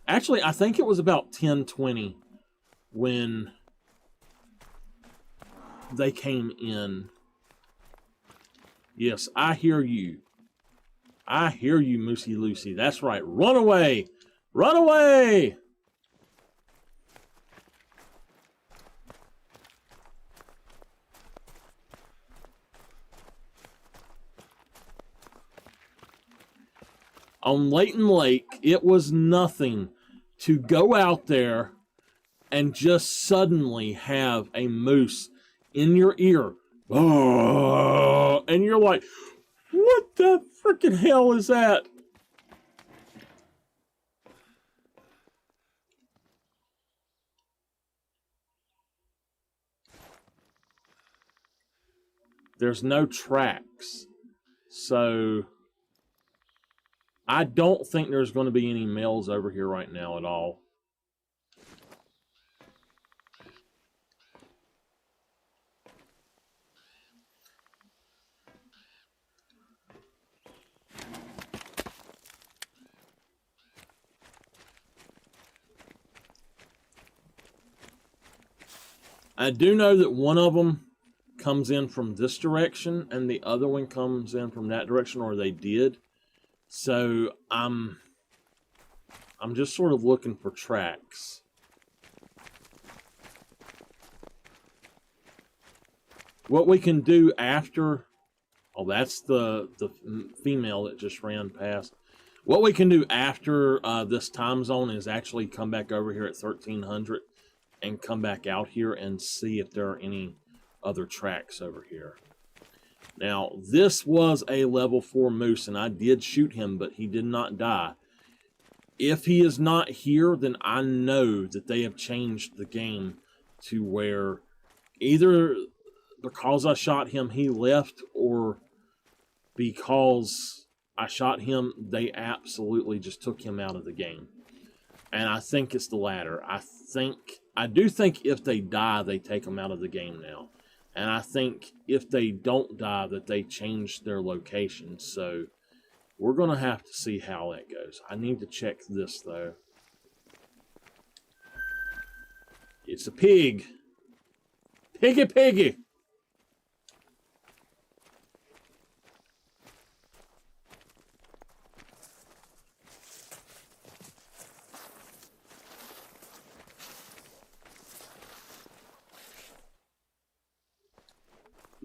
Actually, I think it was about 10:20 when they came in. Yes, I hear you. I hear you, Moosey Lucy. That's right. Run away! Run away! On Layton Lake, it was nothing to go out there and just suddenly have a moose in your ear. Oh, and you're like, what the freaking hell is that? There's no tracks. So I don't think there's going to be any males over here right now at all. I do know that one of them comes in from this direction and the other one comes in from that direction, or they did. So I'm just sort of looking for tracks. What we can do after, oh, that's the female that just ran past. What we can do after this time zone is actually come back over here at 1300 and come back out here and see if there are any other tracks over here. Now, this was a level 4 moose, and I did shoot him, but he did not die. If he is not here, then I know that they have changed the game to where either because I shot him, he left, or because I shot him, they absolutely just took him out of the game. And I think it's the latter. I do think if they die, they take them out of the game now. And I think if they don't die, that they change their location. So we're going to have to see how that goes. I need to check this, though. It's a pig. Piggy, piggy.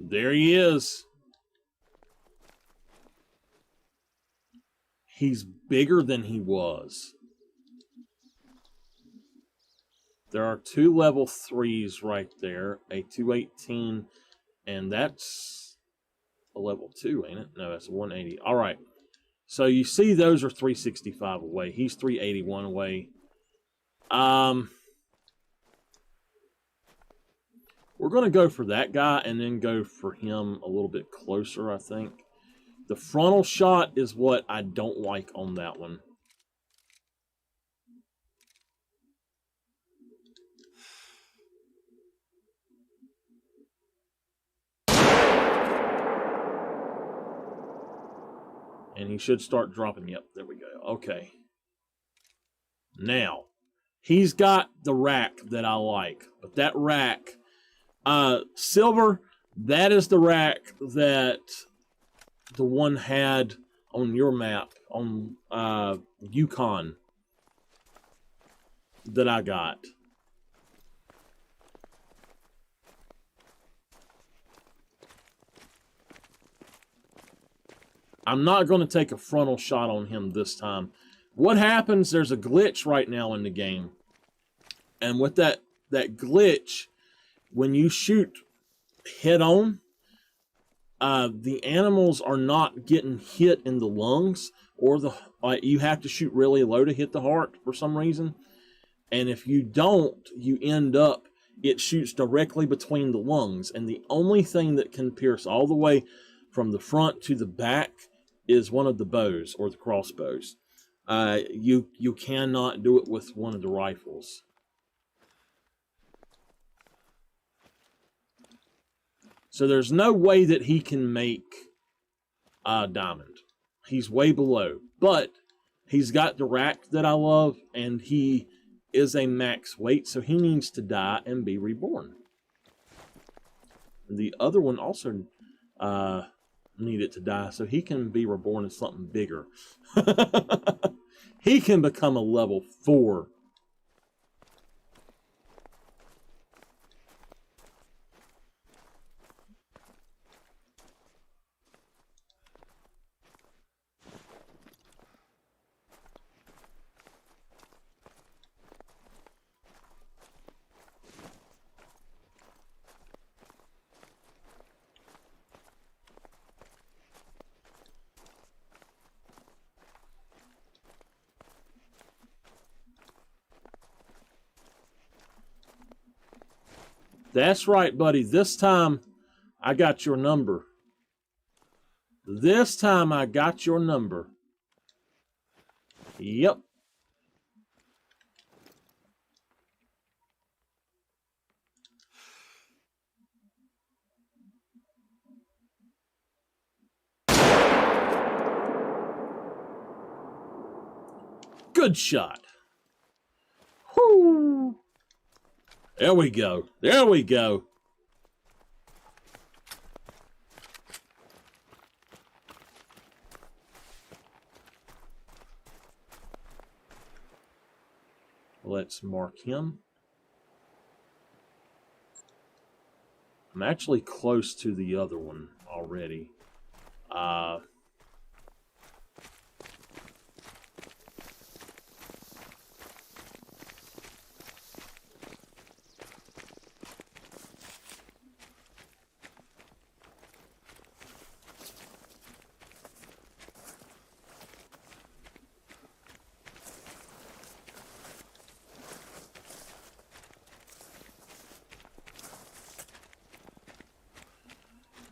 There he is. He's bigger than he was. There are 2 level 3s right there. A 218, and that's a level 2, ain't it? No, that's a 180. All right. So you see those are 365 away. He's 381 away. We're going to go for that guy and then go for him a little bit closer, I think. The frontal shot is what I don't like on that one. And he should start dropping. Yep, there we go. Okay. Now, he's got the rack that I like. But that rack, Silver, that is the rack that the one had on your map, on Yukon, that I got. I'm not going to take a frontal shot on him this time. What happens, there's a glitch right now in the game. And with that glitch, when you shoot head on, the animals are not getting hit in the lungs, or you have to shoot really low to hit the heart for some reason. And if you don't, you end up, it shoots directly between the lungs. And the only thing that can pierce all the way from the front to the back is one of the bows, or the crossbows. You cannot do it with one of the rifles. So there's no way that he can make diamond. He's way below. But he's got the rack that I love, and he is a max weight, so he needs to die and be reborn. The other one also needed to die, so he can be reborn as something bigger. He can become a level 4. That's right, buddy. This time, I got your number. This time, I got your number. Yep. Good shot. Whoo! There we go. There we go. Let's mark him. I'm actually close to the other one already.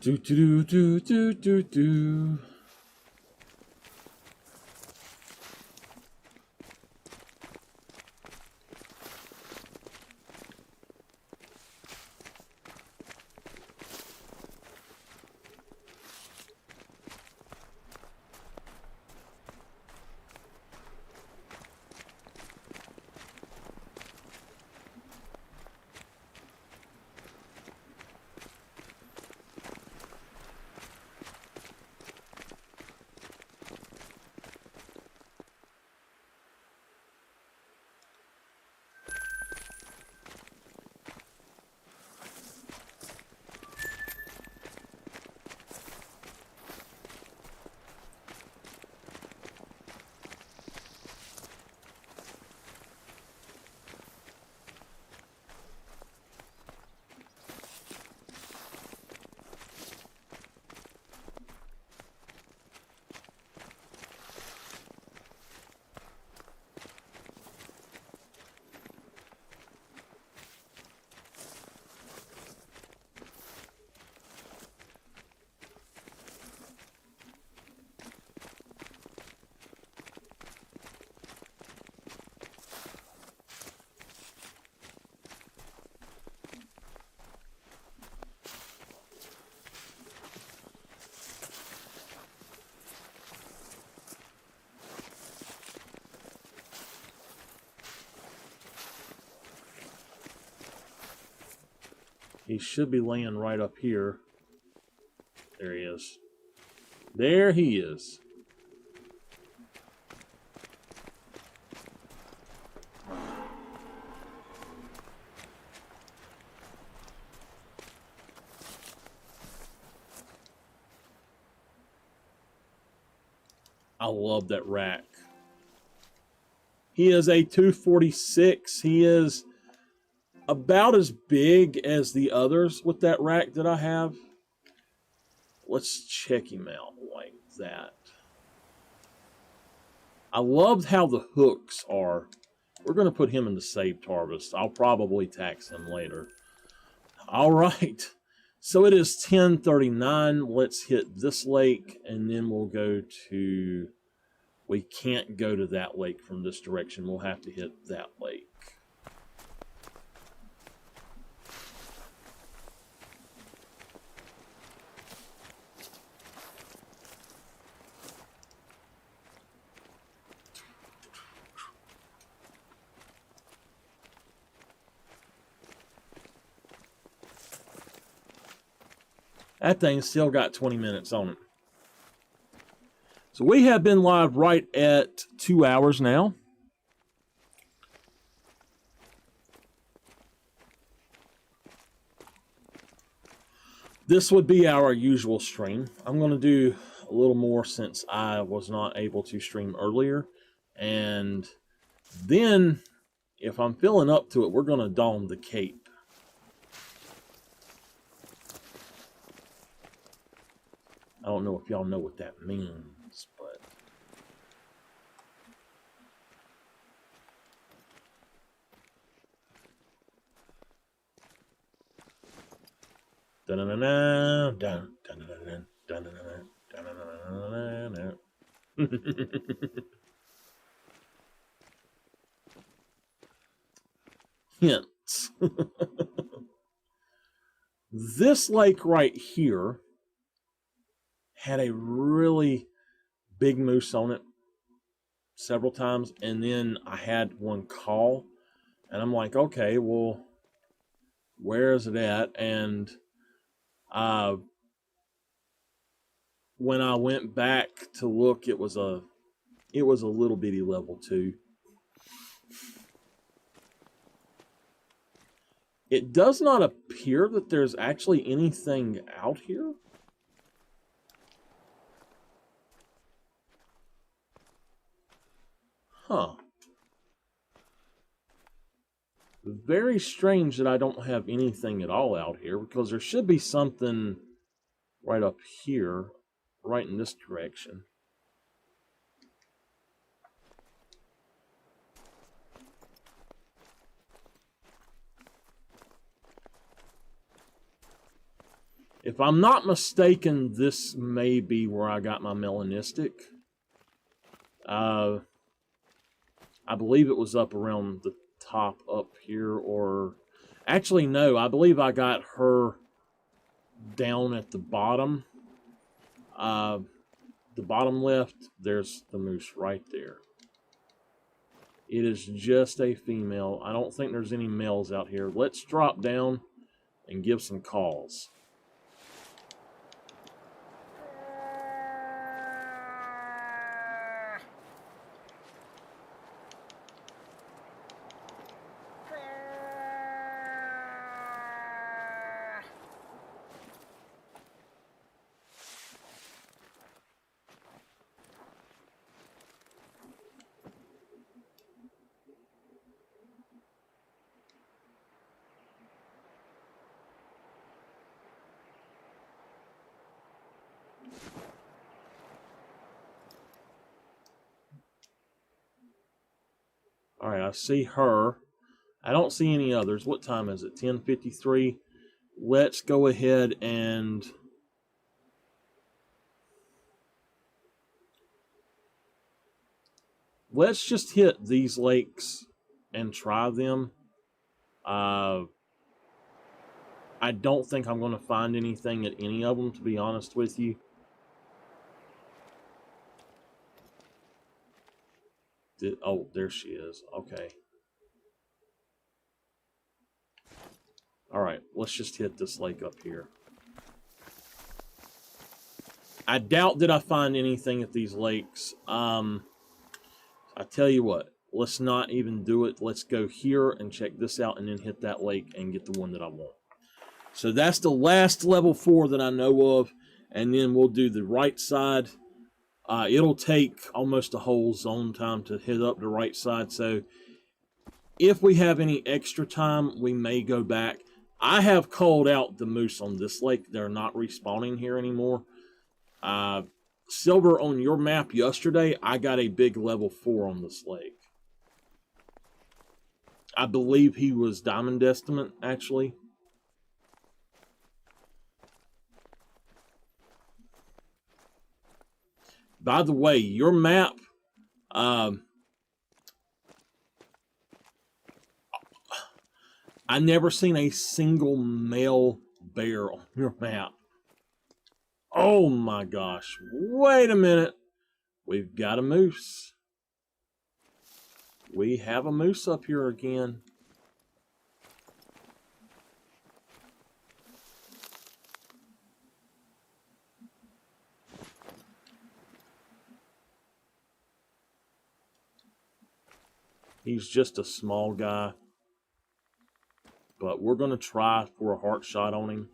Do do do do do do. He should be laying right up here. There he is. There he is. I love that rack. He is a 246. He is about as big as the others with that rack that I have. Let's check him out like that. I loved how the hooks are. We're going to put him in the saved harvest. I'll probably tax him later. All right. So it is 10:39. Let's hit this lake, and then we'll go to... We can't go to that lake from this direction. We'll have to hit that lake. That thing's still got 20 minutes on it. So we have been live right at 2 hours now. This would be our usual stream. I'm going to do a little more since I was not able to stream earlier. And then, if I'm feeling up to it, we're going to dome the Cape. I don't know if y'all know what that means, but... Hints. This lake right here had a really big moose on it several times, and then I had one call, and I'm like, okay, well, where is it at? And when I went back to look, it was a little bitty level 2. It does not appear that there's actually anything out here. Huh. Very strange that I don't have anything at all out here, because there should be something right up here, right in this direction. If I'm not mistaken, this may be where I got my melanistic. I believe it was up around the top up here, or... Actually, no, I believe I got her down at the bottom. The bottom left, there's the moose right there. It is just a female. I don't think there's any males out here. Let's drop down and give some calls. All right, I see her. I don't see any others. What time is it? 10:53. Let's go ahead and... Let's just hit these lakes and try them. I don't think I'm going to find anything at any of them, to be honest with you. Oh, there she is. Okay. All right, let's just hit this lake up here. I doubt that I find anything at these lakes. I tell you what, let's not even do it. Let's go here and check this out and then hit that lake and get the one that I want. So that's the last level 4 that I know of. And then we'll do the right side. It'll take almost a whole zone time to hit up the right side. So if we have any extra time, we may go back. I have called out the moose on this lake. They're not respawning here anymore. Silver, on your map yesterday, I got a big level 4 on this lake. I believe he was Diamond Estimate, actually. By the way, your map, I never seen a single male bear on your map. Oh my gosh. Wait a minute. We've got a moose. We have a moose up here again. He's just a small guy. But we're going to try for a heart shot on him.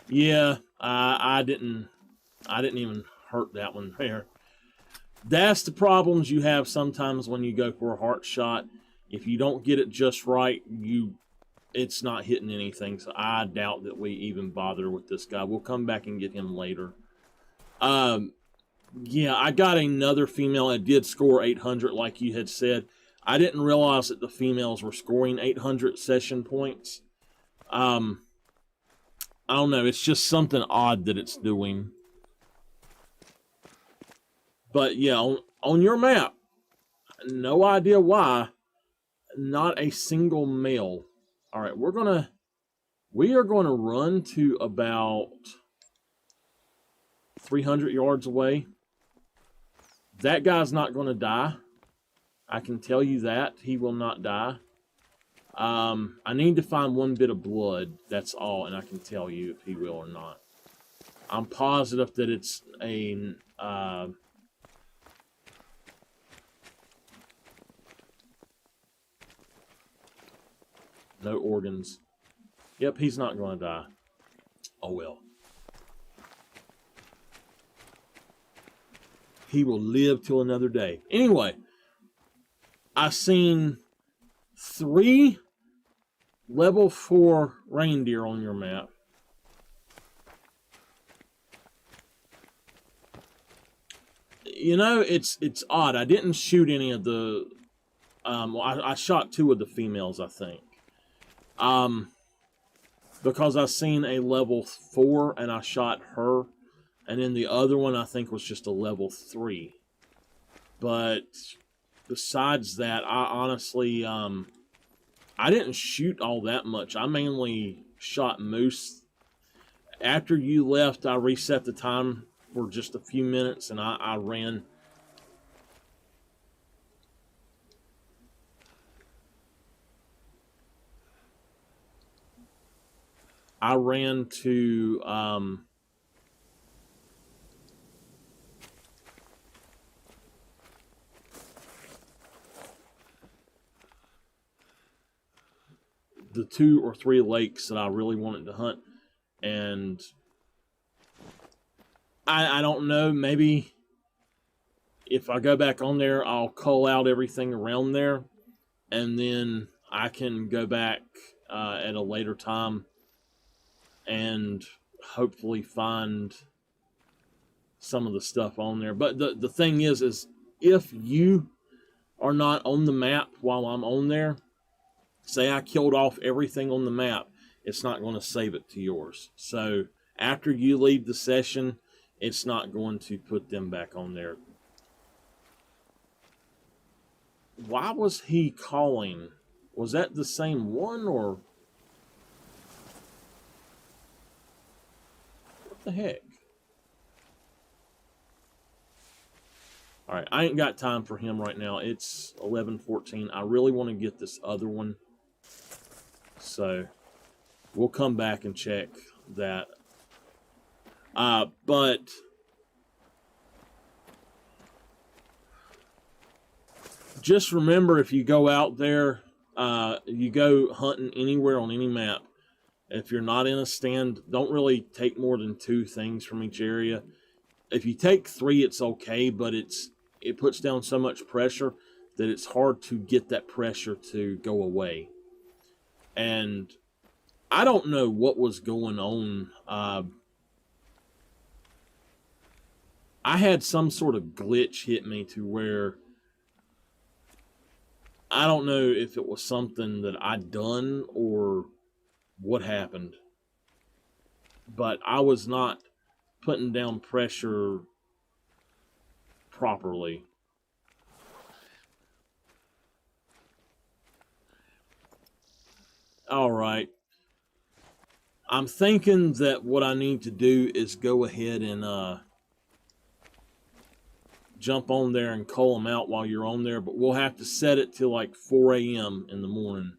Yeah, I didn't even hurt that one there. That's the problems you have sometimes when you go for a heart shot. If you don't get it just right, it's not hitting anything. So I doubt that we even bother with this guy. We'll come back and get him later. Yeah, I got another female that did score 800 like you had said. I didn't realize that the females were scoring 800 session points. I don't know. It's just something odd that it's doing. But yeah, on your map, no idea why, not a single male. All right, we are going to run to about 300 yards away. That guy's not going to die. I can tell you that. He will not die. I need to find one bit of blood. That's all, and I can tell you if he will or not. I'm positive that it's a... no organs. Yep, he's not going to die. Oh, well. He will live till another day. Anyway, I seen 3 level 4 reindeer on your map. You know, it's odd. I didn't shoot any of the... well, I shot 2 of the females, I think. Because I seen a level 4 and I shot her, and then the other one I think was just a level 3. But besides that, I honestly, I didn't shoot all that much. I mainly shot moose. After you left, I reset the time for just a few minutes, and I ran. I ran to the 2 or 3 lakes that I really wanted to hunt, and I don't know, maybe if I go back on there, I'll cull out everything around there, and then I can go back at a later time and hopefully find some of the stuff on there. But the thing is if you are not on the map while I'm on there, say I killed off everything on the map, it's not going to save it to yours. So after you leave the session, it's not going to put them back on there. Why was he calling? Was that the same one, or... What the heck? All right, I ain't got time for him right now. It's 11:14. I really want to get this other one. So we'll come back and check that. But just remember, if you go out there, you go hunting anywhere on any map, if you're not in a stand, don't really take more than 2 things from each area. If you take 3, it's okay, but it puts down so much pressure that it's hard to get that pressure to go away. And I don't know what was going on. I had some sort of glitch hit me to where I don't know if it was something that I'd done or what happened, but I was not putting down pressure properly. All right. I'm thinking that what I need to do is go ahead and jump on there and cull them out while you're on there, but we'll have to set it till like 4 a.m. in the morning.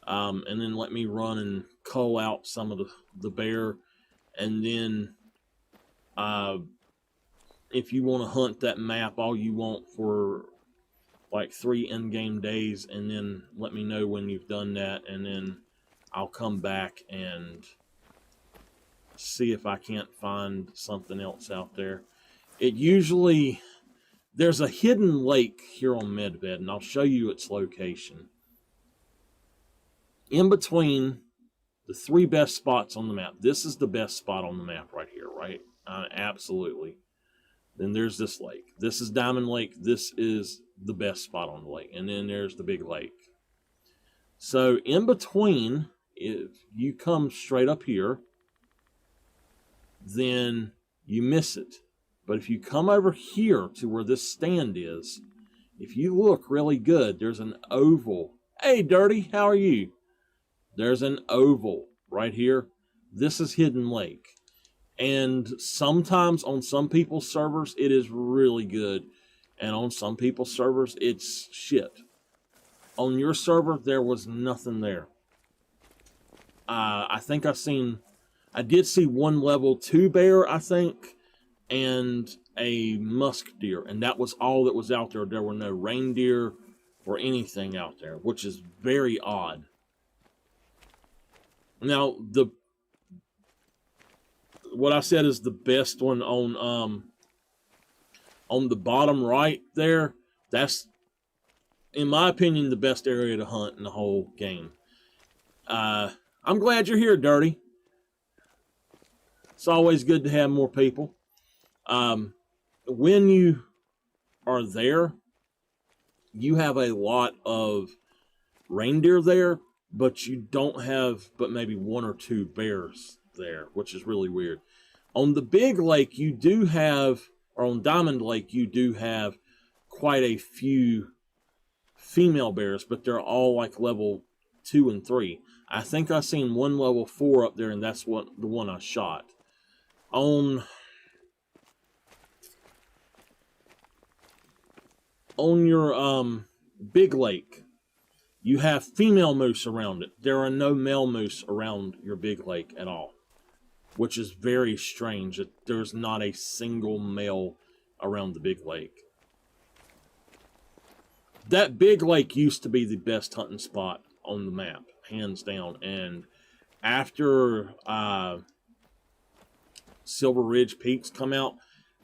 And then let me run and cull out some of the bear. And then if you want to hunt that map all you want for like 3 in-game days, and then let me know when you've done that, and then I'll come back and see if I can't find something else out there. It usually, there's a hidden lake here on Medved, and I'll show you its location. In between the 3 best spots on the map. This is the best spot on the map right here, right? Absolutely. Then there's this lake. This is Diamond Lake. This is the best spot on the lake. And then there's the big lake. So in between, if you come straight up here, then you miss it. But if you come over here to where this stand is, if you look really good, there's an oval. Hey, Dirty, how are you? There's an oval right here. This is Hidden Lake. And sometimes on some people's servers, it is really good. And on some people's servers, it's shit. On your server, there was nothing there. I think I did see 1 level 2 bear, I think, and a musk deer. And that was all that was out there. There were no reindeer or anything out there, which is very odd. Now, what I said is the best one on the bottom right there. That's, in my opinion, the best area to hunt in the whole game. I'm glad you're here, Dirty. It's always good to have more people. When you are there, you have a lot of reindeer there, but you don't have but maybe 1 or 2 bears there, which is really weird. On the big lake, you do have, or on Diamond Lake, you do have quite a few female bears, but they're all like level 2 and 3. I think I seen 1 level 4 up there, and that's the one I shot. On your big lake, you have female moose around it. There are no male moose around your big lake at all, which is very strange that there's not a single male around the big lake. That big lake used to be the best hunting spot on the map, hands down. And after Silver Ridge Peaks come out,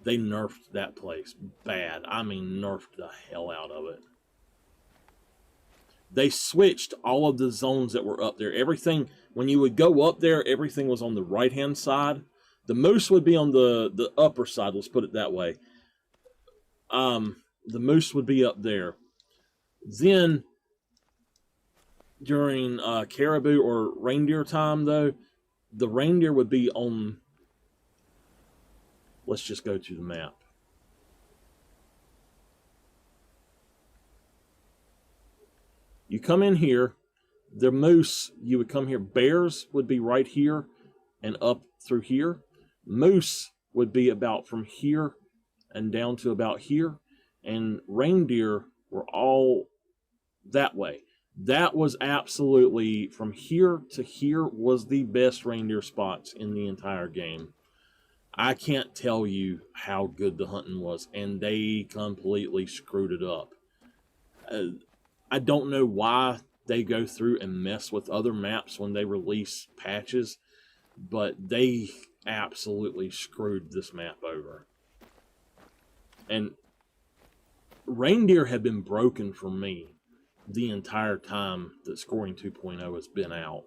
they nerfed that place bad. I mean, nerfed the hell out of it. They switched all of the zones that were up there. Everything, when you would go up there, everything was on the right-hand side. The moose would be on the upper side, let's put it that way. The moose would be up there. Then, during caribou or reindeer time, though, the reindeer would be on, let's just go to the map. You come in here, the moose, you would come here, bears would be right here and up through here. Moose would be about from here and down to about here, and reindeer were all that way. That was absolutely, from here to here, was the best reindeer spots in the entire game. I can't tell you how good the hunting was, and they completely screwed it up. I don't know why they go through and mess with other maps when they release patches, but they absolutely screwed this map over. And reindeer have been broken for me the entire time that Scoring 2.0 has been out.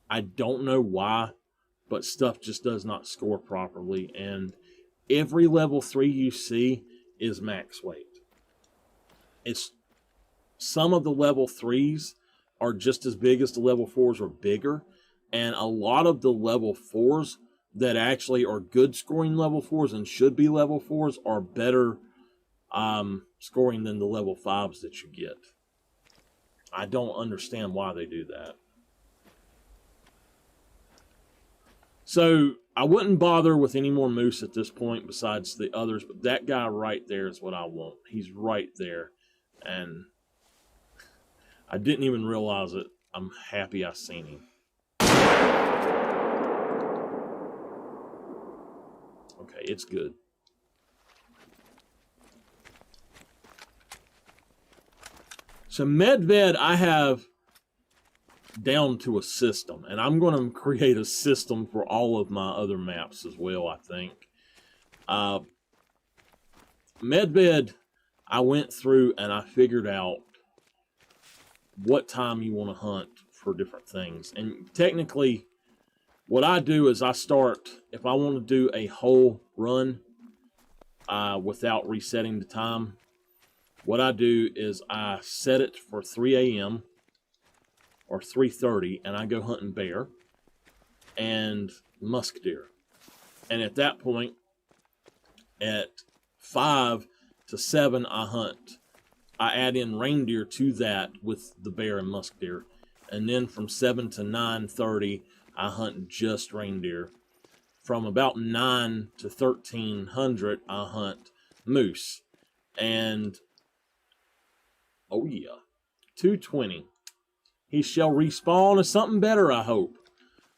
I don't know why, but stuff just does not score properly, and every level 3 you see is max weight. It's some of the level 3s are just as big as the level 4s or bigger, and a lot of the level 4s that actually are good scoring level 4s and should be level 4s are better scoring than the level 5s that you get. I don't understand why they do that. So I wouldn't bother with any more moose at this point besides the others, but that guy right there is what I want. He's right there, and I didn't even realize it. I'm happy I seen him. Okay, it's good. So Medved, I have down to a system, and I'm going to create a system for all of my other maps as well, I think. Medved, I went through and I figured out what time you want to hunt for different things. And technically, what I do is I start, if I want to do a whole run without resetting the time, what I do is I set it for 3 a.m. or 3:30, and I go hunting bear and musk deer. And at that point, at 5 to 7, I hunt. I add in reindeer to that with the bear and musk deer. And then from 7 to 9:30, I hunt just reindeer. From about 9 to 1300, I hunt moose. And, oh yeah, 2:20. He shall respawn as something better, I hope.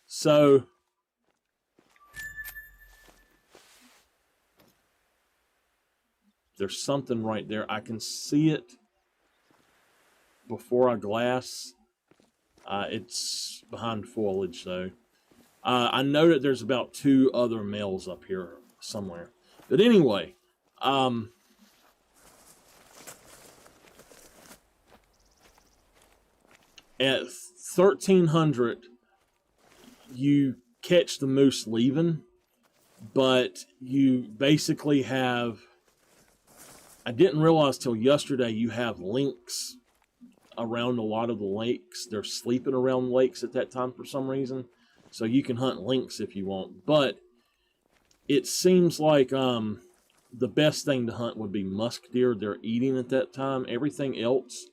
So, there's something right there. I can see it before I glass. It's behind foliage, though. I know that there's about 2 other males up here somewhere. But anyway, at 1300, you catch the moose leaving, but you basically have, I didn't realize till yesterday, you have lynx around a lot of the lakes. They're sleeping around lakes at that time for some reason, so you can hunt lynx if you want. But it seems like the best thing to hunt would be musk deer. They're eating at that time. Everything else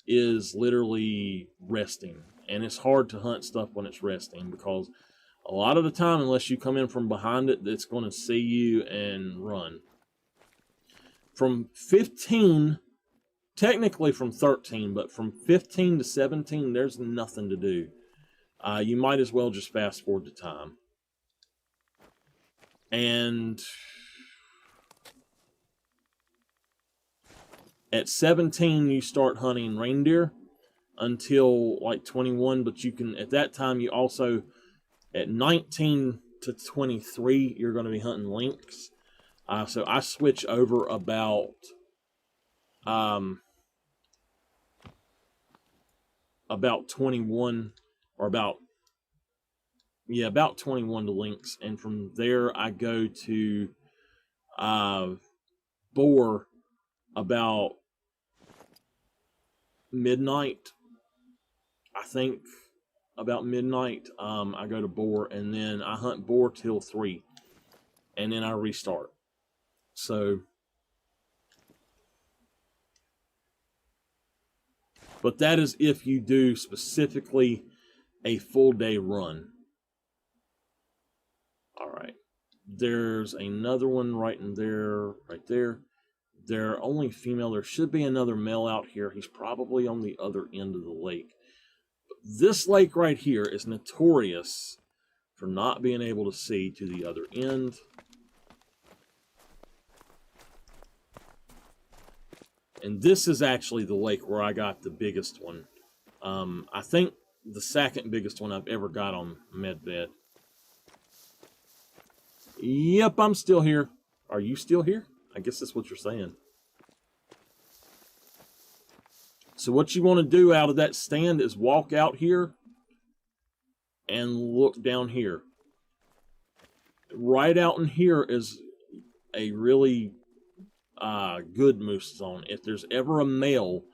is literally resting, and it's hard to hunt stuff when it's resting, because a lot of the time, unless you come in from behind it, it's going to see you and run. From 15, technically from 13, but from 15 to 17, there's nothing to do. You might as well just fast forward the time. And at 17, you start hunting reindeer until like 21, but you can, at that time, you also, at 19 to 23, you're going to be hunting lynx. So I switch over about about 21, or about 21 to lynx, and from there I go to boar about midnight. I think about midnight I go to boar, and then I hunt boar till 3, and then I restart. So, but that is if you do specifically a full day run. All right. There's another one right in there, right there. They're only female. There should be another male out here. He's probably on the other end of the lake. But this lake right here is notorious for not being able to see to the other end. And this is actually the lake where I got the biggest one. I think the second biggest one I've ever got on Medved. Yep, I'm still here. Are you still here? I guess that's what you're saying. So what you want to do out of that stand is walk out here and look down here. Right out in here is a really good moose zone. If there's ever a male,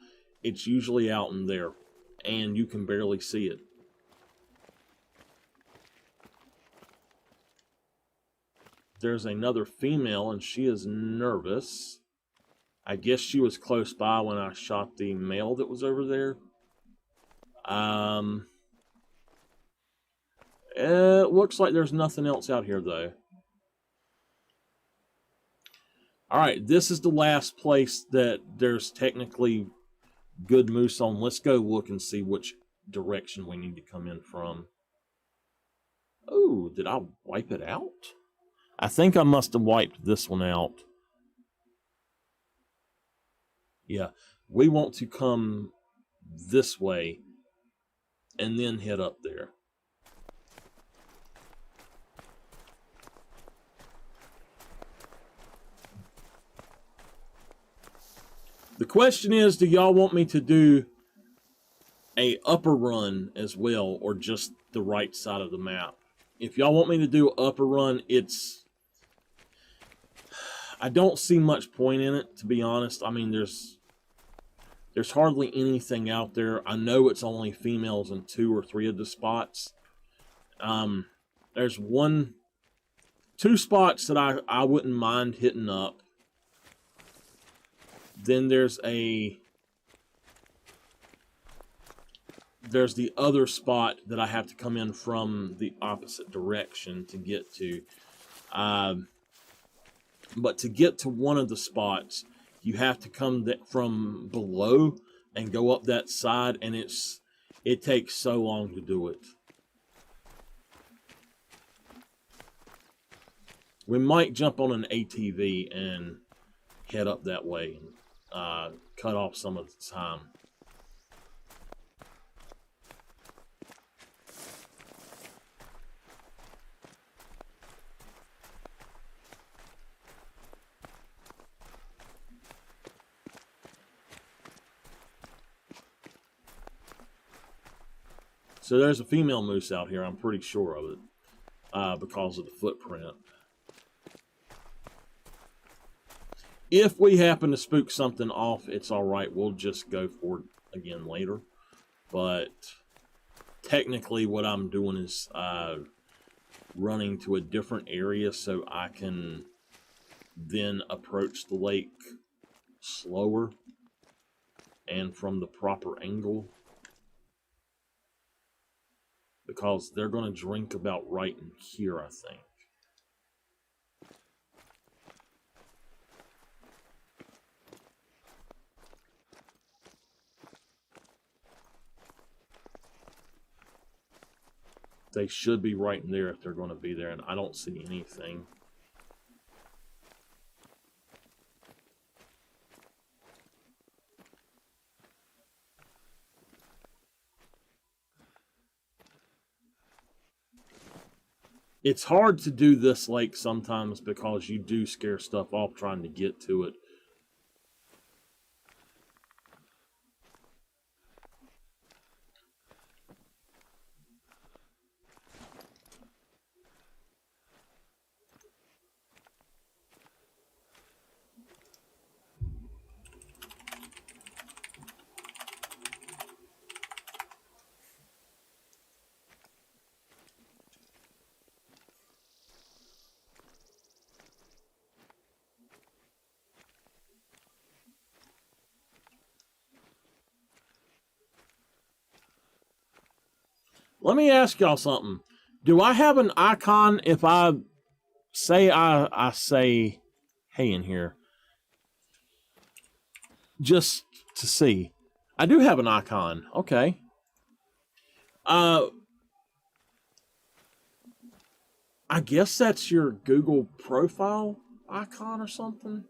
it's usually out in there, and you can barely see it. There's another female, and she is nervous. I guess she was close by when I shot the male that was over there. It looks like there's nothing else out here, though. Alright, this is the last place that there's technically good moose on. Let's go look and see which direction we need to come in from. Oh, did I wipe it out? I think I must have wiped this one out. Yeah, we want to come this way and then head up there. The question is, do y'all want me to do a upper run as well, or just the right side of the map? If y'all want me to do upper run, I don't see much point in it, to be honest. I mean, there's hardly anything out there. I know it's only females in 2 or 3 of the spots. There's 2 spots that I wouldn't mind hitting up. Then there's the other spot that I have to come in from the opposite direction to get to. But to get to one of the spots, you have to come from below and go up that side, and it takes so long to do it. We might jump on an ATV and head up that way and cut off some of the time. So there's a female moose out here, I'm pretty sure of it, because of the footprint. If we happen to spook something off, it's alright, we'll just go for it again later. But technically what I'm doing is running to a different area so I can then approach the lake slower and from the proper angle. Because they're going to drink about right in here, I think. They should be right in there if they're going to be there, and I don't see anything. It's hard to do this lake sometimes because you do scare stuff off trying to get to it. Let me ask y'all something. Do I have an icon if I say I say hey in here, just to see. I do have an icon. Okay. I guess that's your Google profile icon or something.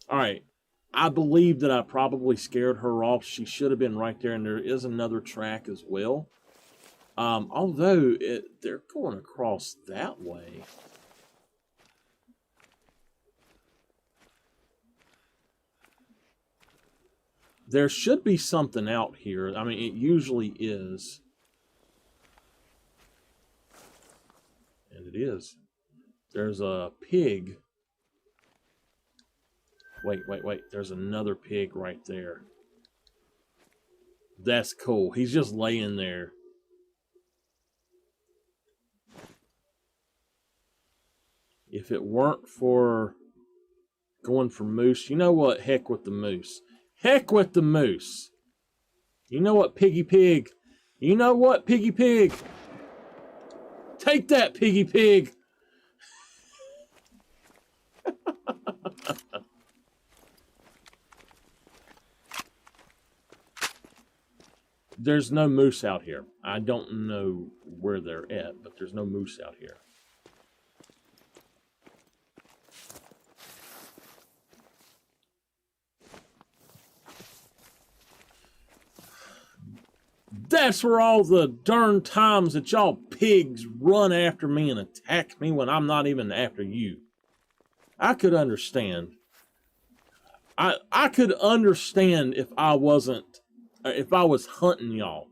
All right. I believe that I probably scared her off. She should have been right there, and there is another track as well. Although they're going across that way. There should be something out here. I mean, it usually is. And it is. There's a pig. Wait. There's another pig right there. That's cool. He's just laying there. If it weren't for going for moose, you know what? Heck with the moose. Heck with the moose. You know what, piggy pig? You know what, piggy pig? Take that, piggy pig. There's no moose out here. I don't know where they're at, but there's no moose out here. That's where all the darn times that y'all pigs run after me and attack me when I'm not even after you. I could understand. I could understand if I wasn't, if I was hunting y'all.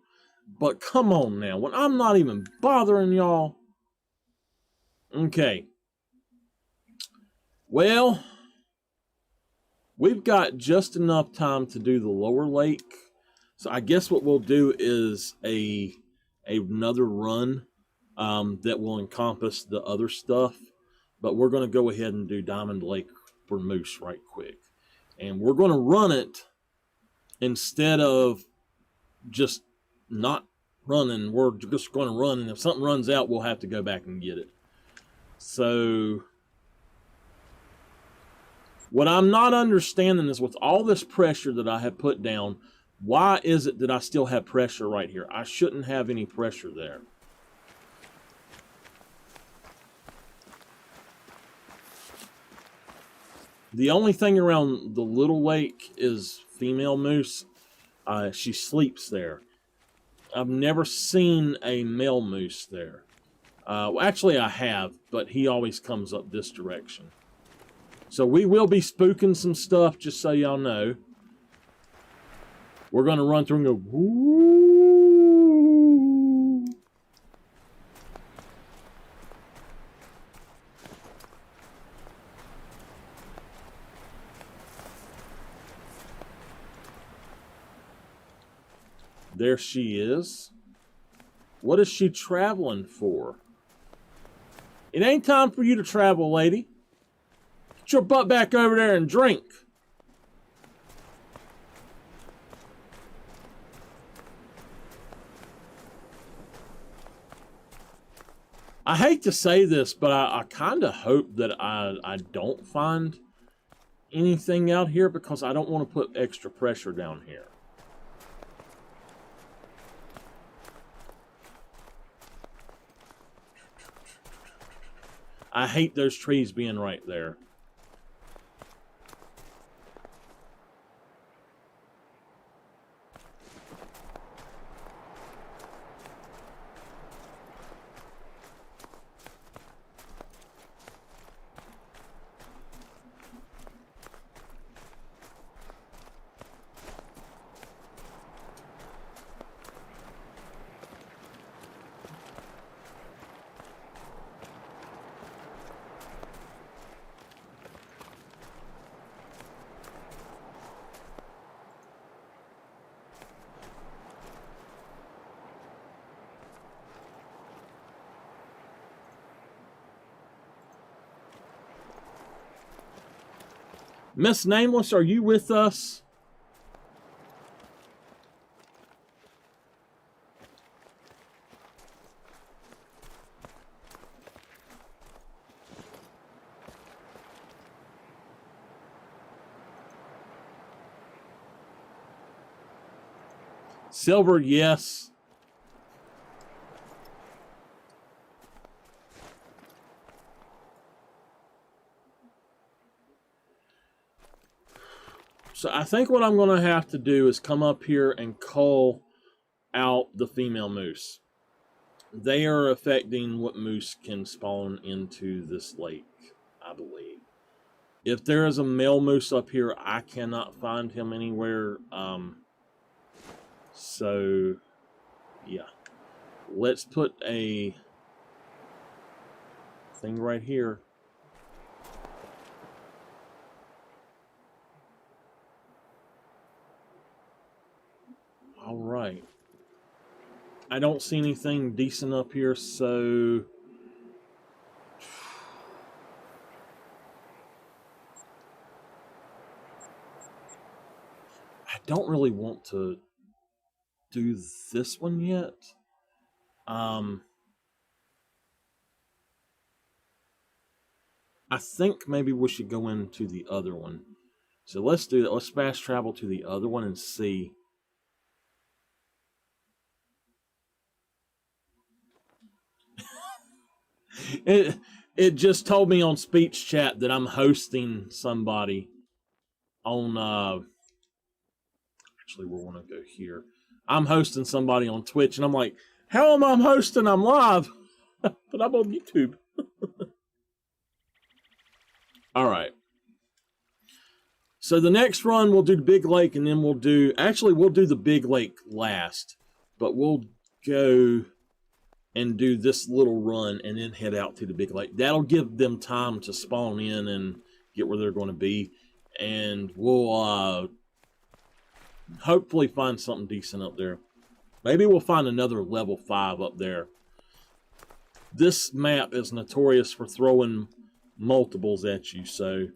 But come on now, when I'm not even bothering y'all. Okay. Well, we've got just enough time to do the lower lake. So I guess what we'll do is another run that will encompass the other stuff. But we're going to go ahead and do Diamond Lake for moose right quick. And we're going to run it instead of just not running. We're just going to run, and if something runs out, we'll have to go back and get it. So what I'm not understanding is with all this pressure that I have put down, why is it that I still have pressure right here? I shouldn't have any pressure there. The only thing around the little lake is female moose. She sleeps there. I've never seen a male moose there. Well, actually, I have, but he always comes up this direction. So we will be spooking some stuff, just so y'all know. We're going to run through and go, woo. There she is. What is she traveling for? It ain't time for you to travel, lady. Get your butt back over there and drink. I hate to say this, but I kind of hope that I don't find anything out here because I don't want to put extra pressure down here. I hate those trees being right there. Miss Nameless, are you with us? Silver, yes. So I think what I'm going to have to do is come up here and call out the female moose. They are affecting what moose can spawn into this lake, I believe. If there is a male moose up here, I cannot find him anywhere. So, yeah. Let's put a thing right here. All right. I don't see anything decent up here, so I don't really want to do this one yet. I think maybe we should go into the other one. So let's do that. Let's fast travel to the other one and see. It just told me on speech chat that I'm hosting somebody on actually we want to go here. I'm hosting somebody on Twitch and I'm like, how am I hosting? I'm live. But I'm on YouTube. All right. So the next run we'll do the big lake and then we'll do the big lake last. But we'll go and do this little run and then head out to the big lake. That'll give them time to spawn in and get where they're going to be. And we'll hopefully find something decent up there. Maybe we'll find another level 5 up there. This map is notorious for throwing multiples at you, so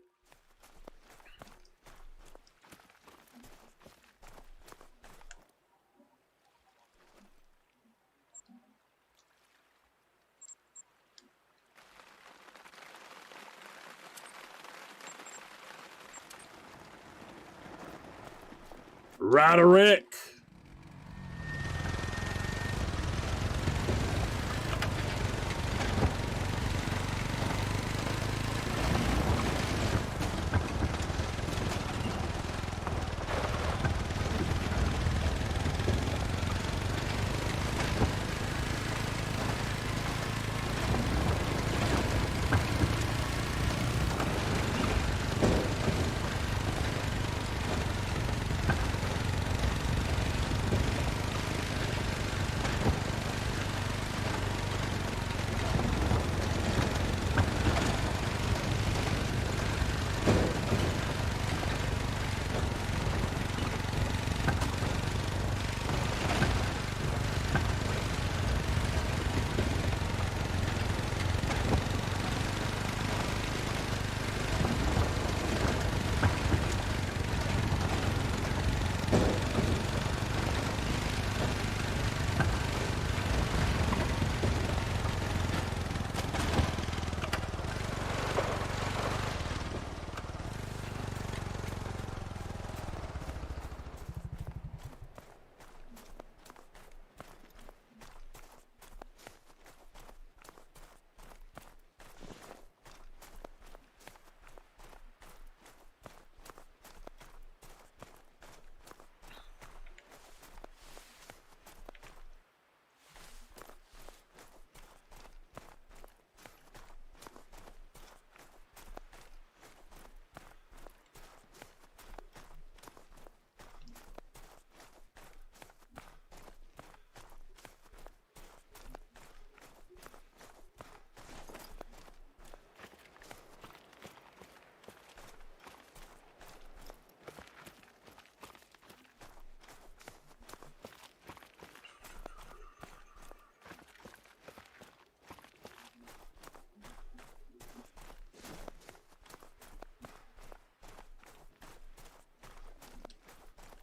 Roderick.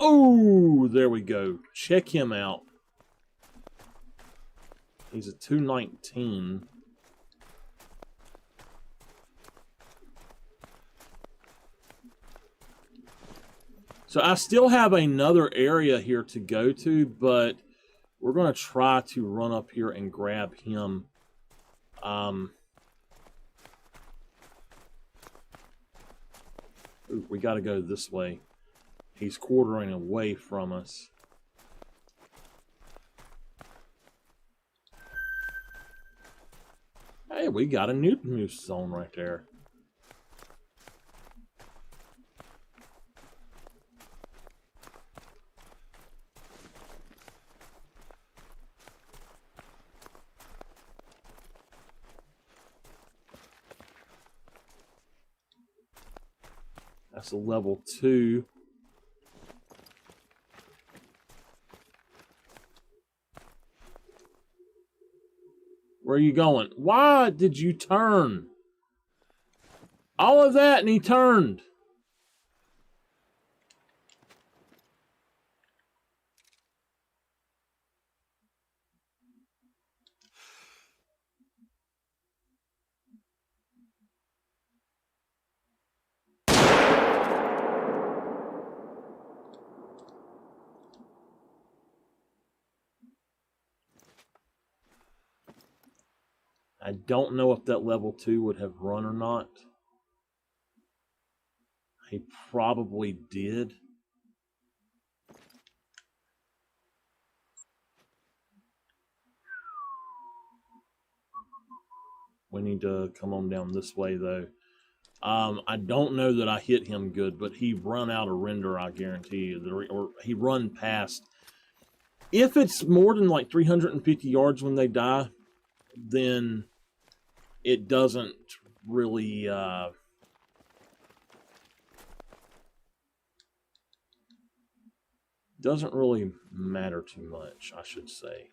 Oh, there we go. Check him out. He's a 219. So I still have another area here to go to, but we're going to try to run up here and grab him. Ooh, we got to go this way. He's quartering away from us. Hey, we got a new moose zone right there. That's a level 2. Where are you going? Why did you turn? All of that and he turned. I don't know if that level 2 would have run or not. He probably did. We need to come on down this way, though. I don't know that I hit him good, but he run out of render, I guarantee you. Or he run past. If it's more than like 350 yards when they die, then it doesn't really... doesn't really matter too much, I should say.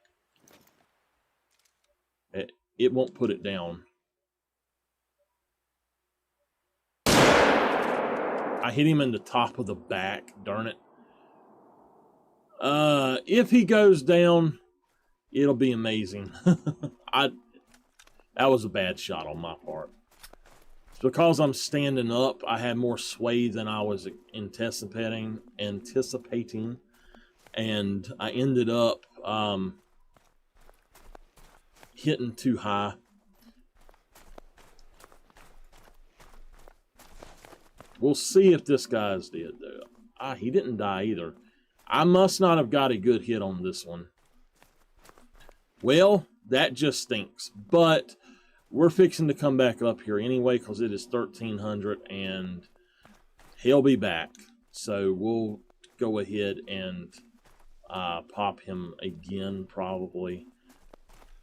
It won't put it down. I hit him in the top of the back, darn it. If he goes down, it'll be amazing. That was a bad shot on my part. It's because I'm standing up, I had more sway than I was anticipating, and I ended up hitting too high. We'll see if this guy's dead, though. He didn't die either. I must not have got a good hit on this one. Well, that just stinks. But we're fixing to come back up here anyway because it is 1300 and he'll be back. So we'll go ahead and pop him again probably.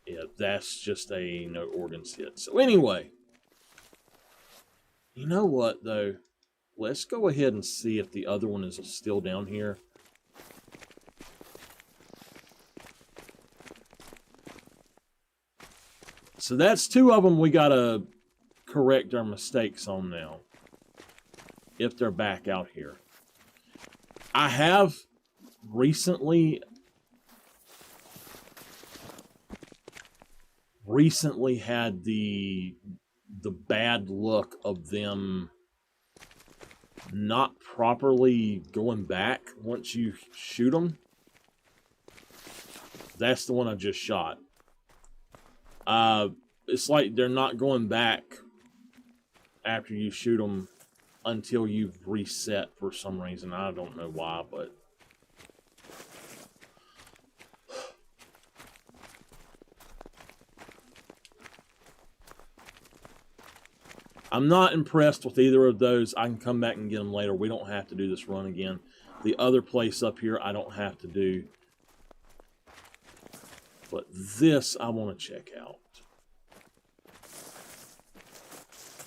Yeah, that's just a no organs hit. So anyway, you know what though? Let's go ahead and see if the other one is still down here. So that's 2 of them we gotta correct our mistakes on now. If they're back out here. I have recently had the bad luck of them not properly going back once you shoot them. That's the one I just shot. It's like they're not going back after you shoot them until you've reset for some reason. I don't know why, but I'm not impressed with either of those. I can come back and get them later. We don't have to do this run again. The other place up here, I don't have to do. But this, I want to check out.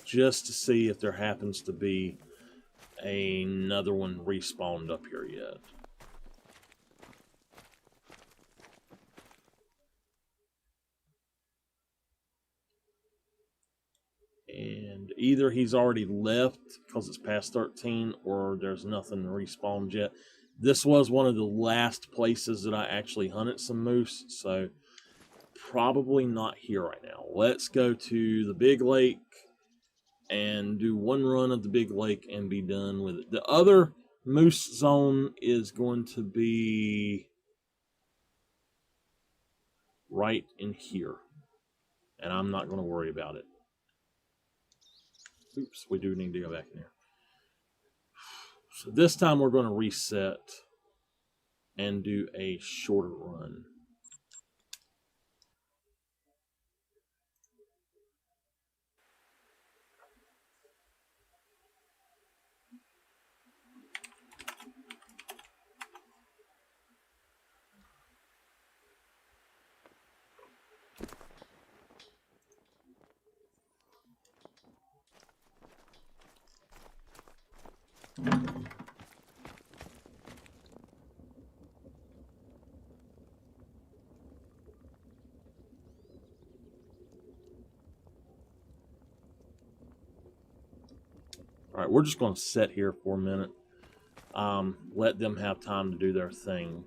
Just to see if there happens to be another one respawned up here yet. And either he's already left because it's past 13 or there's nothing respawned yet. This was one of the last places that I actually hunted some moose, so probably not here right now. Let's go to the big lake and do one run of the big lake and be done with it. The other moose zone is going to be right in here. And I'm not going to worry about it. Oops, we do need to go back in there. So this time we're going to reset and do a shorter run. All right, we're just going to sit here for a minute. Let them have time to do their thing.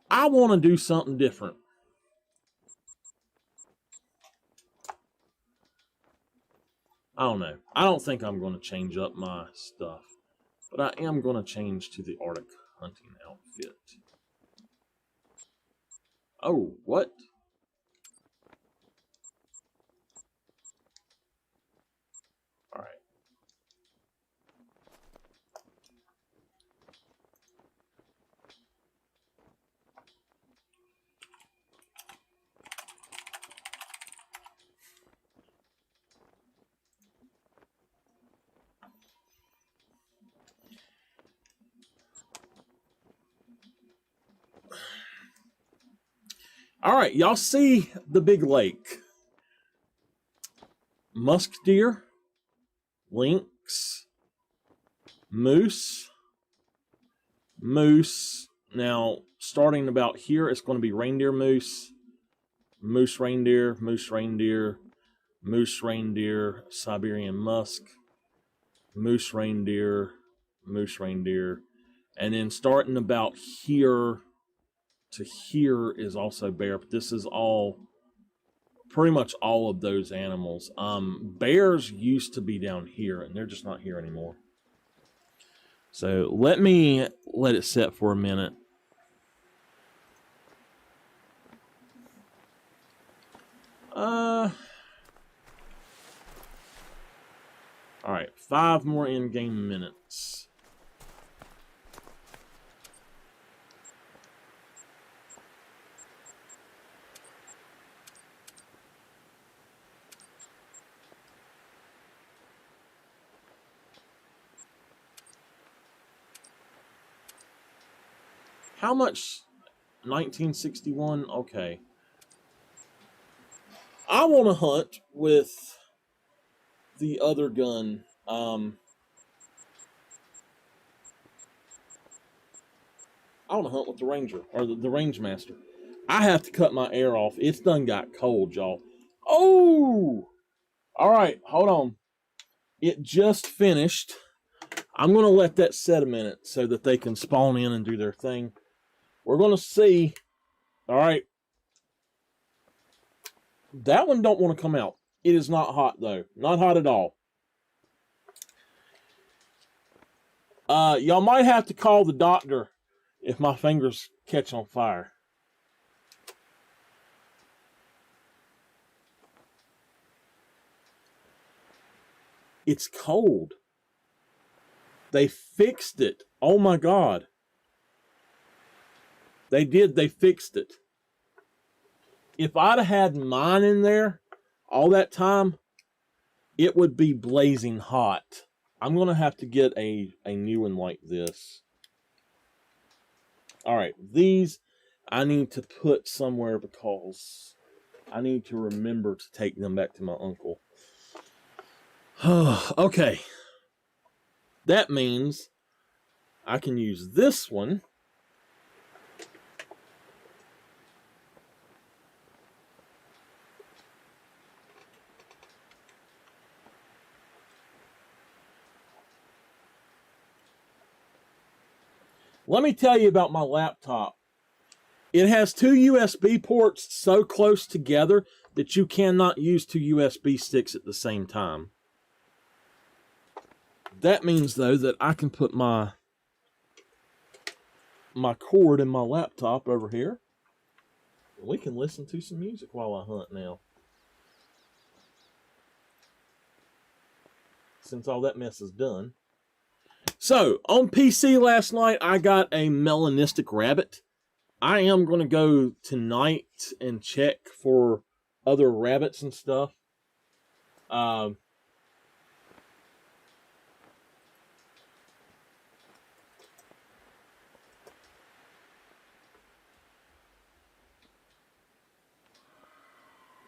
I want to do something different. I don't know. I don't think I'm going to change up my stuff. But I am going to change to the Arctic hunting outfit. Oh, what? All right. All right, y'all see the big lake. Musk deer, lynx, moose. Now, starting about here, it's going to be reindeer moose, moose reindeer, moose reindeer, moose reindeer, Siberian musk, moose reindeer, and then starting about here to here is also bear, but this is all, pretty much all of those animals. Bears used to be down here, and they're just not here anymore. So let me let it set for a minute. All right, 5 more in-game minutes. How much? 1961? Okay. I want to hunt with the other gun. I want to hunt with the Ranger, or the Range Master. I have to cut my air off. It's done got cold, y'all. Oh! All right, hold on. It just finished. I'm going to let that set a minute so that they can spawn in and do their thing. We're going to see. All right. That one don't want to come out. It is not hot, though. Not hot at all. Y'all might have to call the doctor if my fingers catch on fire. It's cold. They fixed it. Oh my God. They did. They fixed it. If I'd have had mine in there all that time, it would be blazing hot. I'm going to have to get a new one like this. All right. These I need to put somewhere because I need to remember to take them back to my uncle. Okay. That means I can use this one. Let me tell you about my laptop. It has 2 USB ports so close together that you cannot use 2 USB sticks at the same time. That means, though, that I can put my cord in my laptop over here. We can listen to some music while I hunt now. Since all that mess is done. So, on PC last night, I got a melanistic rabbit. I am going to go tonight and check for other rabbits and stuff.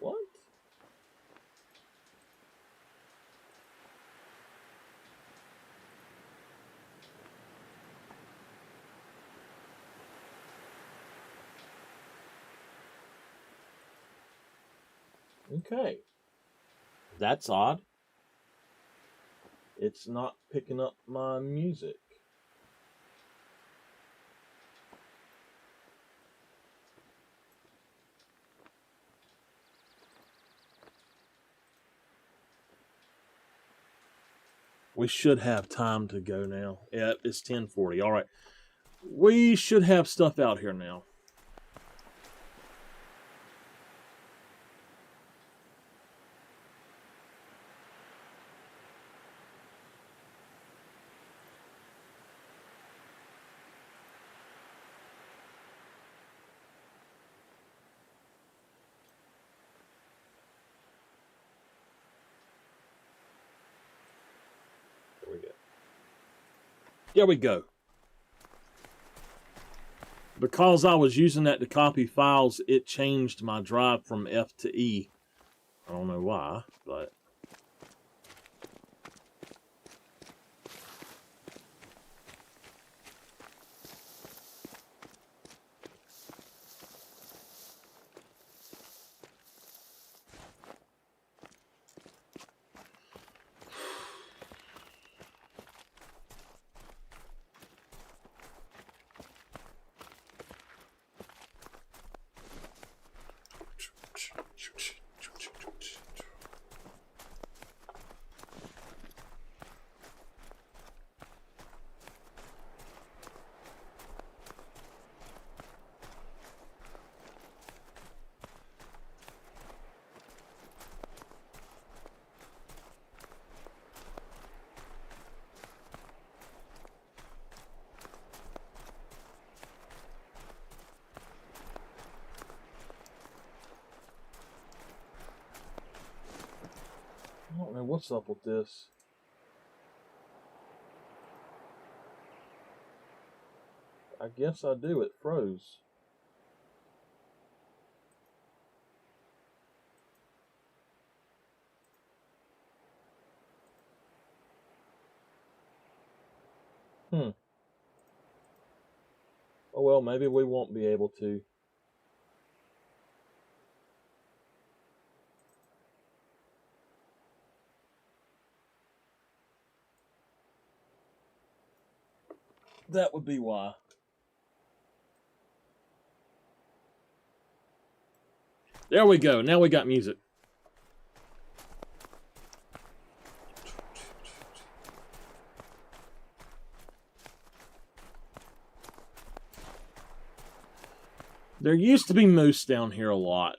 What? Okay. That's odd. It's not picking up my music. We should have time to go now. Yeah, it's 10:40. All right. We should have stuff out here now. There we go. Because I was using that to copy files, it changed my drive from F to E. I don't know why, but... I don't know what's up with this. I guess I do. It froze. Oh well, maybe we won't be able to. That would be why. There we go. Now we got music. There used to be moose down here a lot.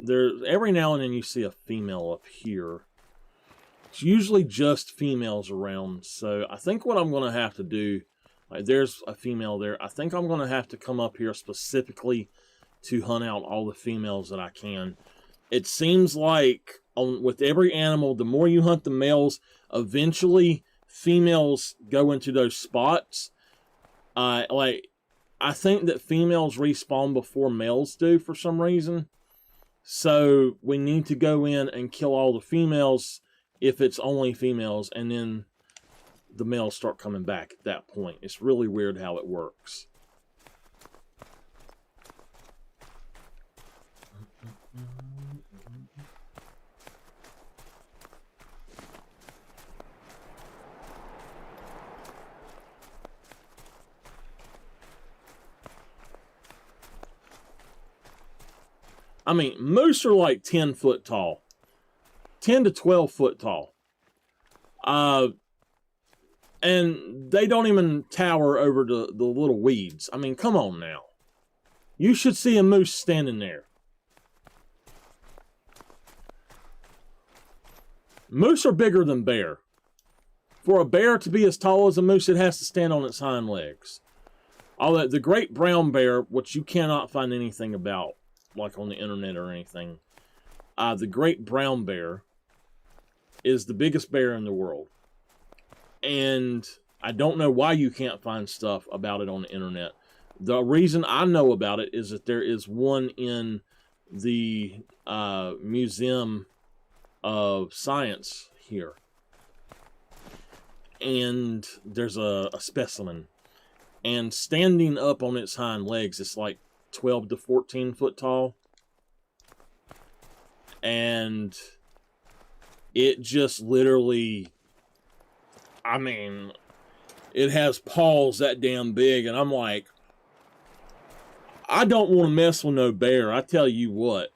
Every now and then you see a female up here. It's usually just females around, so I think what I'm going to have to do, like there's a female there, I think I'm going to have to come up here specifically to hunt out all the females that I can. It seems like with every animal, the more you hunt the males, eventually females go into those spots. Like, I think that females respawn before males do for some reason. So we need to go in and kill all the females if it's only females, and then the males start coming back at that point. It's really weird how it works. I mean, moose are like 10 foot tall. 10 to 12 foot tall. And they don't even tower over the little weeds. I mean, come on now. You should see a moose standing there. Moose are bigger than bear. For a bear to be as tall as a moose, it has to stand on its hind legs. All that, the great brown bear, which you cannot find anything about, like on the internet or anything. The great brown bear is the biggest bear in the world. And I don't know why you can't find stuff about it on the internet. The reason I know about it is that there is one in the Museum of Science here. And there's a specimen. And standing up on its hind legs, it's like 12 to 14 foot tall. And it just literally, I mean, it has paws that damn big. And I'm like, I don't want to mess with no bear. I tell you what.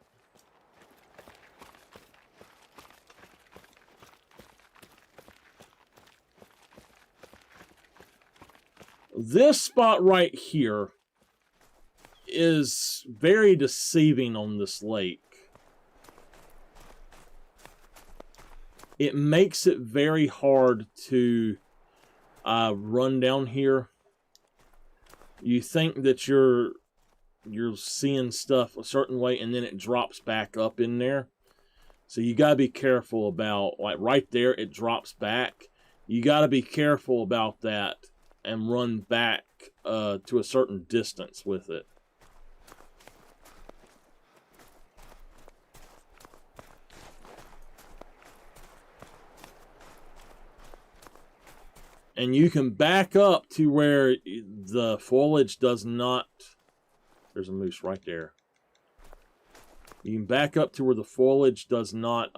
This spot right here is very deceiving on this lake. It makes it very hard to run down here. You think that you're seeing stuff a certain way, and then it drops back up in there. So you got to be careful about, like right there, it drops back. You got to be careful about that and run back to a certain distance with it. And you can back up to where the foliage does not... There's a moose right there. You can back up to where the foliage does not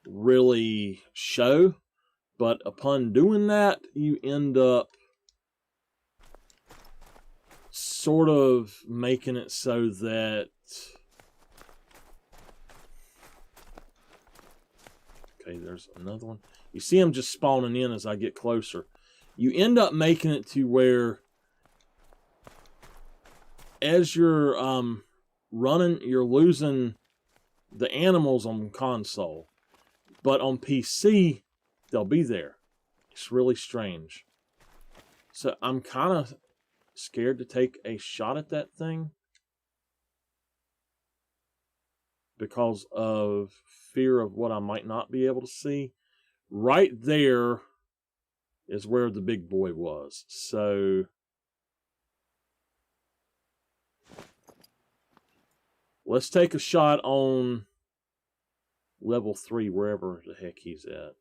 really show. But upon doing that, you end up sort of making it so that... Okay, there's another one. You see them just spawning in as I get closer. You end up making it to where as you're running, you're losing the animals on console. But on PC, they'll be there. It's really strange. So I'm kind of scared to take a shot at that thing because of fear of what I might not be able to see. Right there is where the big boy was. So let's take a shot on level 3, wherever the heck he's at.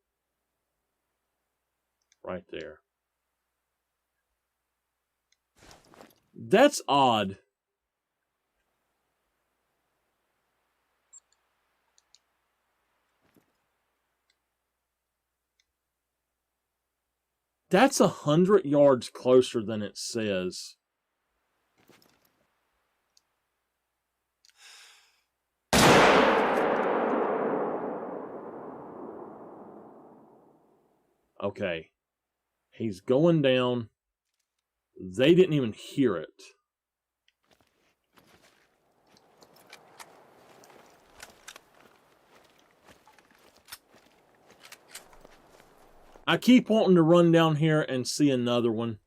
Right there. That's odd. That's 100 yards closer than it says. Okay. He's going down. They didn't even hear it. I keep wanting to run down here and see another one.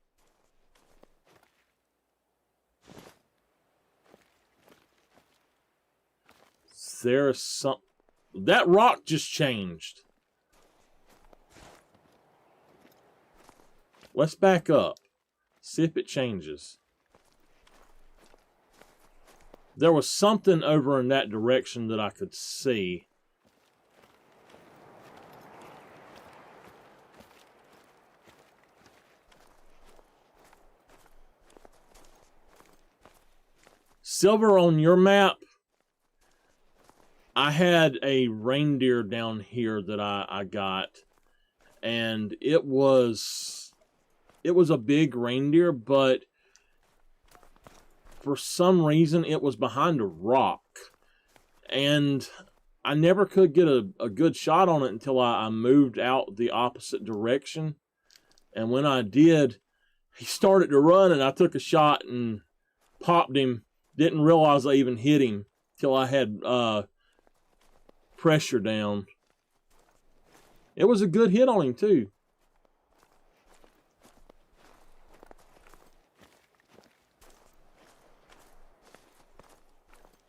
There's some... That rock just changed. Let's back up. See if it changes. There was something over in that direction that I could see. Silver, on your map, I had a reindeer down here that I got, and it was a big reindeer, but for some reason it was behind a rock, and I never could get a good shot on it until I moved out the opposite direction. And when I did, he started to run, and I took a shot and popped him. Didn't realize I even hit him till I had pressure down. It was a good hit on him, too.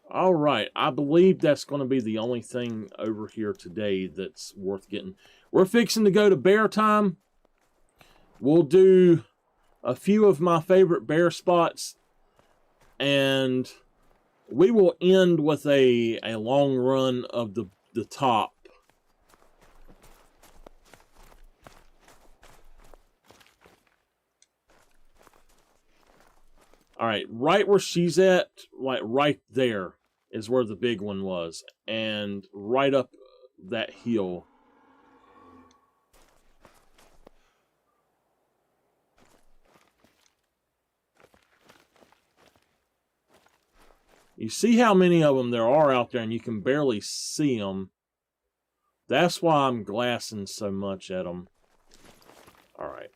All right, I believe that's going to be the only thing over here today that's worth getting. We're fixing to go to bear time. We'll do a few of my favorite bear spots, and we will end with a long run of the top. All right, right where she's at, like right there is where the big one was, and right up that hill. You see how many of them there are out there, and you can barely see them. That's why I'm glassing so much at them. All right.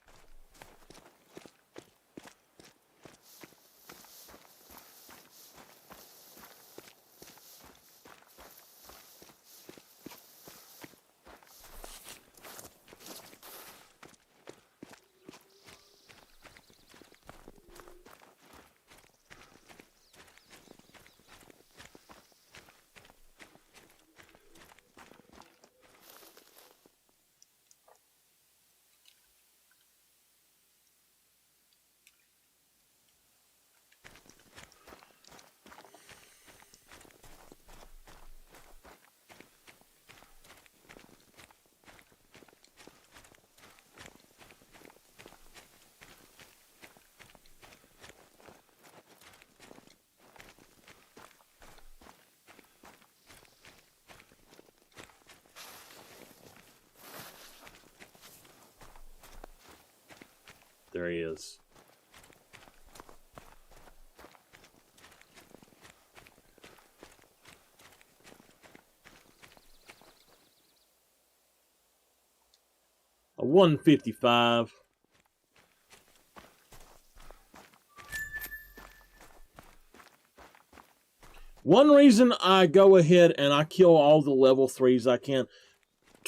There he is. A 155. One reason I go ahead and I kill all the level 3s I can.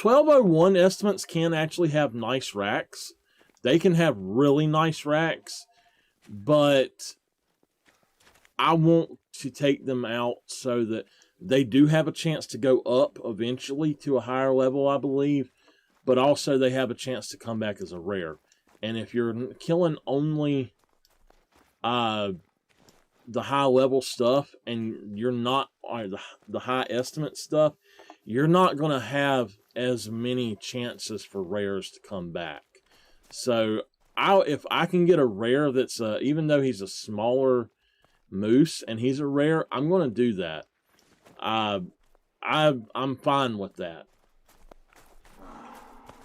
1201 estimates can actually have nice racks. They can have really nice racks, but I want to take them out so that they do have a chance to go up eventually to a higher level, I believe, but also they have a chance to come back as a rare. And if you're killing only the high level stuff and you're not the high estimate stuff, you're not going to have as many chances for rares to come back. So if I can get a rare that's even though he's a smaller moose and he's a rare, I'm going to do that. I'm fine with that.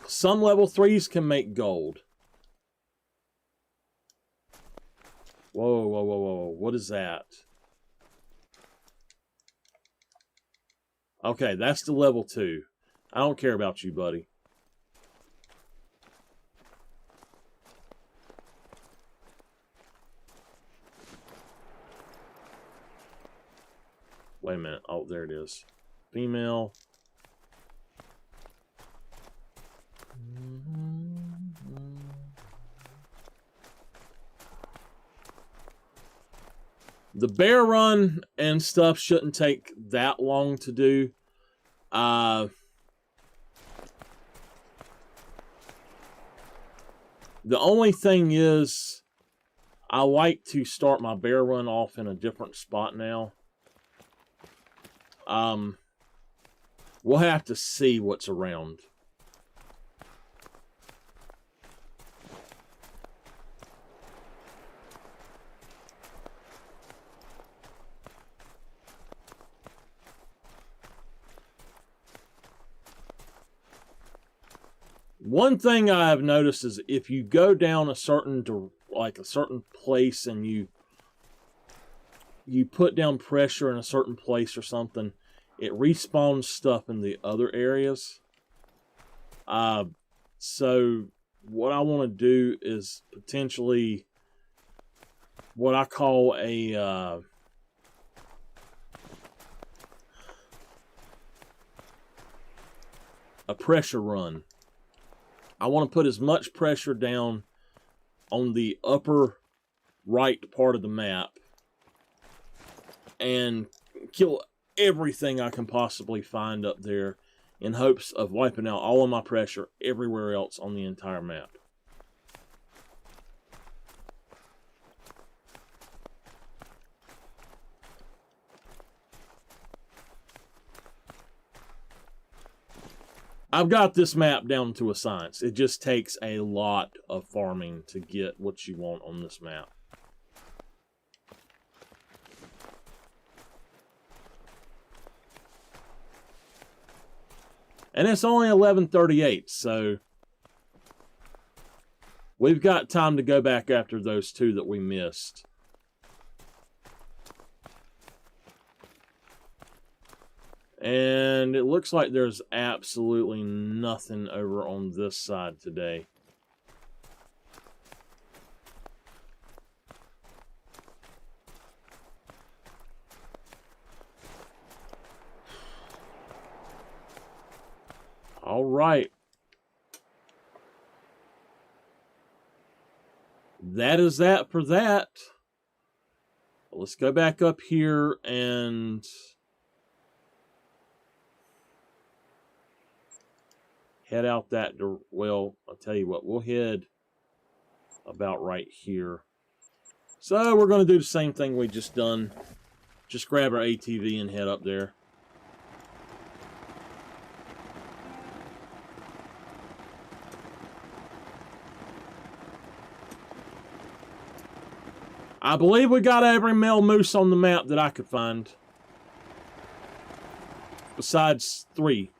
Some level 3s can make gold. Whoa, whoa, whoa, whoa. What is that? Okay, that's the level 2. I don't care about you, buddy. Wait a minute. Oh, there it is. Female. The bear run and stuff shouldn't take that long to do. The only thing is, I like to start my bear run off in a different spot now. We'll have to see what's around. One thing I have noticed is if you go down a certain place and you put down pressure in a certain place or something, it respawns stuff in the other areas. So what I want to do is potentially what I call a pressure run. I want to put as much pressure down on the upper right part of the map and kill everything I can possibly find up there in hopes of wiping out all of my pressure everywhere else on the entire map. I've got this map down to a science. It just takes a lot of farming to get what you want on this map. And it's only 11:38, so we've got time to go back after those two that we missed. And it looks like there's absolutely nothing over on this side today. All right. That is that for that. Let's go back up here and head out that, well, I'll tell you what, we'll head about right here. So we're going to do the same thing we just done. Just grab our ATV and head up there. I believe we got every male moose on the map that I could find. Besides 3.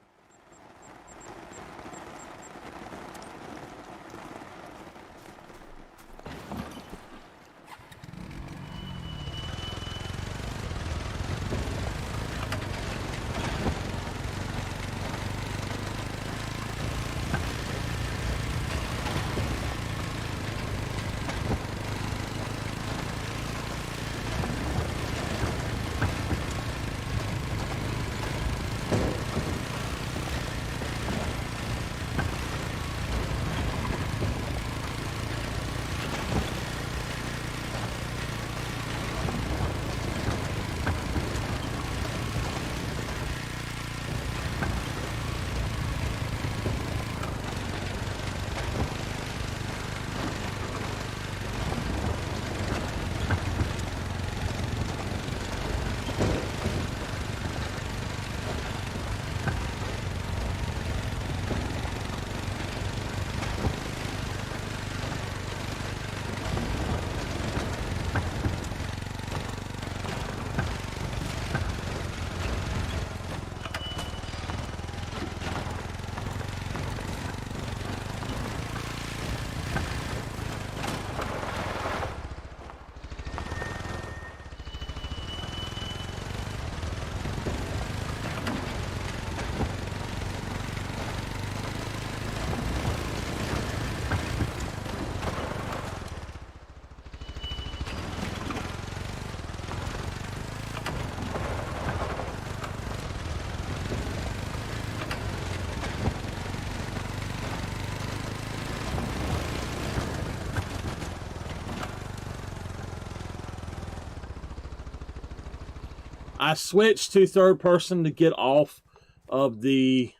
I switched to third person to get off of the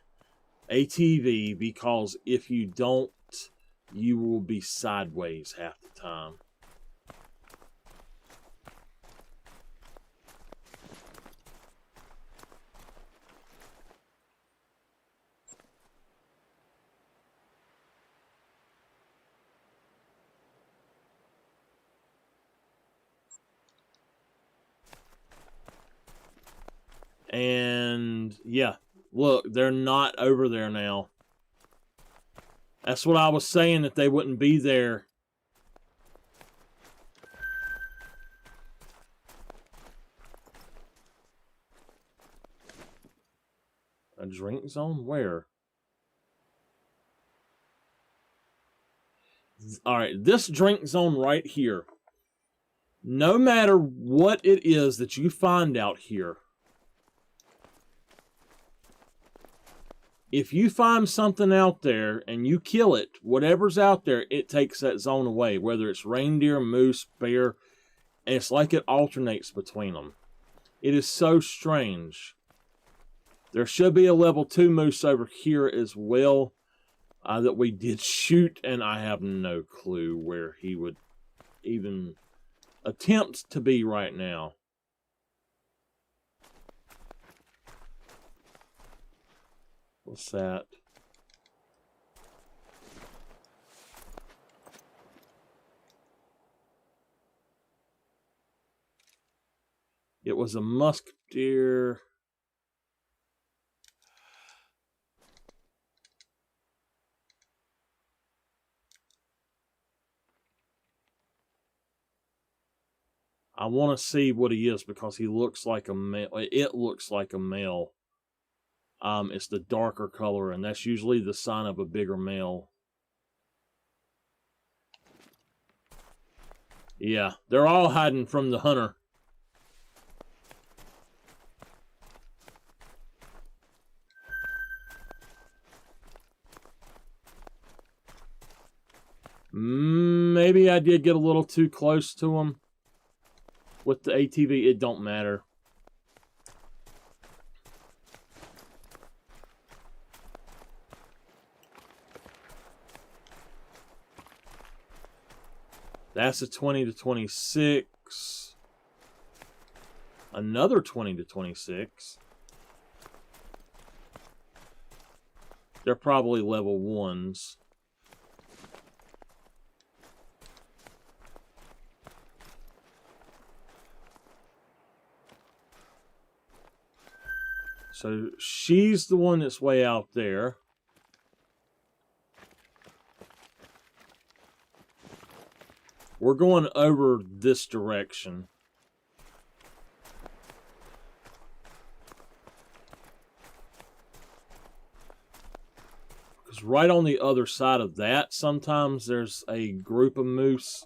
ATV because if you don't, you will be sideways half the time. And yeah, look, they're not over there now. That's what I was saying, that they wouldn't be there. A drink zone? Where? Alright, this drink zone right here. No matter what it is that you find out here, if you find something out there and you kill it, whatever's out there, it takes that zone away. Whether it's reindeer, moose, bear, and it's like it alternates between them. It is so strange. There should be a level 2 moose over here as well that we did shoot, and I have no clue where he would even attempt to be right now. What's that? It was a musk deer. I want to see what he is because he looks like a male. It looks like a male. It's the darker color, and that's usually the sign of a bigger male. Yeah, they're all hiding from the hunter. Maybe I did get a little too close to him. With the ATV, it don't matter. That's a 20 to 26. Another 20 to 26. They're probably level 1s. So she's the one that's way out there. We're going over this direction. Because right on the other side of that, sometimes there's a group of moose.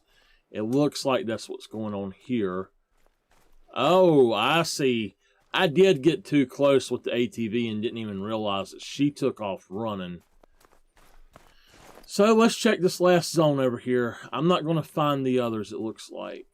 It looks like that's what's going on here. Oh, I see. I did get too close with the ATV and didn't even realize that she took off running. So let's check this last zone over here. I'm not going to find the others, it looks like.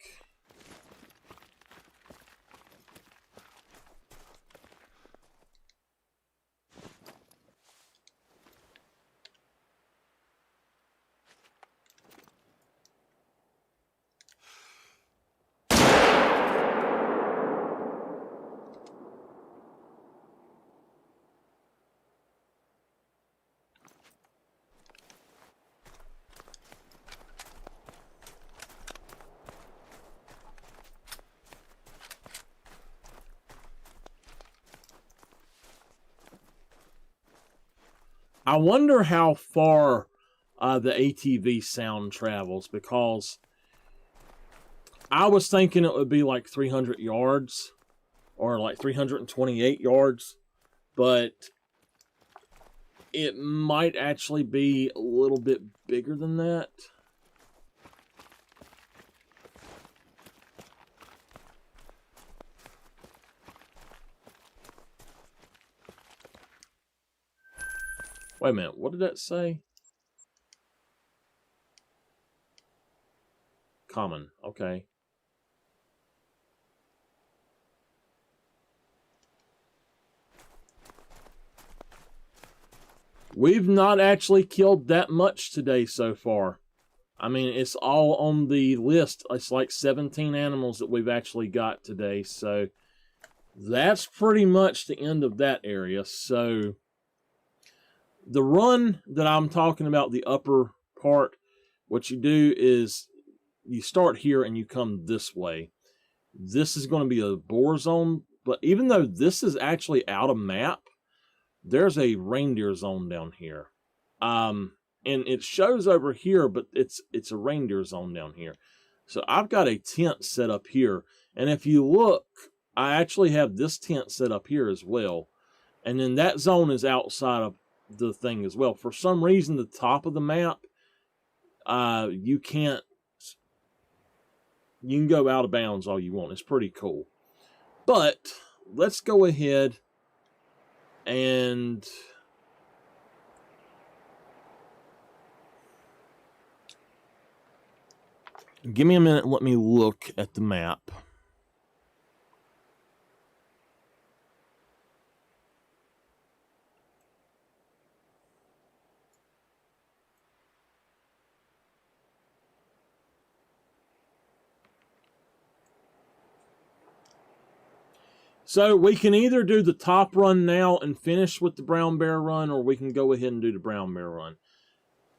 I wonder how far the ATV sound travels, because I was thinking it would be like 300 yards or like 328 yards, but it might actually be a little bit bigger than that. Wait a minute, what did that say? Common, okay. We've not actually killed that much today so far. I mean, it's all on the list. It's like 17 animals that we've actually got today. So that's pretty much the end of that area. So the run that I'm talking about, the upper part, what you do is you start here and you come this way. This is going to be a boar zone, but even though this is actually out of map, there's a reindeer zone down here. And it shows over here, but it's a reindeer zone down here. So I've got a tent set up here. And if you look, I actually have this tent set up here as well. And then that zone is outside of the thing as well. For some reason, the top of the map, you can go out of bounds all you want. It's pretty cool. But let's go ahead and give me a minute. Let me look at the map. So we can either do the top run now and finish with the brown bear run, or we can go ahead and do the brown bear run.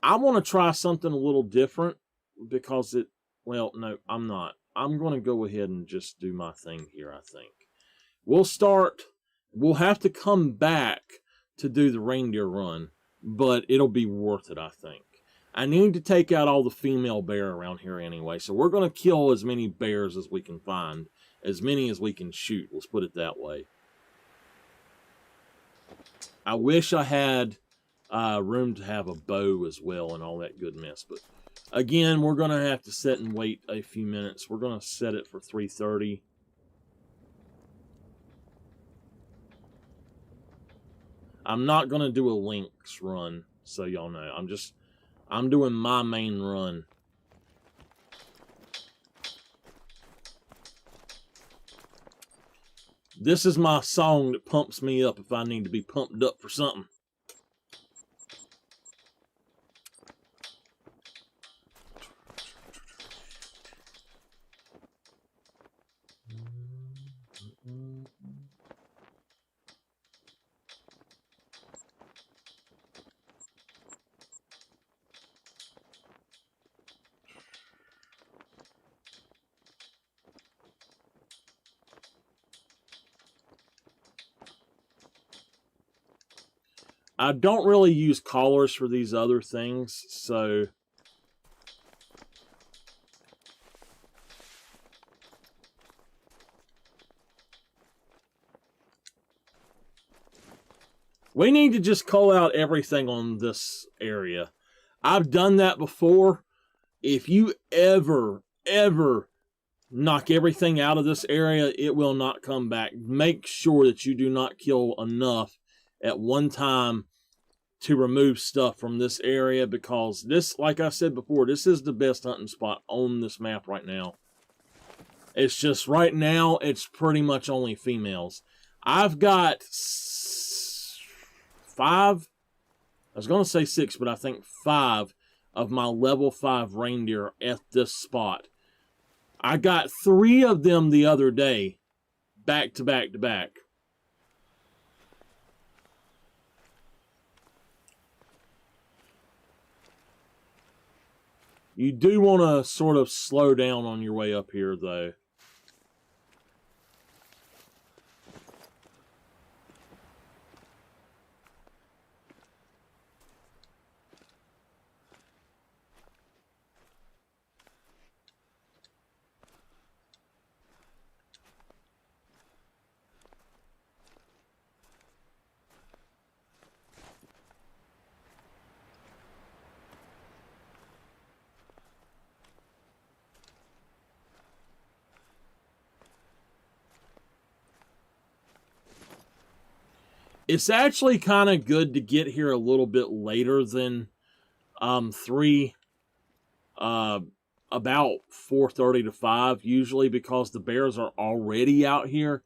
I want to try something a little different because well, no, I'm not. I'm going to go ahead and just do my thing here, I think. We'll have to come back to do the reindeer run, but it'll be worth it, I think. I need to take out all the female bear around here anyway, so we're going to kill as many bears as we can find. As many as we can shoot, let's put it that way. I wish I had room to have a bow as well and all that good mess. But again, we're going to have to sit and wait a few minutes. We're going to set it for 3:30. I'm not going to do a lynx run, so y'all know. I'm doing my main run. This is my song that pumps me up if I need to be pumped up for something. I don't really use collars for these other things, so we need to just call out everything on this area. I've done that before. If you ever knock everything out of this area, it will not come back. Make sure that you do not kill enough at one time to remove stuff from this area, because this, like I said before, this is the best hunting spot on this map right now. It's just right now, it's pretty much only females. I've got 5, I was going to say 6, but I think 5 of my level 5 reindeer at this spot. I got 3 of them the other day, back to back to back. You do want to sort of slow down on your way up here, though. It's actually kind of good to get here a little bit later than 3, about 4:30 to 5 usually, because the bears are already out here.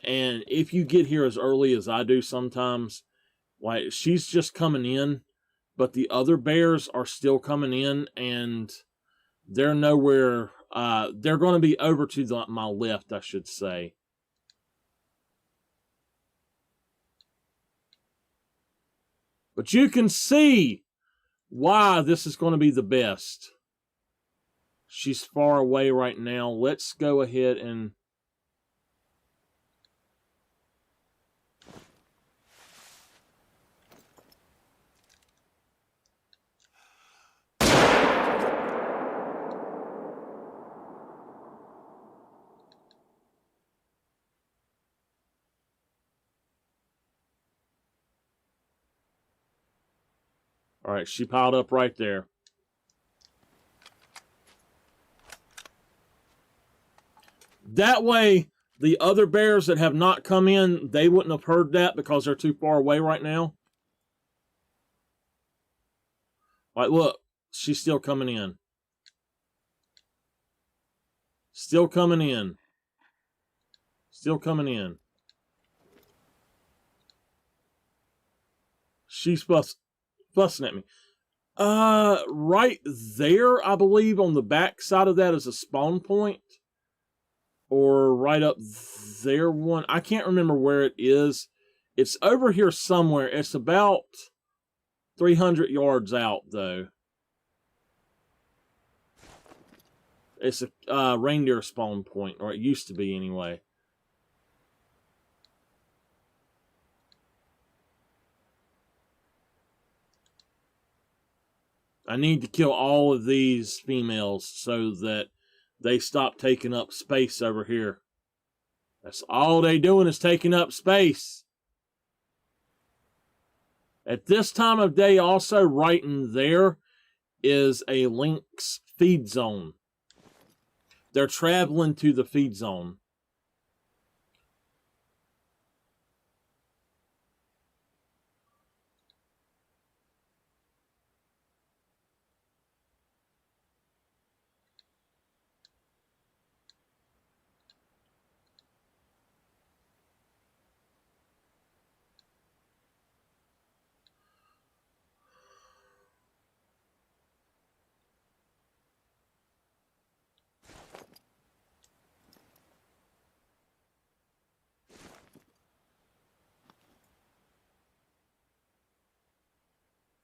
And if you get here as early as I do sometimes, like, she's just coming in, but the other bears are still coming in, and they're nowhere. They're going to be over to my left, I should say. But you can see why this is going to be the best. She's far away right now. Let's go ahead and... All right, she piled up right there. That way, the other bears that have not come in, they wouldn't have heard that because they're too far away right now. Like, look, she's still coming in. Still coming in. Still coming in. She's fussing at me. Right there, I believe, on the back side of that is a spawn point. Or right up there one. I can't remember where it is. It's over here somewhere. It's about 300 yards out, though. It's a reindeer spawn point, or it used to be anyway. I need to kill all of these females so that they stop taking up space over here. That's all they doing is taking up space. At this time of day, also right in there is a lynx feed zone. They're traveling to the feed zone.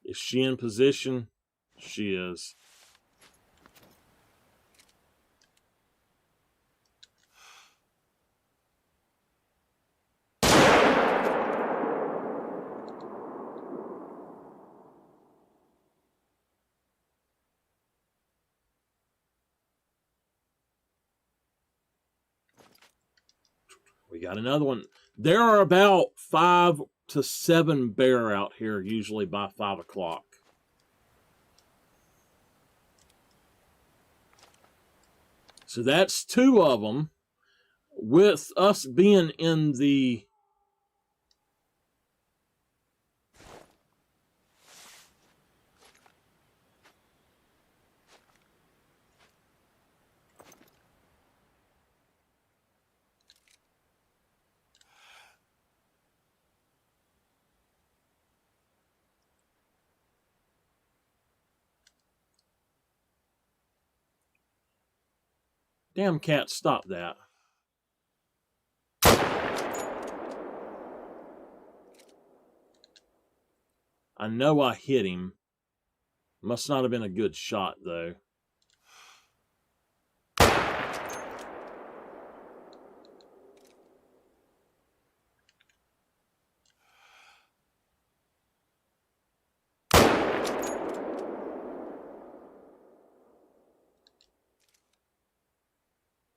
Is she in position? She is. We got another one. There are about 5 to 7 bear out here, usually by 5 o'clock. So that's 2 of them. With us being in the... Damn cat, stop that. I know I hit him. Must not have been a good shot, though.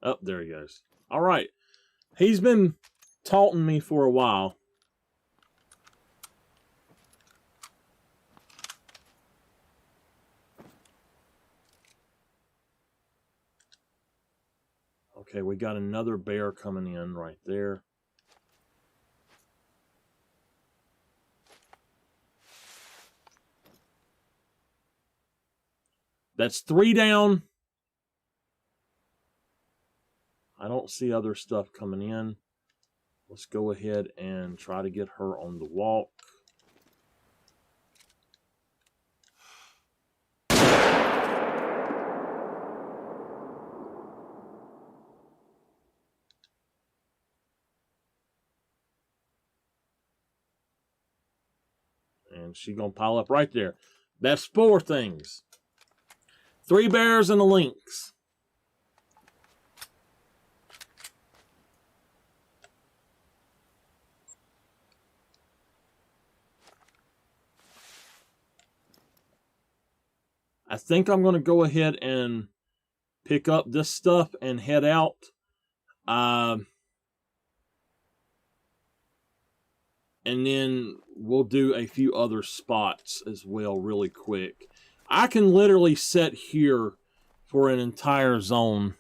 Oh, there he goes. All right. He's been taunting me for a while. Okay, we got another bear coming in right there. That's 3 down. I don't see other stuff coming in. Let's go ahead and try to get her on the walk. And she's going to pile up right there. That's 4 things. 3 bears and a lynx. I think I'm going to go ahead and pick up this stuff and head out. and then we'll do a few other spots as well really quick. I can literally sit here for an entire zone.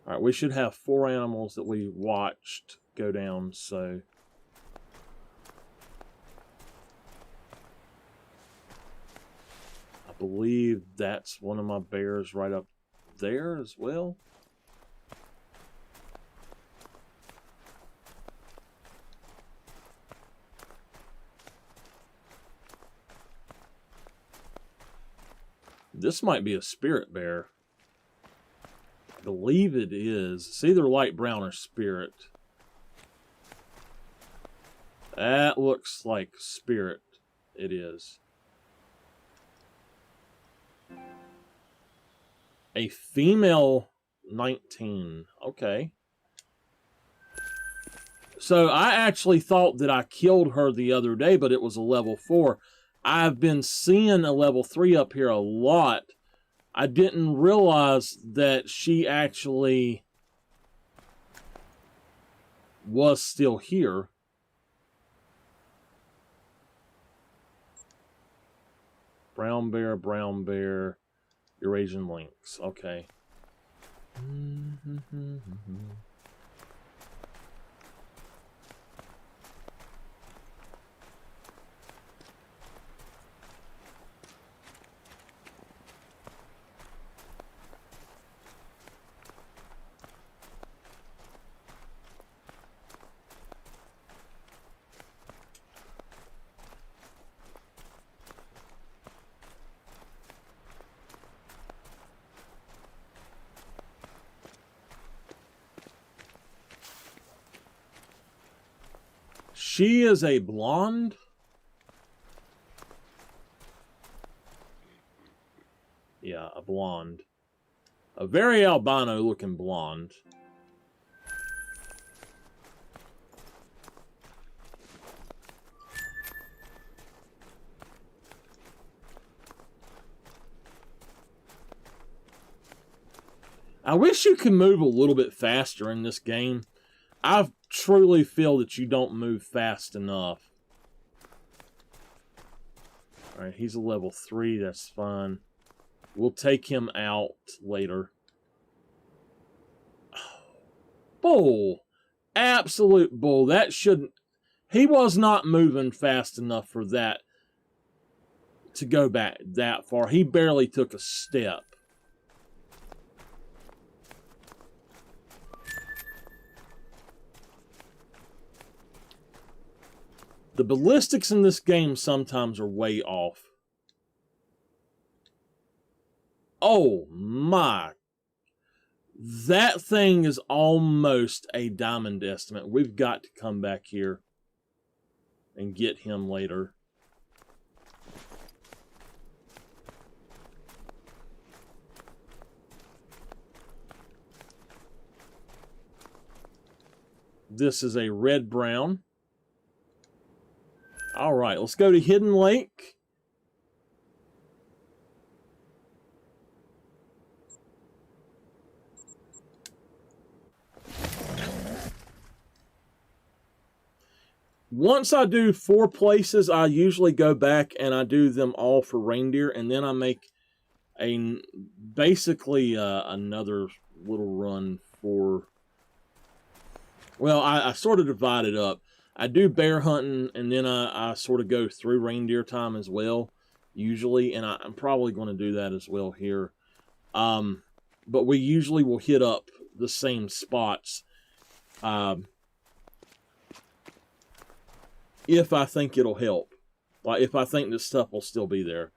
All right, we should have 4 animals that we watched go down, so... I believe that's one of my bears right up there as well. This might be a spirit bear. I believe it is. It's either light brown or spirit. That looks like spirit. It is. A female 19. Okay. So I actually thought that I killed her the other day, but it was a level 4. I've been seeing a level 3 up here a lot. I didn't realize that she actually was still here. Brown bear, Eurasian lynx. Okay. She is a blonde. Yeah, a blonde. A very albino looking blonde. I wish you could move a little bit faster in this game. I truly feel that you don't move fast enough. Alright, he's a level 3, that's fine. We'll take him out later. Bull. Absolute bull. That shouldn't... He was not moving fast enough for that to go back that far. He barely took a step. The ballistics in this game sometimes are way off. Oh my. That thing is almost a diamond estimate. We've got to come back here and get him later. This is a red-brown. All right, let's go to Hidden Lake. Once I do 4 places, I usually go back and I do them all for reindeer, and then I make basically another little run for... Well, I sort of divide it up. I do bear hunting, and then I sort of go through reindeer time as well, usually, and I'm probably going to do that as well here. But we usually will hit up the same spots if I think it'll help. Like, if I think this stuff will still be there.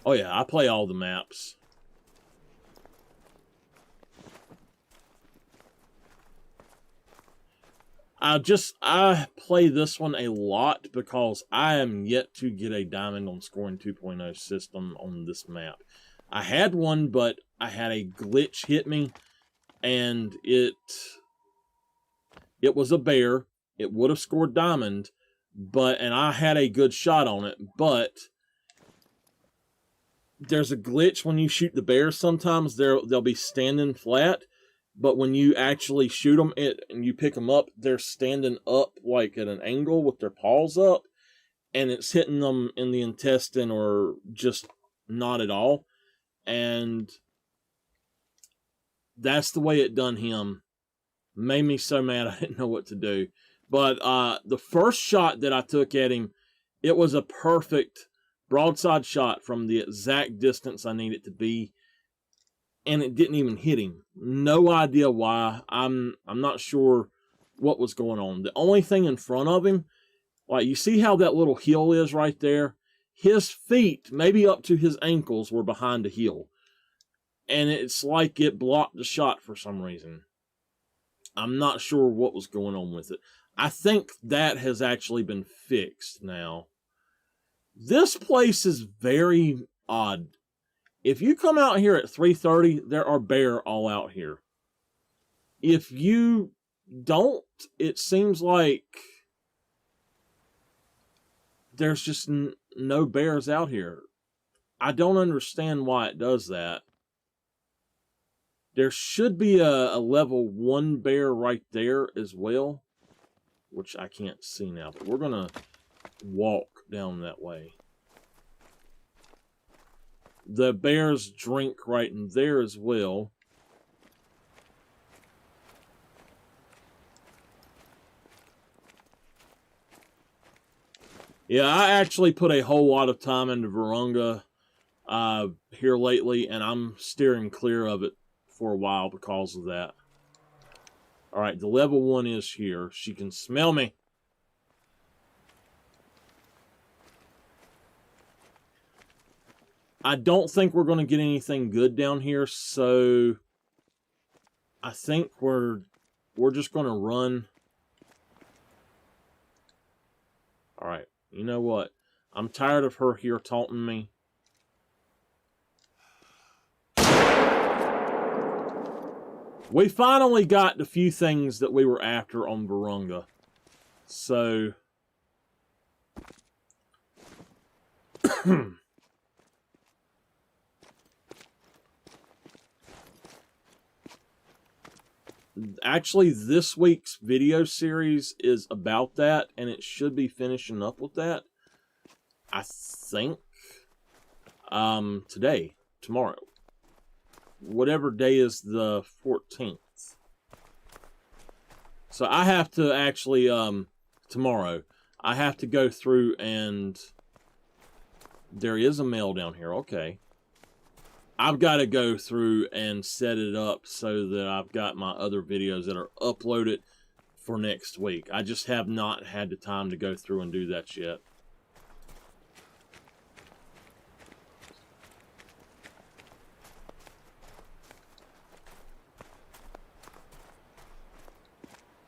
Oh yeah, I play all the maps. I play this one a lot because I am yet to get a Diamond on Scoring 2.0 system on this map. I had one, but I had a glitch hit me, and it was a bear. It would have scored Diamond, and I had a good shot on it, but there's a glitch when you shoot the bear. Sometimes they'll be standing flat, but when you actually shoot them and you pick them up, they're standing up like at an angle with their paws up, and it's hitting them in the intestine or just not at all. And that's the way it done him. Made me so mad I didn't know what to do. But the first shot that I took at him, it was a perfect broadside shot from the exact distance I need it to be, and it didn't even hit him. No idea why. I'm not sure what was going on. The only thing in front of him, like, you see how that little hill is right there? His feet, maybe up to his ankles, were behind the hill. And it's like it blocked the shot for some reason. I'm not sure what was going on with it. I think that has actually been fixed now. This place is very odd. If you come out here at 3:30, there are bear all out here. If you don't, it seems like there's just no bears out here. I don't understand why it does that. There should be a level 1 bear right there as well, which I can't see now, but we're going to walk down that way. The bears drink right in there as well. Yeah, I actually put a whole lot of time into Virunga here lately, and I'm steering clear of it for a while because of that. Alright, the level 1 is here. She can smell me. I don't think we're going to get anything good down here, so I think we're just going to run. Alright, you know what? I'm tired of her here taunting me. We finally got the few things that we were after on Virunga. So actually, this week's video series is about that, and it should be finishing up with that, I think, tomorrow. Whatever day is the 14th. So I have to actually, tomorrow, I have to go through and there is a mail down here. Okay. I've got to go through and set it up so that I've got my other videos that are uploaded for next week. I just have not had the time to go through and do that yet.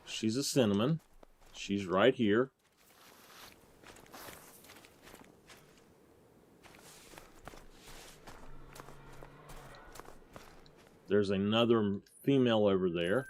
She's a cinnamon. She's right here. There's another female over there.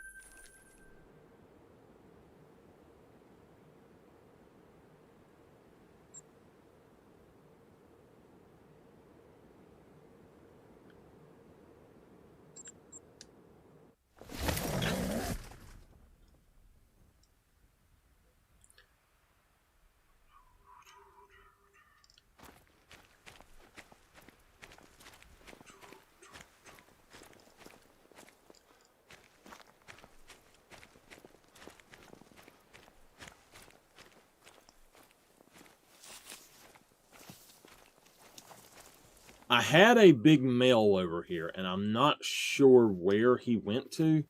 I had a big male over here, and I'm not sure where he went to.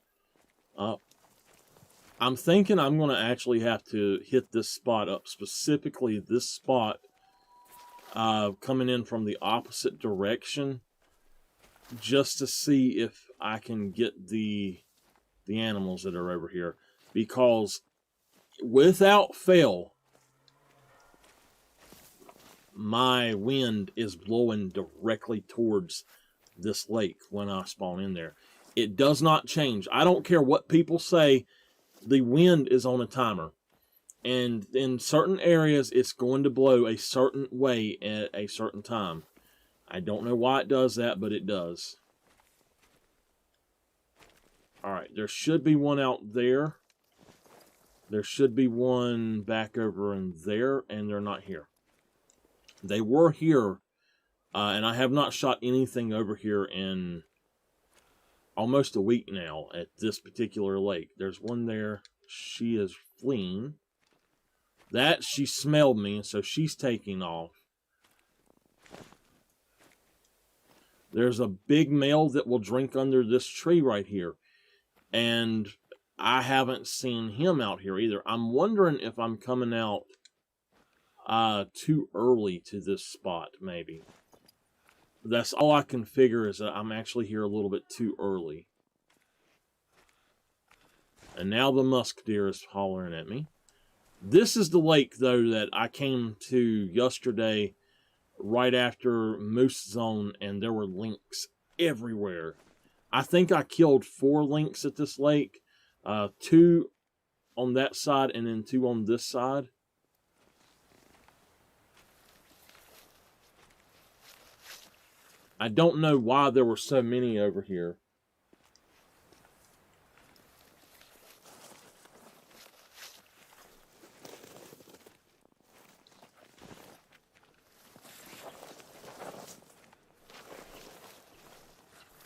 I'm thinking I'm going to actually have to hit this spot up, specifically this spot, coming in from the opposite direction, just to see if I can get the animals that are over here, because without fail, my wind is blowing directly towards this lake when I spawn in there. It does not change. I don't care what people say, the wind is on a timer. And in certain areas, it's going to blow a certain way at a certain time. I don't know why it does that, but it does. Alright, there should be one out there. There should be one back over in there, and they're not here. They were here, and I have not shot anything over here in almost a week now at this particular lake. There's one there. She is fleeing. That, she smelled me, so she's taking off. There's a big male that will drink under this tree right here. And I haven't seen him out here either. I'm wondering if I'm coming out too early to this spot, maybe. That's all I can figure, is that I'm actually here a little bit too early. And now the musk deer is hollering at me. This is the lake, though, that I came to yesterday right after Moose Zone, and there were lynx everywhere. I think I killed 4 lynx at this lake. 2 on that side and then 2 on this side. I don't know why there were so many over here.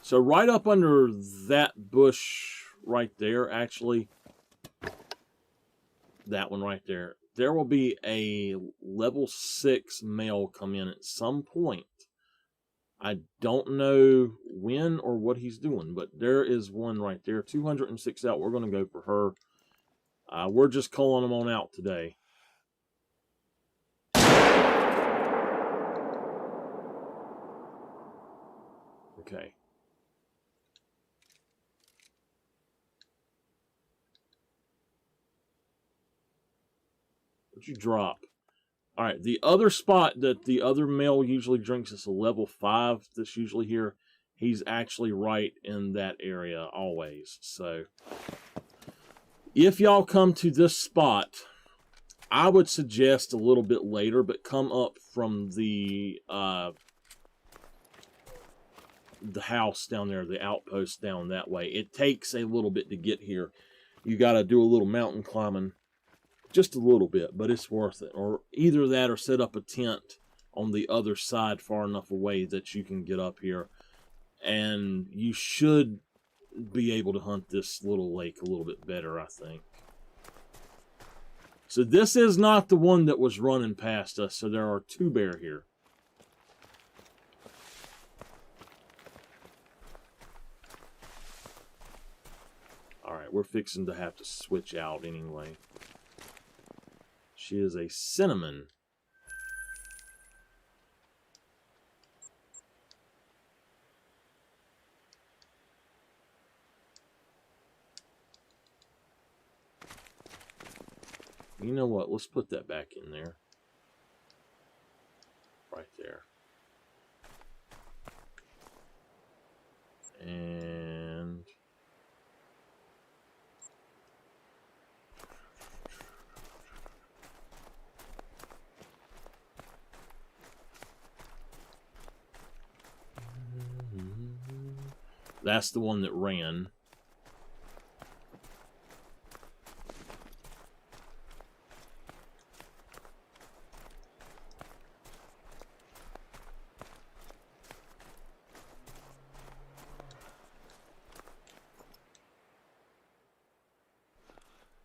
So right up under that bush right there, actually, that one right there, there will be a level 6 male come in at some point. I don't know when or what he's doing, but there is one right there. 206 out. We're going to go for her. We're just calling them on out today. Okay. What'd you drop? All right, the other spot that the other male usually drinks is a level 5 that's usually here. He's actually right in that area always. So if y'all come to this spot, I would suggest a little bit later, but come up from the house down there, the outpost down that way. It takes a little bit to get here. You got to do a little mountain climbing. Just a little bit, but it's worth it. Or either that or set up a tent on the other side far enough away that you can get up here. And you should be able to hunt this little lake a little bit better, I think. So this is not the one that was running past us. So there are 2 bear here. Alright, we're fixing to have to switch out anyway. She is a cinnamon. You know what? Let's put that back in there. Right there. And that's the one that ran.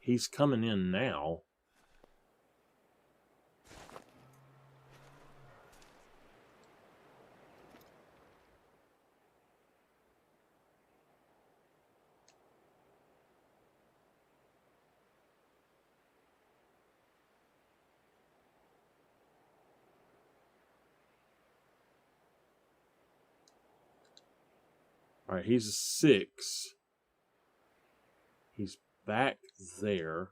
He's coming in now. All right, he's a 6. He's back there.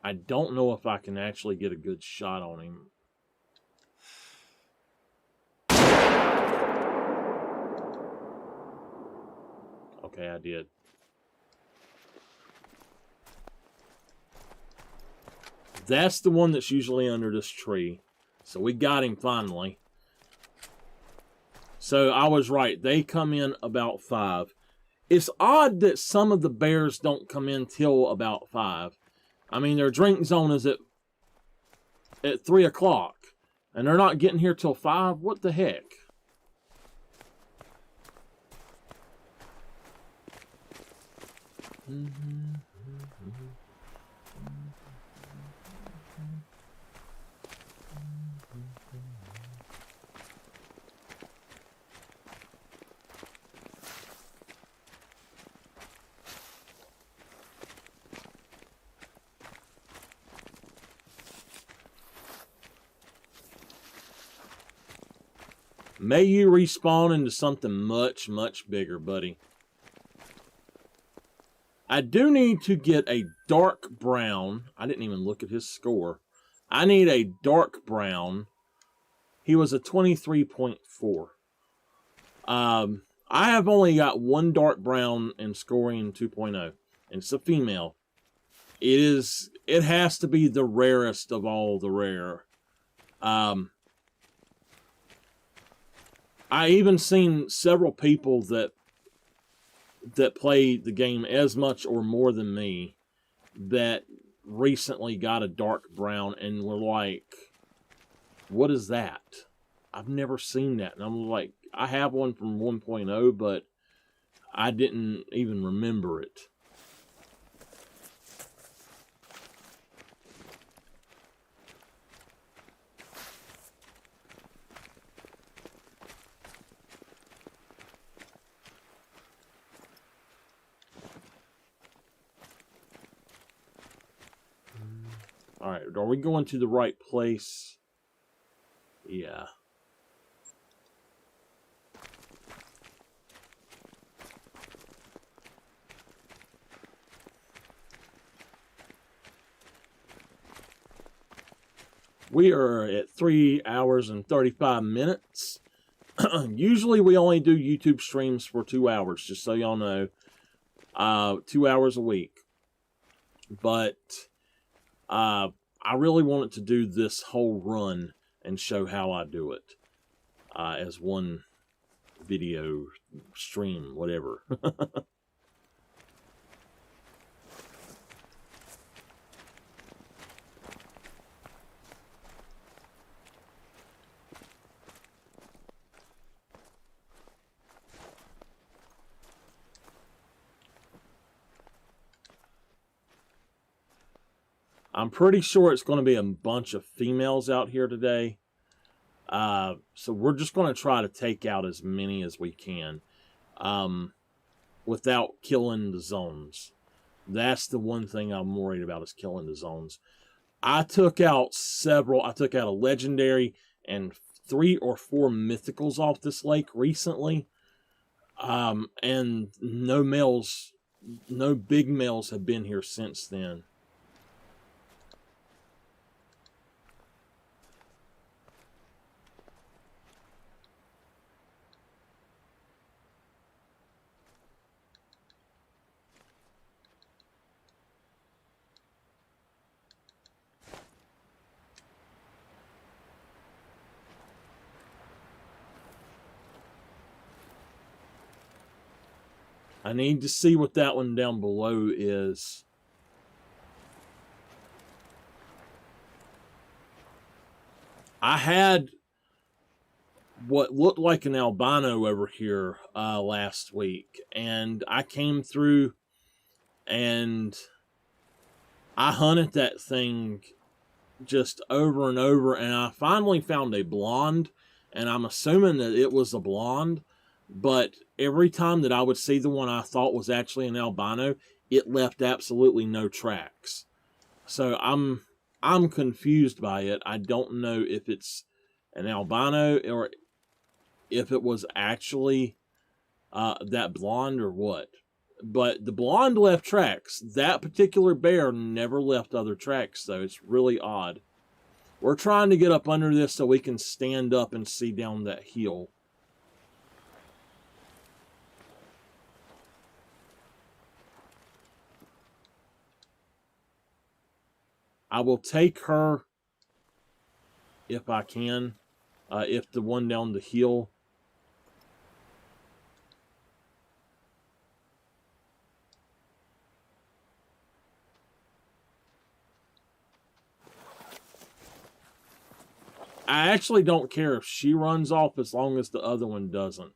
I don't know if I can actually get a good shot on him. Okay, I did. That's the one that's usually under this tree. So we got him finally. So I was right. They come in about 5. It's odd that some of the bears don't come in till about 5. I mean, their drink zone is at 3 o'clock. And they're not getting here till 5? What the heck? May you respawn into something much, much bigger, buddy. I do need to get a dark brown. I didn't even look at his score. I need a dark brown. He was a 23.4. I have only got one dark brown in scoring 2.0. And it's a female. It has to be the rarest of all the rare. I even seen several people that play the game as much or more than me that recently got a dark brown and were like, what is that? I've never seen that. And I'm like, I have one from 1.0, but I didn't even remember it. All right, are we going to the right place? Yeah. We are at 3 hours and 35 minutes. Usually we only do YouTube streams for 2 hours, just so y'all know. 2 hours a week. But I really wanted to do this whole run and show how I do it as one video stream, whatever. I'm pretty sure it's going to be a bunch of females out here today. So we're just going to try to take out as many as we can without killing the zones. That's the one thing I'm worried about, is killing the zones. I took out several. I took out a legendary and 3 or 4 mythicals off this lake recently. And no males, no big males have been here since then. I need to see what that one down below is. I had what looked like an albino over here last week, and I came through and I hunted that thing just over and over, and I finally found a blonde, and I'm assuming that it was a blonde. But every time that I would see the one I thought was actually an albino, it left absolutely no tracks. So I'm confused by it. I don't know if it's an albino or if it was actually that blonde or what. But the blonde left tracks. That particular bear never left other tracks, though. It's really odd. We're trying to get up under this so we can stand up and see down that hill. I will take her if I can, if the one down the hill. I actually don't care if she runs off as long as the other one doesn't.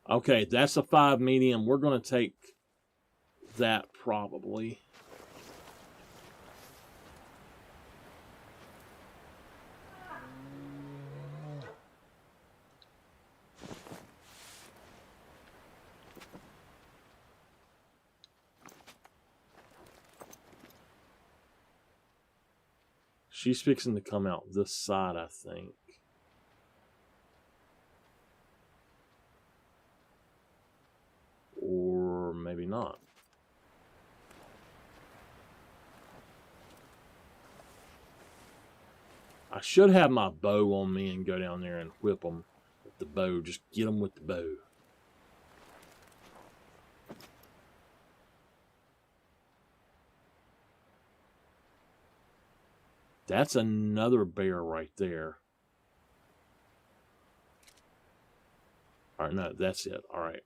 Okay, that's a 5 medium. We're going to take that probably. She's fixing to come out this side, I think. Or maybe not. I should have my bow on me and go down there and whip them with the bow. Just get them with the bow. That's another bear right there. All right, no, that's it. All right.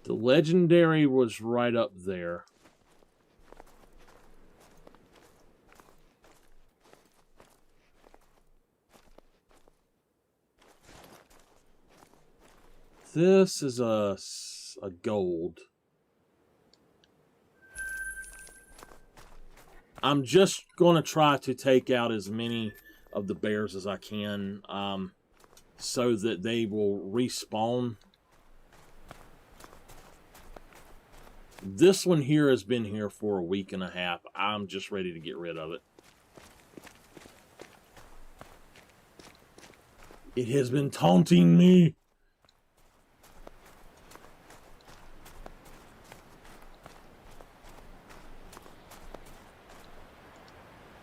The legendary was right up there. This is a gold. I'm just going to try to take out as many of the bears as I can so that they will respawn. This one here has been here for a week and a half. I'm just ready to get rid of it. It has been taunting me.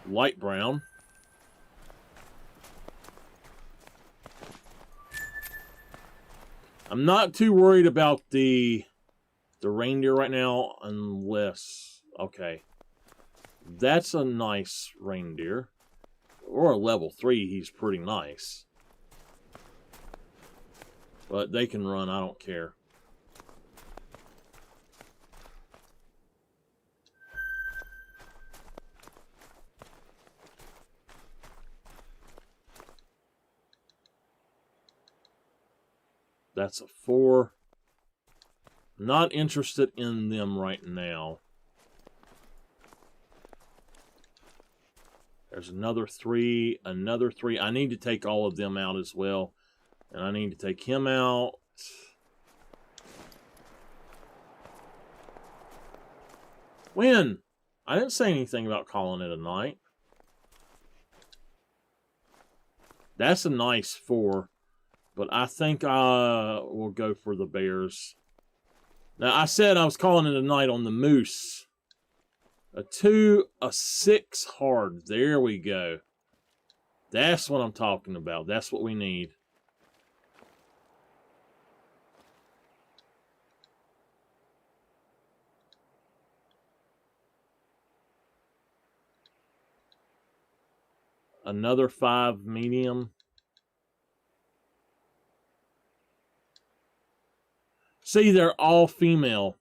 Light brown. I'm not too worried about the reindeer right now, unless... Okay. That's a nice reindeer. Or a level 3, he's pretty nice. But they can run, I don't care. That's a 4. Not interested in them right now. There's another 3, another 3. I need to take all of them out as well. And I need to take him out. When? I didn't say anything about calling it a night. That's a nice 4. But I think I will go for the bears. Now, I said I was calling it a night on the moose. A 2, a 6 hard. There we go. That's what I'm talking about. That's what we need. Another 5 medium. See, they're all female.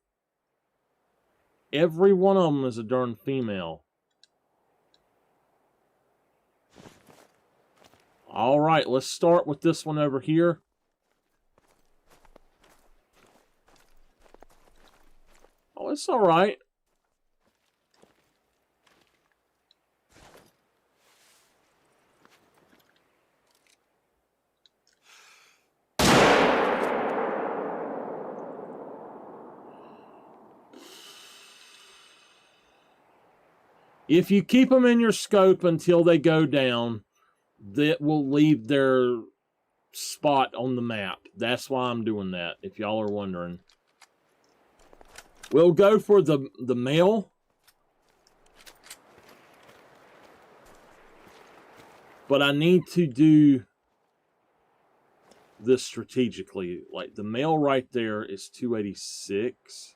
Every one of them is a darn female. All right, let's start with this one over here. Oh, it's all right. If you keep them in your scope until they go down, that will leave their spot on the map. That's why I'm doing that, if y'all are wondering. We'll go for the male. But I need to do this strategically. Like, the male right there is 286.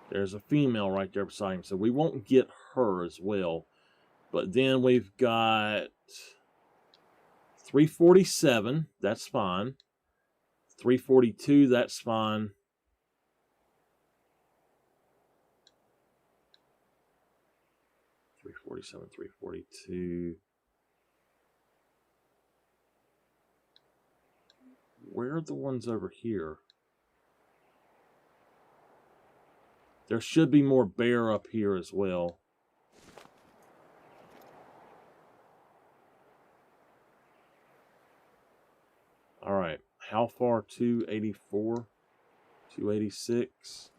There's a female right there beside him, so we won't get her as well. But then we've got 347, that's fine. 342, that's fine. 347, 342. Where are the ones over here? There should be more bear up here as well. All right, how far? 284, 286.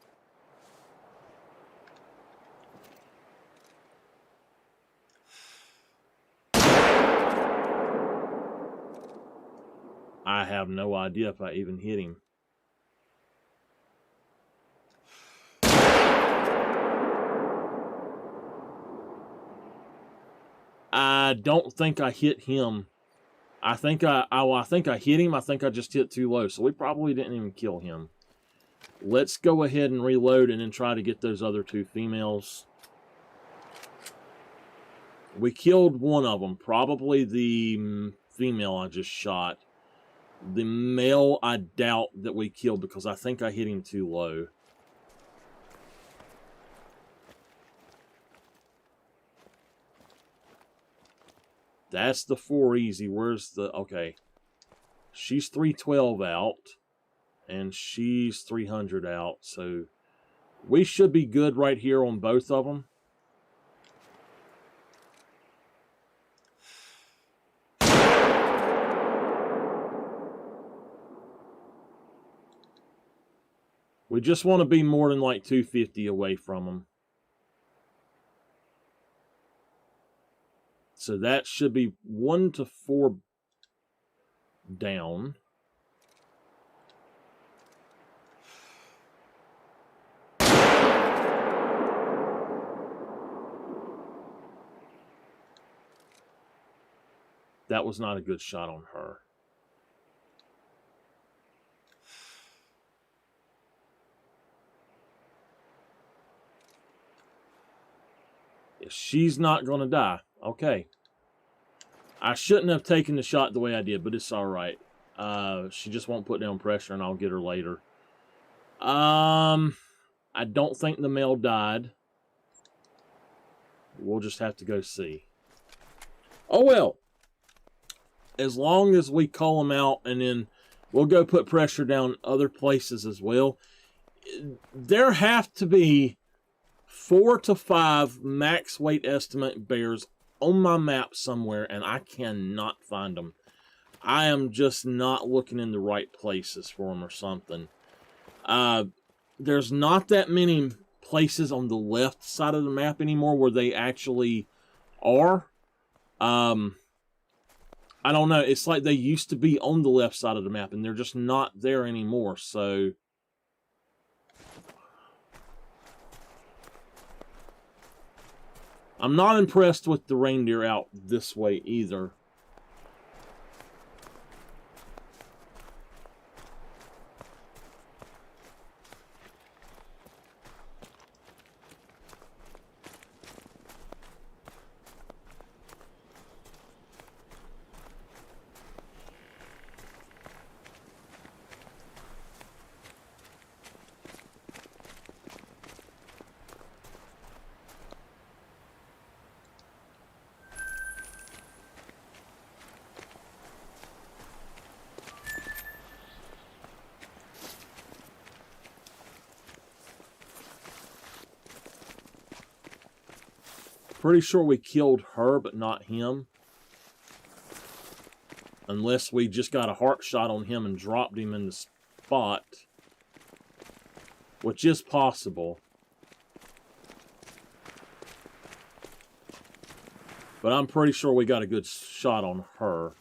I have no idea if I even hit him. I don't think I hit him. I think I hit him. I think I just hit too low. So we probably didn't even kill him. Let's go ahead and reload and then try to get those other two females. We killed one of them. Probably the female I just shot. The male, I doubt that we killed because I think I hit him too low. That's the 4 easy. Where's the... Okay. She's 312 out. And she's 300 out. So we should be good right here on both of them. We just want to be more than like 250 away from them. So that should be 1 to 4 down. That was not a good shot on her. She's not going to die. Okay. I shouldn't have taken the shot the way I did, but it's all right. She just won't put down pressure, and I'll get her later. I don't think the male died. We'll just have to go see. Oh, well. As long as we call them out, and then we'll go put pressure down other places as well. There have to be 4 to 5 max weight estimate bears on my map somewhere, and I cannot find them. I am just not looking in the right places for them or something. There's not that many places on the left side of the map anymore where they actually are. I don't know. It's like they used to be on the left side of the map, and they're just not there anymore, so... I'm not impressed with the reindeer out this way either. Pretty sure we killed her, but not him. Unless we just got a heart shot on him and dropped him in the spot. Which is possible. But I'm pretty sure we got a good shot on her.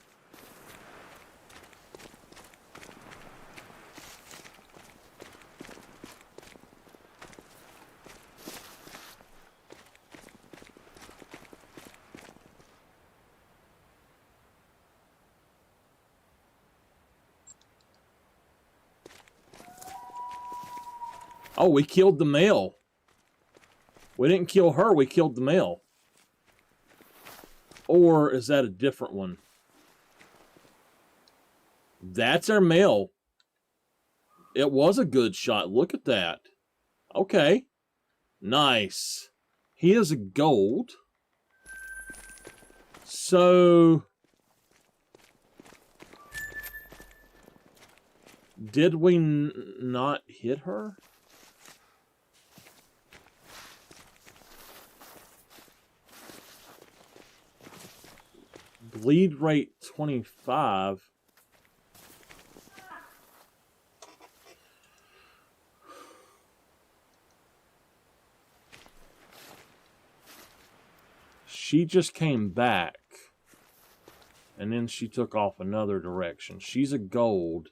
Oh, we killed the male. We didn't kill her, we killed the male. Or is that a different one? That's our male. It was a good shot. Look at that. Okay. Nice. He is a gold. So... did we not hit her? Bleed rate 25. She just came back. And then she took off another direction. She's a gold.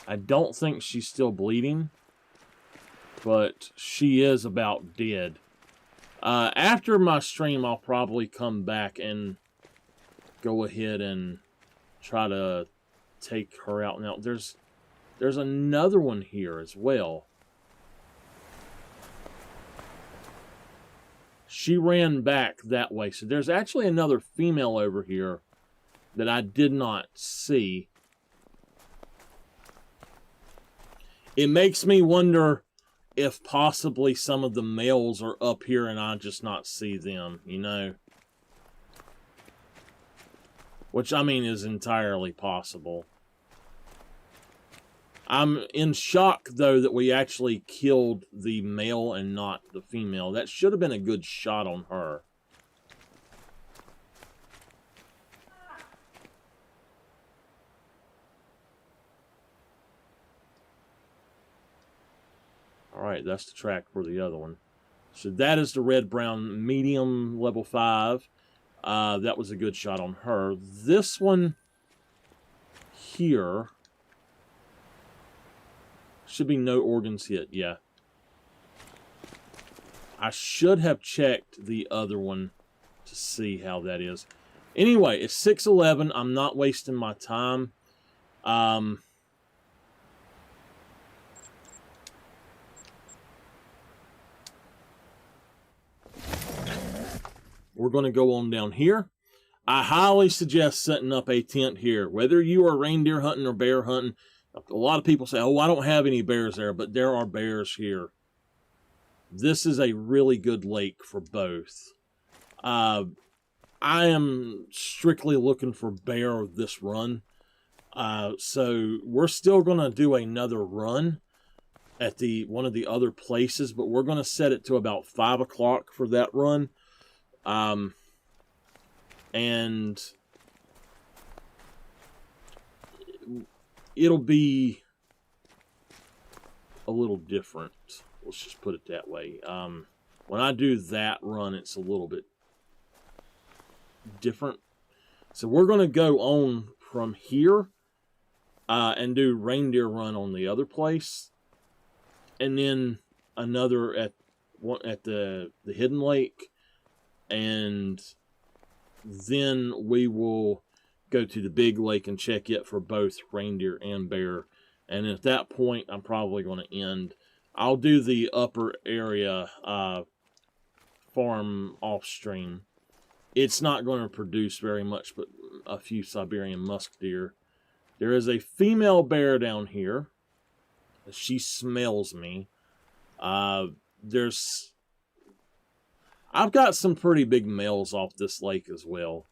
I don't think she's still bleeding, but she is about dead. After my stream, I'll probably come back and go ahead and try to take her out. Now, there's another one here as well. She ran back that way. So there's actually another female over here that I did not see. It makes me wonder if possibly some of the males are up here and I just not see them, you know? Which, I mean, is entirely possible. I'm in shock, though, that we actually killed the male and not the female. That should have been a good shot on her. Alright, that's the track for the other one. So that is the red-brown medium level 5. That was a good shot on her. This one here should be no organs hit, yeah. I should have checked the other one to see how that is. Anyway, it's 6:11. I'm not wasting my time. We're going to go on down here. I highly suggest setting up a tent here. Whether you are reindeer hunting or bear hunting, a lot of people say, oh, I don't have any bears there, but there are bears here. This is a really good lake for both. I am strictly looking for bear this run. So we're still going to do another run at one of the other places, but we're going to set it to about 5 o'clock for that run. And it'll be a little different. Let's just put it that way. When I do that run, it's a little bit different. So we're going to go on from here and do reindeer run on the other place. And then another at the hidden lake. And then we will go to the big lake and check it for both reindeer and bear. And at that point, I'm probably going to end. I'll do the upper area farm off stream. It's not going to produce very much, but a few Siberian musk deer. There is a female bear down here. She smells me. There's I've got some pretty big males off this lake as well.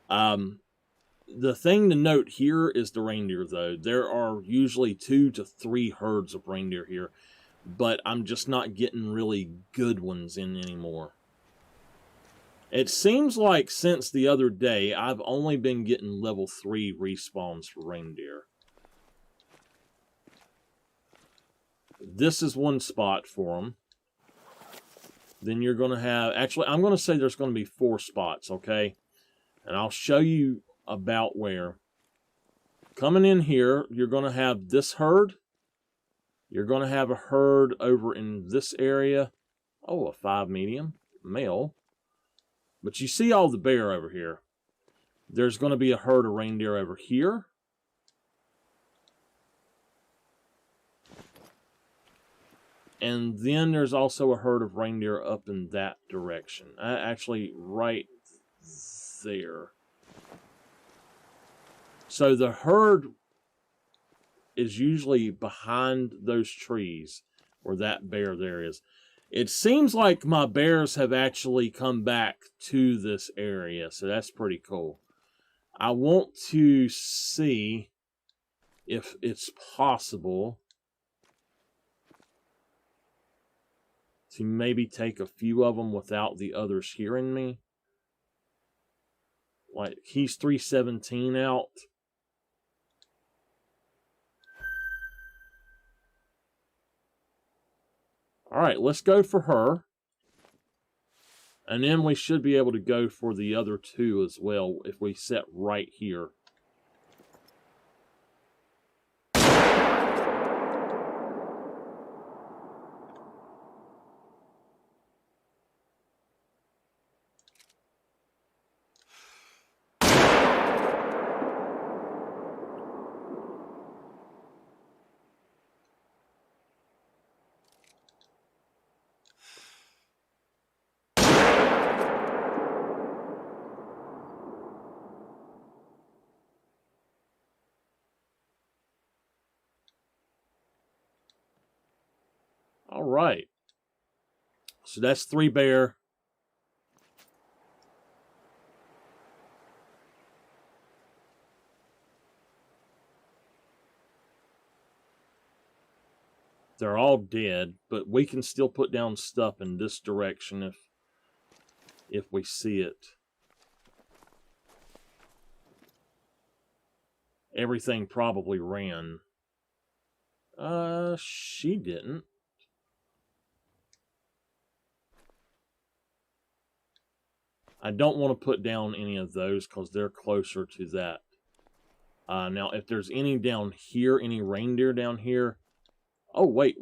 The thing to note here is the reindeer, though. There are usually 2 to 3 herds of reindeer here, but I'm just not getting really good ones in anymore. It seems like since the other day, I've only been getting level 3 respawns for reindeer. This is one spot for them. Then you're going to have... Actually, I'm going to say there's going to be 4 spots, okay? And I'll show you about where. Coming in here, you're going to have this herd. You're going to have a herd over in this area. Oh, a 5 medium male. But you see all the bear over here. There's going to be a herd of reindeer over here. And then there's also a herd of reindeer up in that direction. Actually, right there. So the herd is usually behind those trees where that bear there is. It seems like my bears have actually come back to this area, so that's pretty cool. I want to see if it's possible to maybe take a few of them without the others hearing me. Like, he's 317 out. Alright, let's go for her. And then we should be able to go for the other 2 as well if we set right here. All right. So that's 3 bear. They're all dead, but we can still put down stuff in this direction if we see it. Everything probably ran. She didn't. I don't want to put down any of those because they're closer to that. Now, if there's any down here, any reindeer down here... Oh, wait.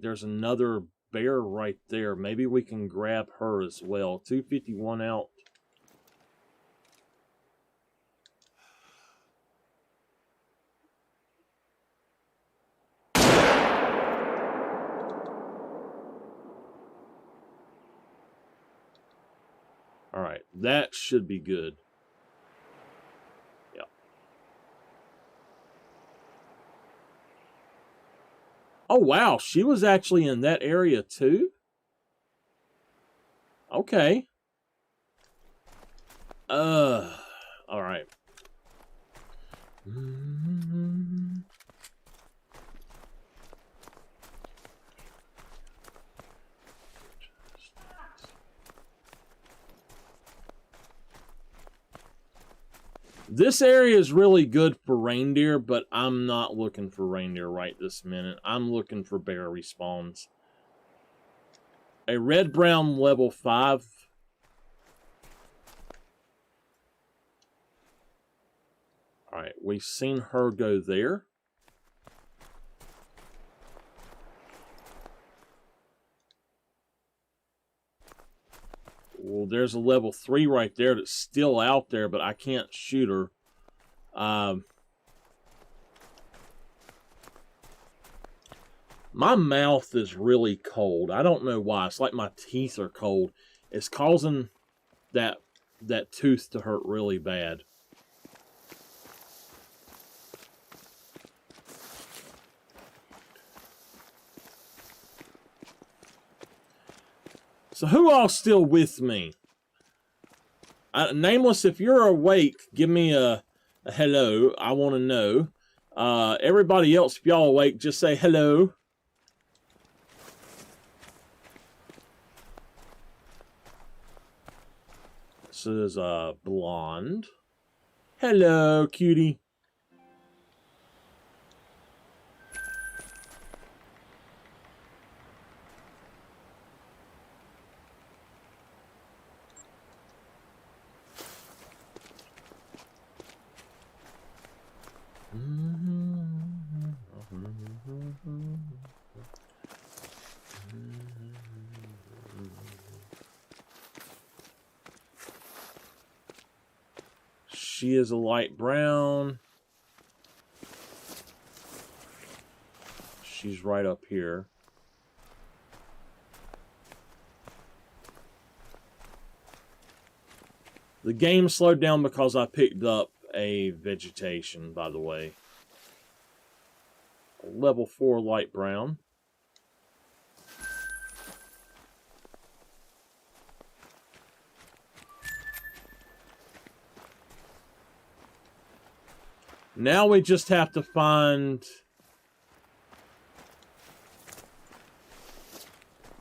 There's another bear right there. Maybe we can grab her as well. 251 out. Alright, that should be good. Yeah. Oh, wow, she was actually in that area too? Okay. Alright. This area is really good for reindeer, but I'm not looking for reindeer right this minute. I'm looking for bear respawns. A red-brown level 5. Alright, we've seen her go there. Well, there's a level 3 right there that's still out there, but I can't shoot her. My mouth is really cold. I don't know why. It's like my teeth are cold. It's causing that tooth to hurt really bad. So who all still with me? Nameless, if you're awake, give me a hello. I want to know. Everybody else, if y'all awake, just say hello. This is Blonde. Hello, cutie. She is a light brown. She's right up here. The game slowed down because I picked up a vegetation, by the way. Level 4 light brown. Now we just have to find...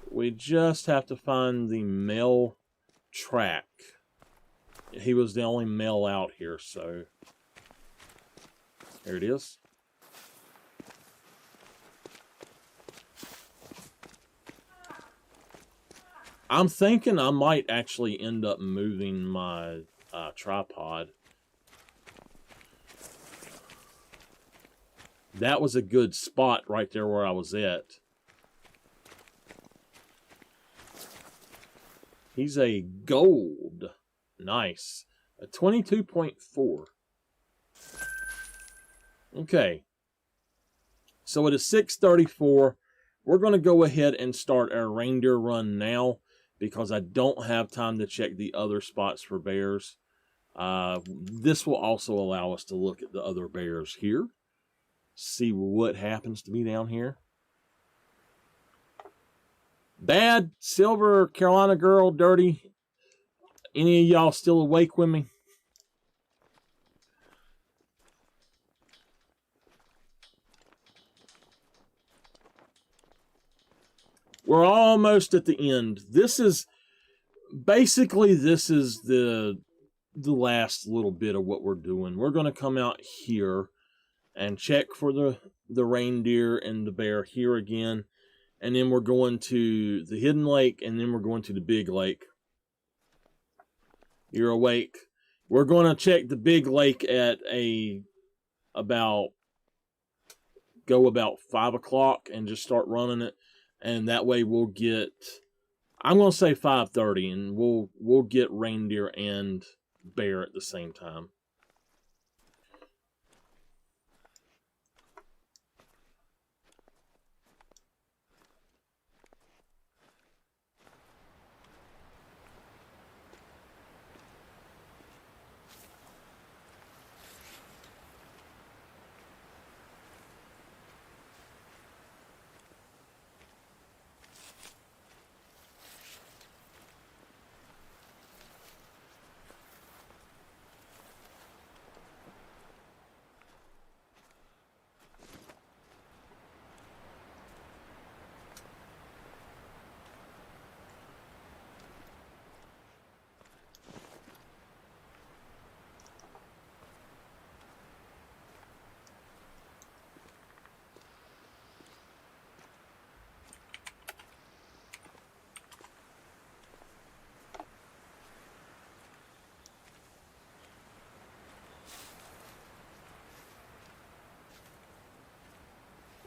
We just have to find the male track. He was the only male out here, so... There it is. I'm thinking I might actually end up moving my tripod. That was a good spot right there where I was at. He's a gold. Nice. A 22.4. Okay. So it is 6:34. We're going to go ahead and start our reindeer run now because I don't have time to check the other spots for bears. This will also allow us to look at the other bears here. See what happens to be down here. Bad, Silver, Carolina Girl, Dirty. Any of y'all still awake with me? We're almost at the end. This is basically the last little bit of what we're doing. We're going to come out here and check for the reindeer and the bear here again. And then we're going to the hidden lake, and then we're going to the big lake. You're awake. We're going to check the big lake at about 5 o'clock and just start running it. And that way we'll get, I'm going to say 5:30, and we'll get reindeer and bear at the same time.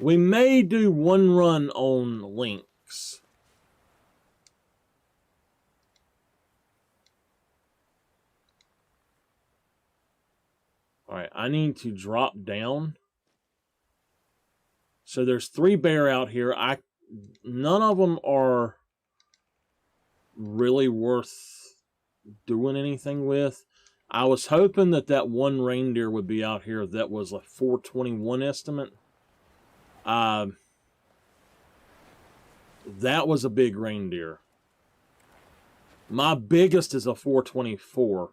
We may do one run on lynx. All right, I need to drop down. So there's 3 bear out here. None of them are really worth doing anything with. I was hoping that one reindeer would be out here that was a 421 estimate. That was a big reindeer. My biggest is a 424.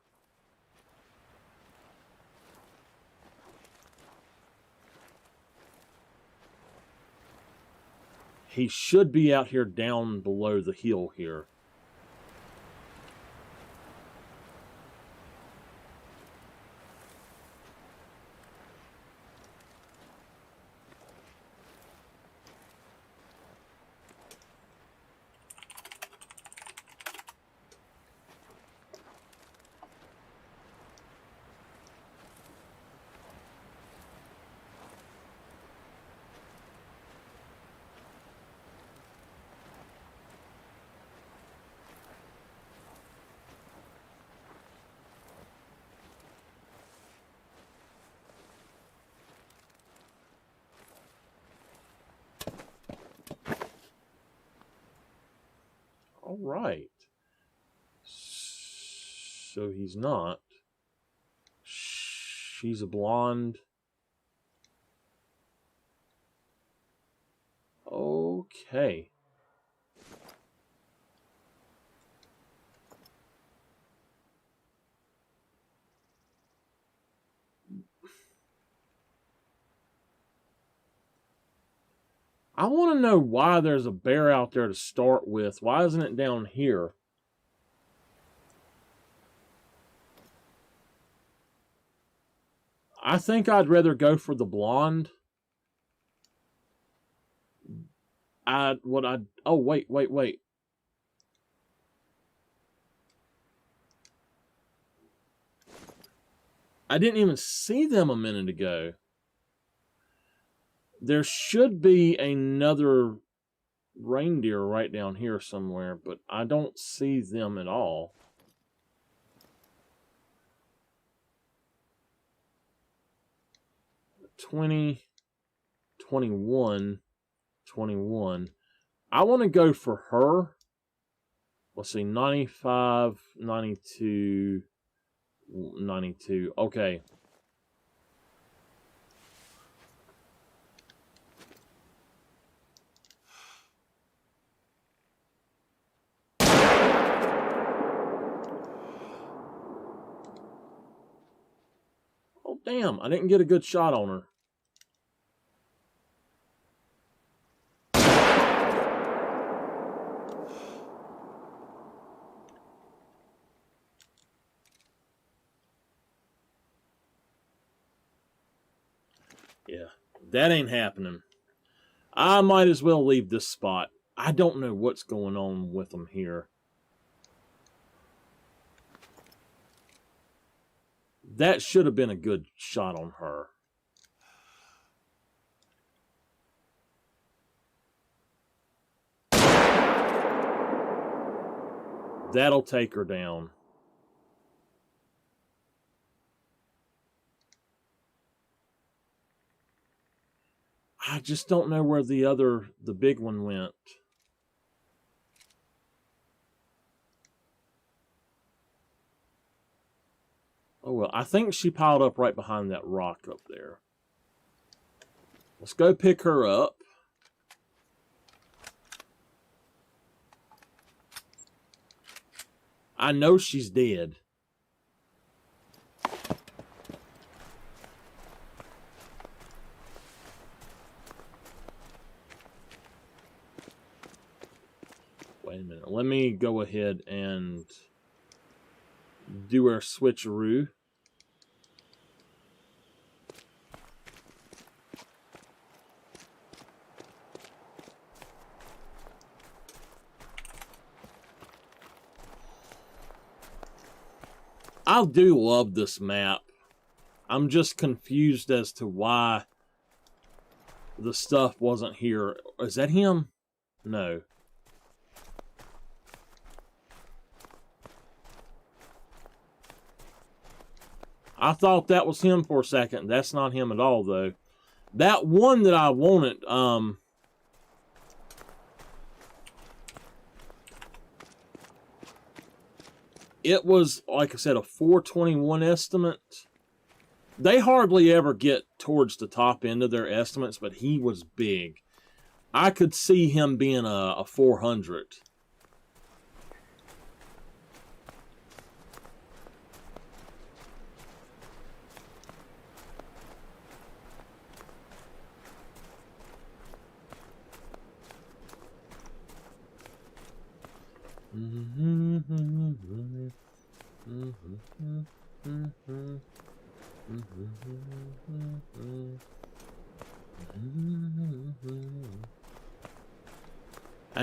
He should be out here down below the hill here. All right. So he's not. She's a blonde. Okay. I want to know why there's a bear out there to start with. Why isn't it down here? I think I'd rather go for the blonde. Oh, wait. I didn't even see them a minute ago. There should be another reindeer right down here somewhere, but I don't see them at all. $20, $21, $21. I want to go for her. Let's see, 95, 92, 92. Okay. Oh, damn. I didn't get a good shot on her. Yeah, that ain't happening. I might as well leave this spot. I don't know what's going on with them here. That should have been a good shot on her. That'll take her down. I just don't know where the big one went. Oh, well, I think she piled up right behind that rock up there. Let's go pick her up. I know she's dead. Wait a minute. Let me go ahead and do our switcheroo. I do love this map. I'm just confused as to why the stuff wasn't here. Is that him? No. I thought that was him for a second. That's not him at all, though. That one that I wanted, it was, like I said, a 421 estimate. They hardly ever get towards the top end of their estimates, but he was big. I could see him being a 400. I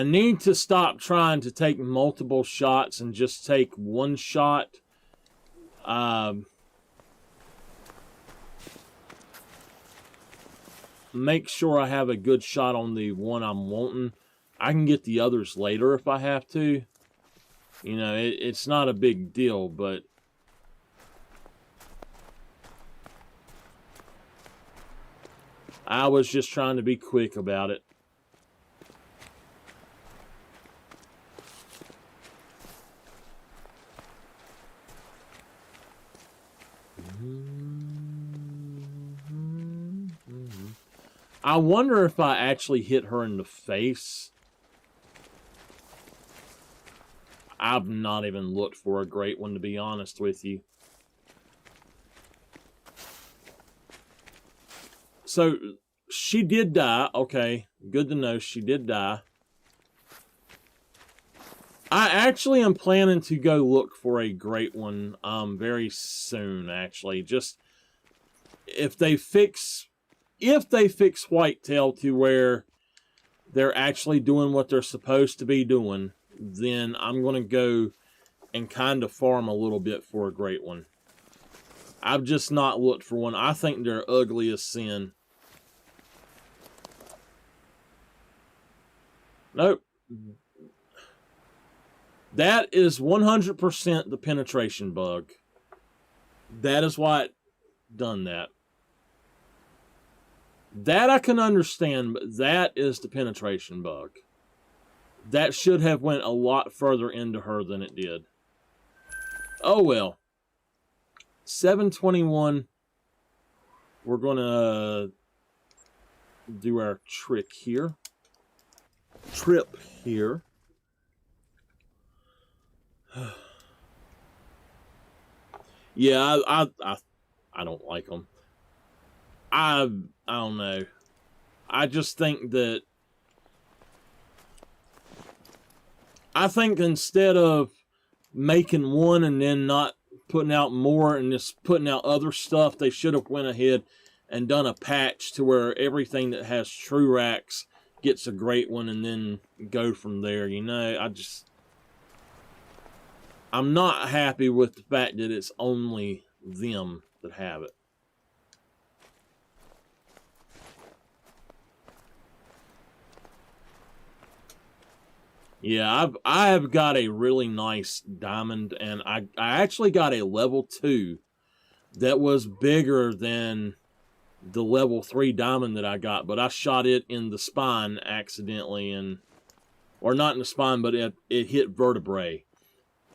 need to stop trying to take multiple shots and just take one shot. Make sure I have a good shot on the one I'm wanting. I can get the others later if I have to. You know, it's not a big deal, but I was just trying to be quick about it. I wonder if I actually hit her in the face. I've not even looked for a great one, to be honest with you. So, she did die. Okay, good to know she did die. I actually am planning to go look for a great one very soon, actually. Just, if they fix whitetail to where they're actually doing what they're supposed to be doing, then I'm going to go and kind of farm a little bit for a great one. I've just not looked for one. I think they're ugly as sin. Nope. That is 100% the penetration bug. That is why it done that. That I can understand, but that is the penetration bug. That should have went a lot further into her than it did. Oh well. 721. We're going to do our trick here. Trip here. Yeah, I don't like them. I don't know. I just think that instead of making one and then not putting out more and just putting out other stuff, they should have went ahead and done a patch to where everything that has true racks gets a great one and then go from there. You know, I'm not happy with the fact that it's only them that have it. Yeah, I have got a really nice diamond, and I actually got a level 2 that was bigger than the level 3 diamond that I got, but I shot it in the spine accidentally, or not in the spine, but it hit vertebrae.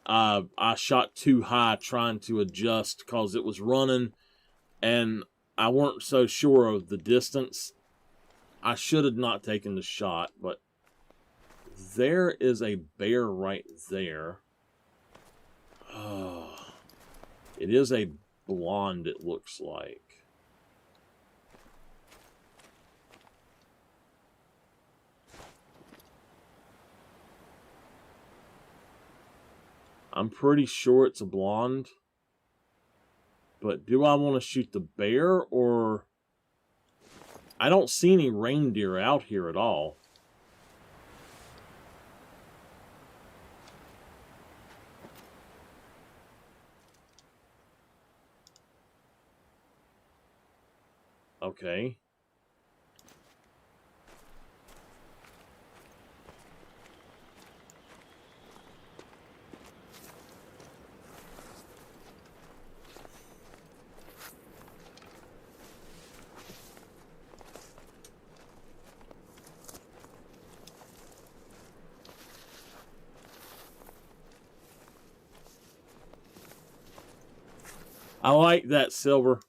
I shot too high trying to adjust because it was running, and I weren't so sure of the distance. I should have not taken the shot, but there is a bear right there. Oh, it is a blonde, it looks like. I'm pretty sure it's a blonde. But do I want to shoot the bear, or... I don't see any reindeer out here at all. Okay. I like that silver.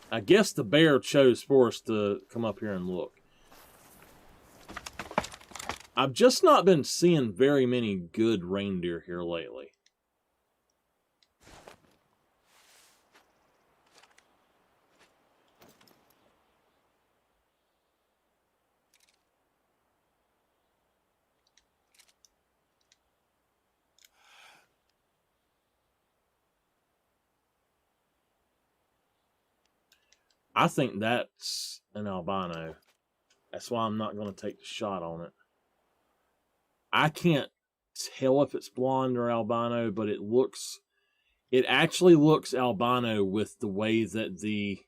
I guess the bear chose for us to come up here and look. I've just not been seeing very many good reindeer here lately. I think that's an albino. That's why I'm not going to take the shot on it. I can't tell if it's blonde or albino, but it actually looks albino with the way that the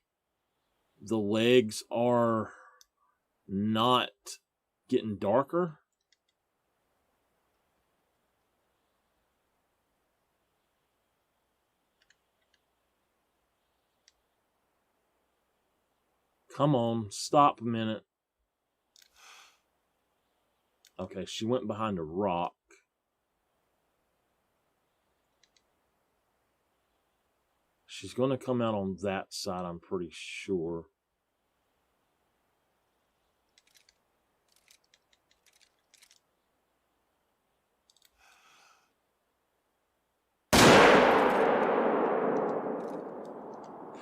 legs are not getting darker. Come on, stop a minute. Okay, she went behind a rock. She's going to come out on that side, I'm pretty sure.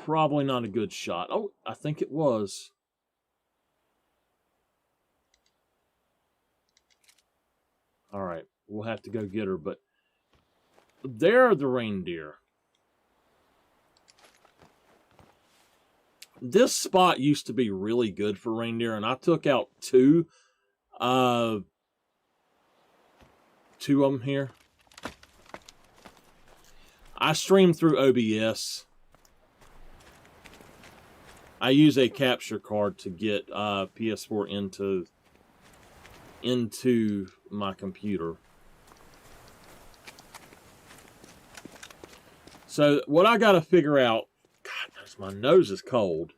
Probably not a good shot. Oh, I think it was. All right, we'll have to go get her, but there are the reindeer. This spot used to be really good for reindeer, and I took out two of them here. I stream through OBS. I use a capture card to get PS4 into my computer. So what I got to figure out, God, my nose is cold.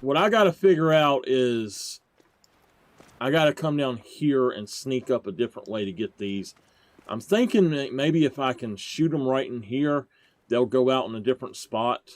What I got to figure out is I got to come down here and sneak up a different way to get these. I'm thinking maybe if I can shoot them right in here, they'll go out in a different spot.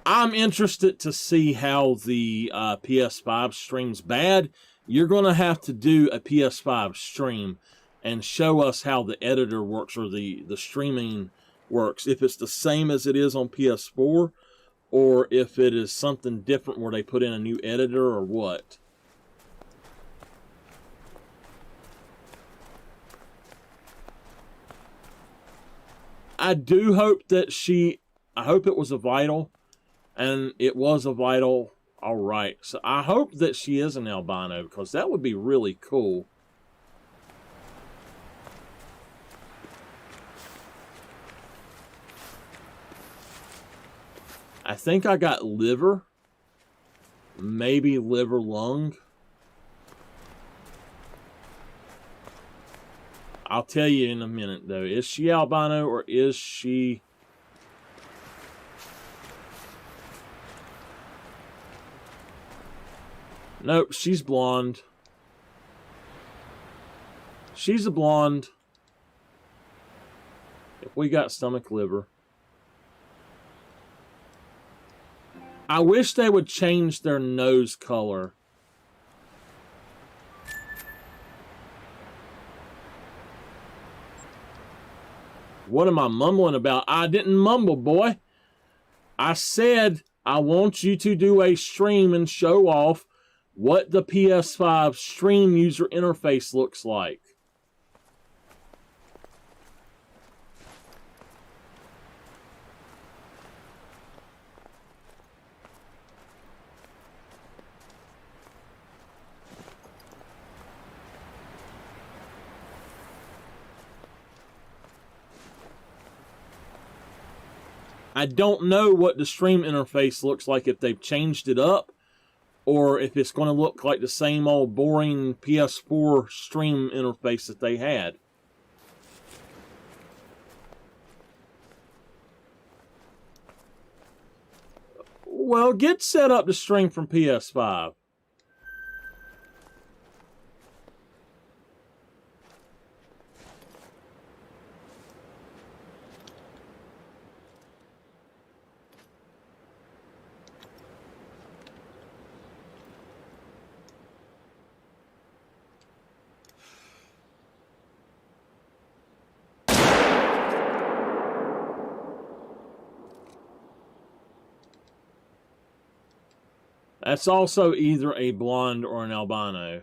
I'm interested to see how the PS5 streams. Bad, you're going to have to do a PS5 stream and show us how the editor works, or the streaming works. If it's the same as it is on PS4, or if it is something different where they put in a new editor, or what. I do hope that I hope it was a vital. And it was a vital. All right. So I hope that she is an albino, because that would be really cool. I think I got liver. Maybe liver lung. I'll tell you in a minute, though. Is she albino, or is she... Nope, she's blonde. She's a blonde. If we got stomach liver. I wish they would change their nose color. What am I mumbling about? I didn't mumble, boy. I said I want you to do a stream and show off what the PS5 stream user interface looks like. I don't know what the stream interface looks like, if they've changed it up, or if it's going to look like the same old boring PS4 stream interface that they had. Well, get set up to stream from PS5. That's also either a blonde or an albino.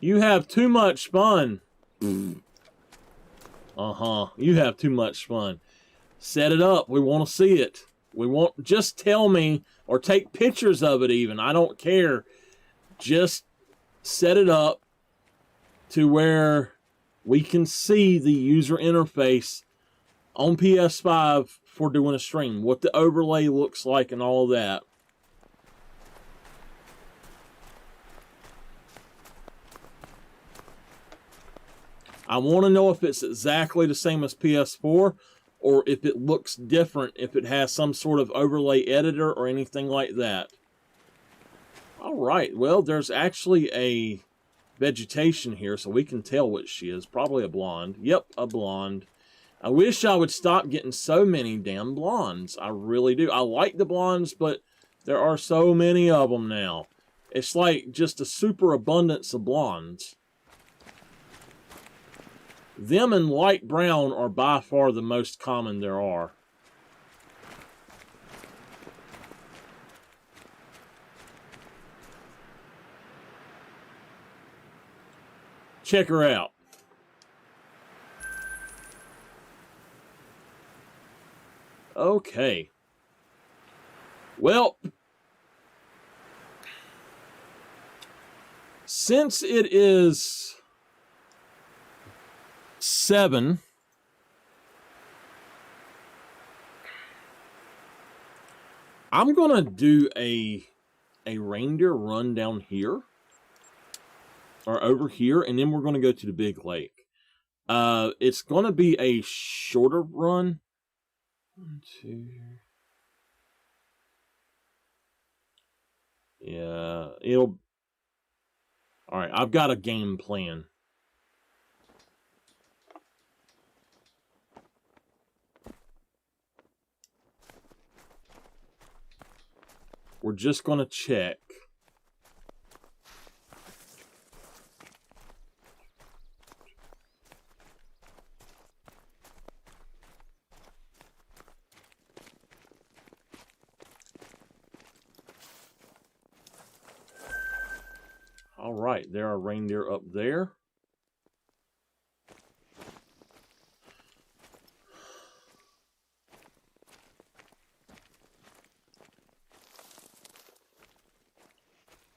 You have too much fun. You have too much fun. Set it up. We want to see it. We want, just tell me, or take pictures of it even. I don't care. Just set it up to where we can see the user interface on PS5 for doing a stream. What the overlay looks like and all of that. I want to know if it's exactly the same as PS4 or if it looks different, if it has some sort of overlay editor or anything like that. All right, well, there's actually a vegetation here, so we can tell what she is. Probably a blonde. Yep, a blonde. I wish I would stop getting so many damn blondes. I really do. I like the blondes, but there are so many of them now. It's like just a super abundance of blondes. Them and light brown are by far the most common there are. Check her out. Okay. Well, since it is 7, I'm gonna do a reindeer run down here or over here, and then we're gonna go to the big lake. It's gonna be a shorter run. 1, 2. Yeah, it'll. All right, I've got a game plan. We're just going to check. All right, there are reindeer up there.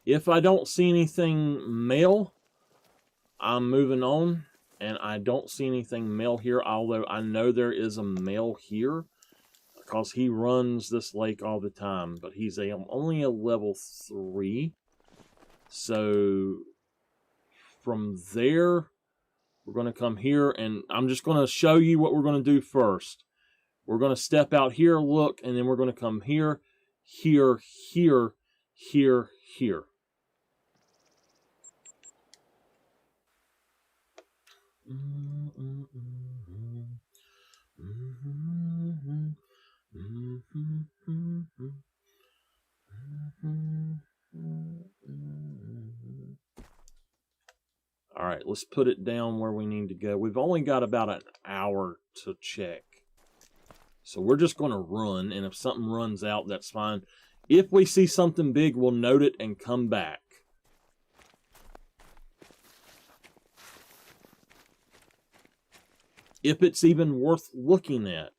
If I don't see anything male, I'm moving on. And I don't see anything male here, although I know there is a male here because he runs this lake all the time. But he's only a level 3. So from there, we're going to come here, and I'm just going to show you what we're going to do first. We're going to step out here, look, and then we're going to come here, here, here, here, here. All right, let's put it down where we need to go. We've only got about an hour to check. So we're just going to run, and if something runs out, that's fine. If we see something big, we'll note it and come back. If it's even worth looking at.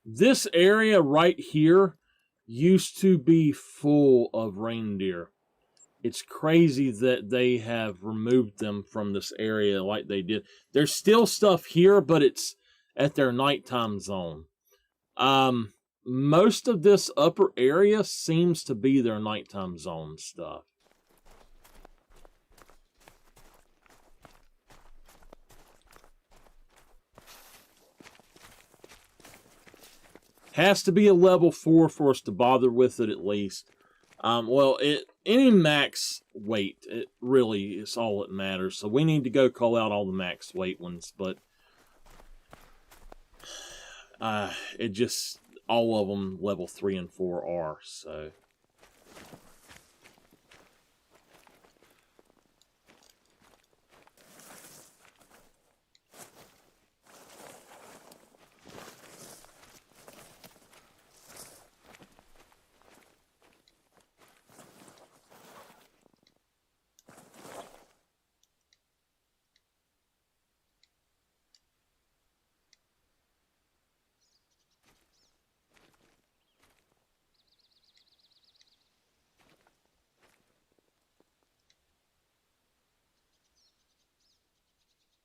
This area right here used to be full of reindeer. It's crazy that they have removed them from this area like they did. There's still stuff here, but it's at their nighttime zone. most of this upper area seems to be their nighttime zone stuff. Has to be a level 4 for us to bother with it at least. Well, any max weight, it really is all that matters. So we need to go call out all the max weight ones, but it just, all of them level 3 and 4 are, so.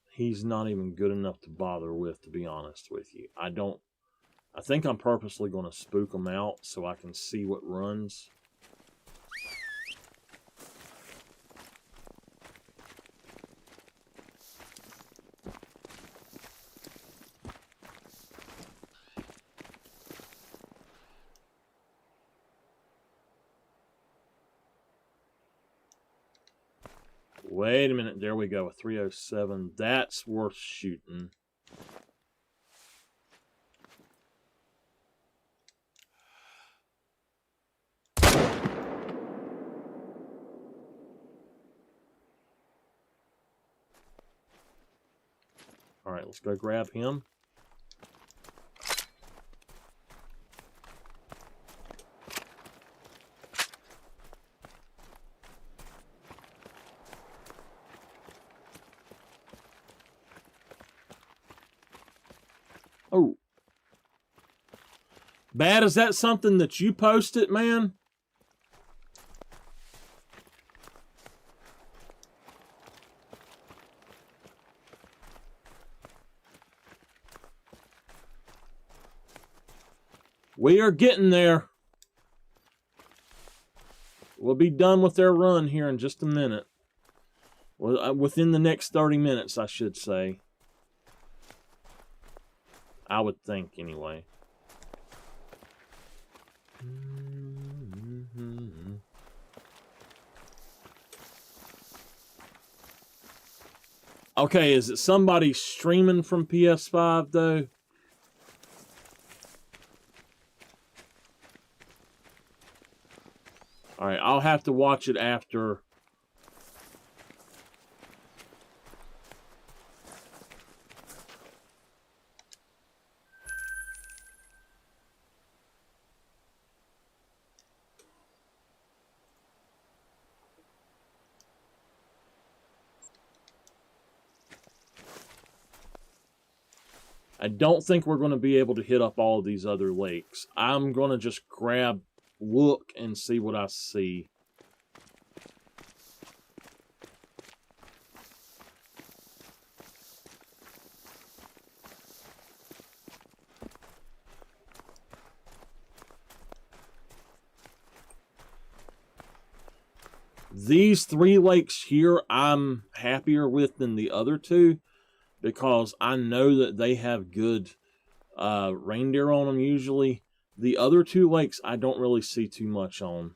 He's not even good enough to bother with, to be honest with you. I think I'm purposely going to spook him out so I can see what runs. Wait a minute, there we go, a 307. That's worth shooting. All right, let's go grab him. Oh. Bad, is that something that you posted, man? We are getting there. We'll be done with their run here in just a minute. Well, within the next 30 minutes, I should say. I would think, anyway. Okay, is it somebody streaming from PS5, though? Alright, I'll have to watch it after. I don't think we're going to be able to hit up all of these other lakes. I'm going to just look and see what I see. These 3 lakes here I'm happier with than the other 2 because I know that they have good reindeer on them usually. The other 2 lakes I don't really see too much on.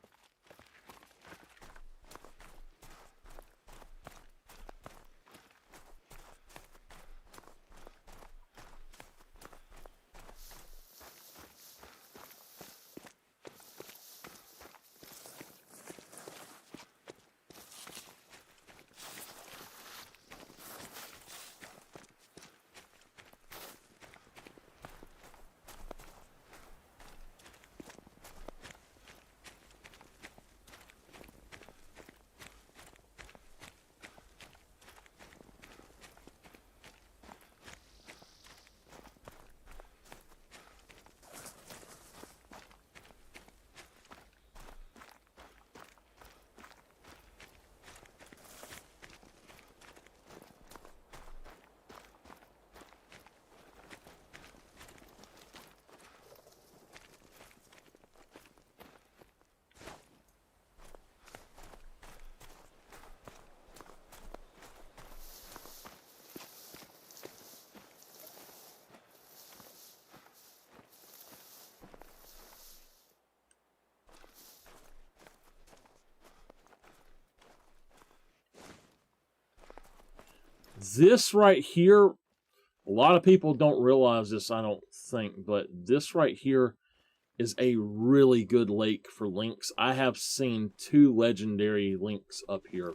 This right here, a lot of people don't realize this, I don't think, but this right here is a really good lake for lynx. I have seen 2 legendary lynx up here.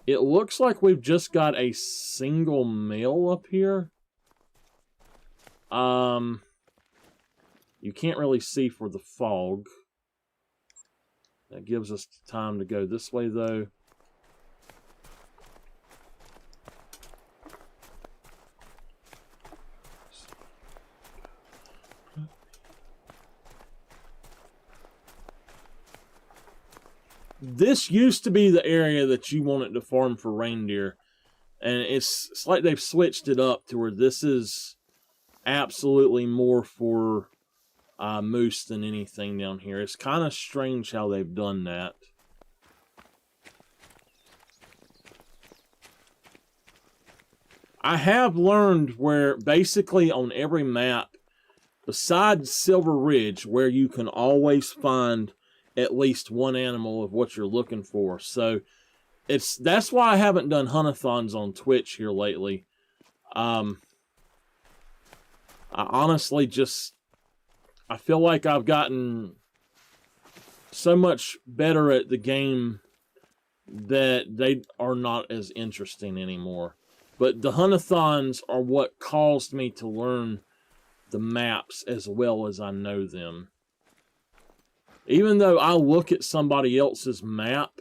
It looks like we've just got a single male up here. You can't really see for the fog. That gives us time to go this way, though. This used to be the area that you wanted to farm for reindeer. And it's like they've switched it up to where this is absolutely more for moose than anything down here. It's kind of strange how they've done that. I have learned where basically on every map, besides Silver Ridge, where you can always find at least one animal of what you're looking for. So that's why I haven't done hunt-a-thons on Twitch here lately. I honestly I feel like I've gotten so much better at the game that they are not as interesting anymore. But the hunt-a-thons are what caused me to learn the maps as well as I know them. Even though I look at somebody else's map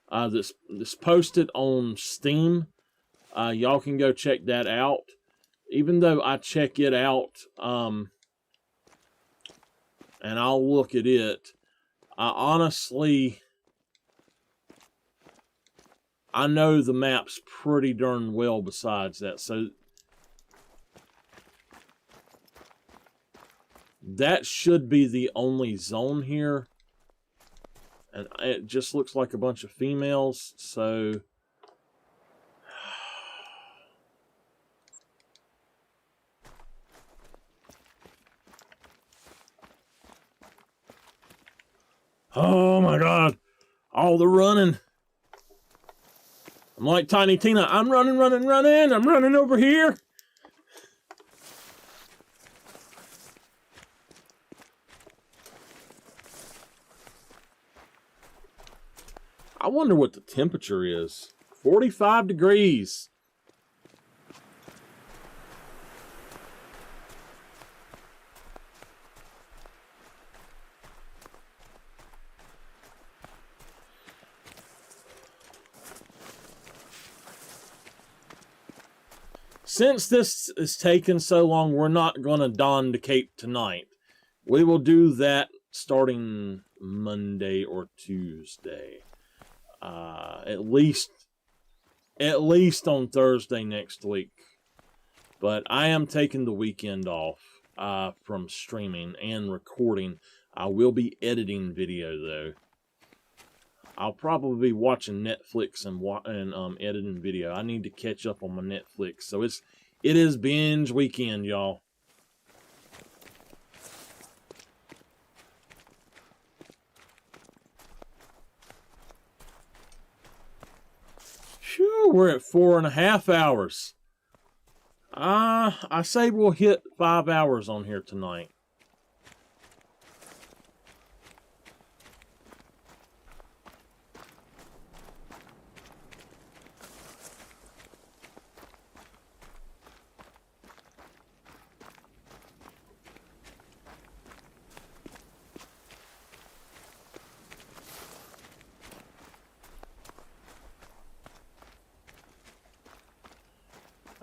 that's posted on Steam, y'all can go check that out. Even though I check it out, and I'll look at it, I know the maps pretty darn well besides that. So that should be the only zone here. And it just looks like a bunch of females, so... Oh my god! All the running! I'm like Tiny Tina, I'm running! I'm running over here! I wonder what the temperature is. 45 degrees. Since this is taking so long, we're not going to don the cape tonight. We will do that starting Monday or Tuesday. At least on Thursday next week. But I am taking the weekend off from streaming and recording. I will be editing video though. I'll probably be watching Netflix and editing video. I need to catch up on my Netflix. So it is binge weekend, y'all. Phew, we're at 4.5 hours. I say we'll hit 5 hours on here tonight.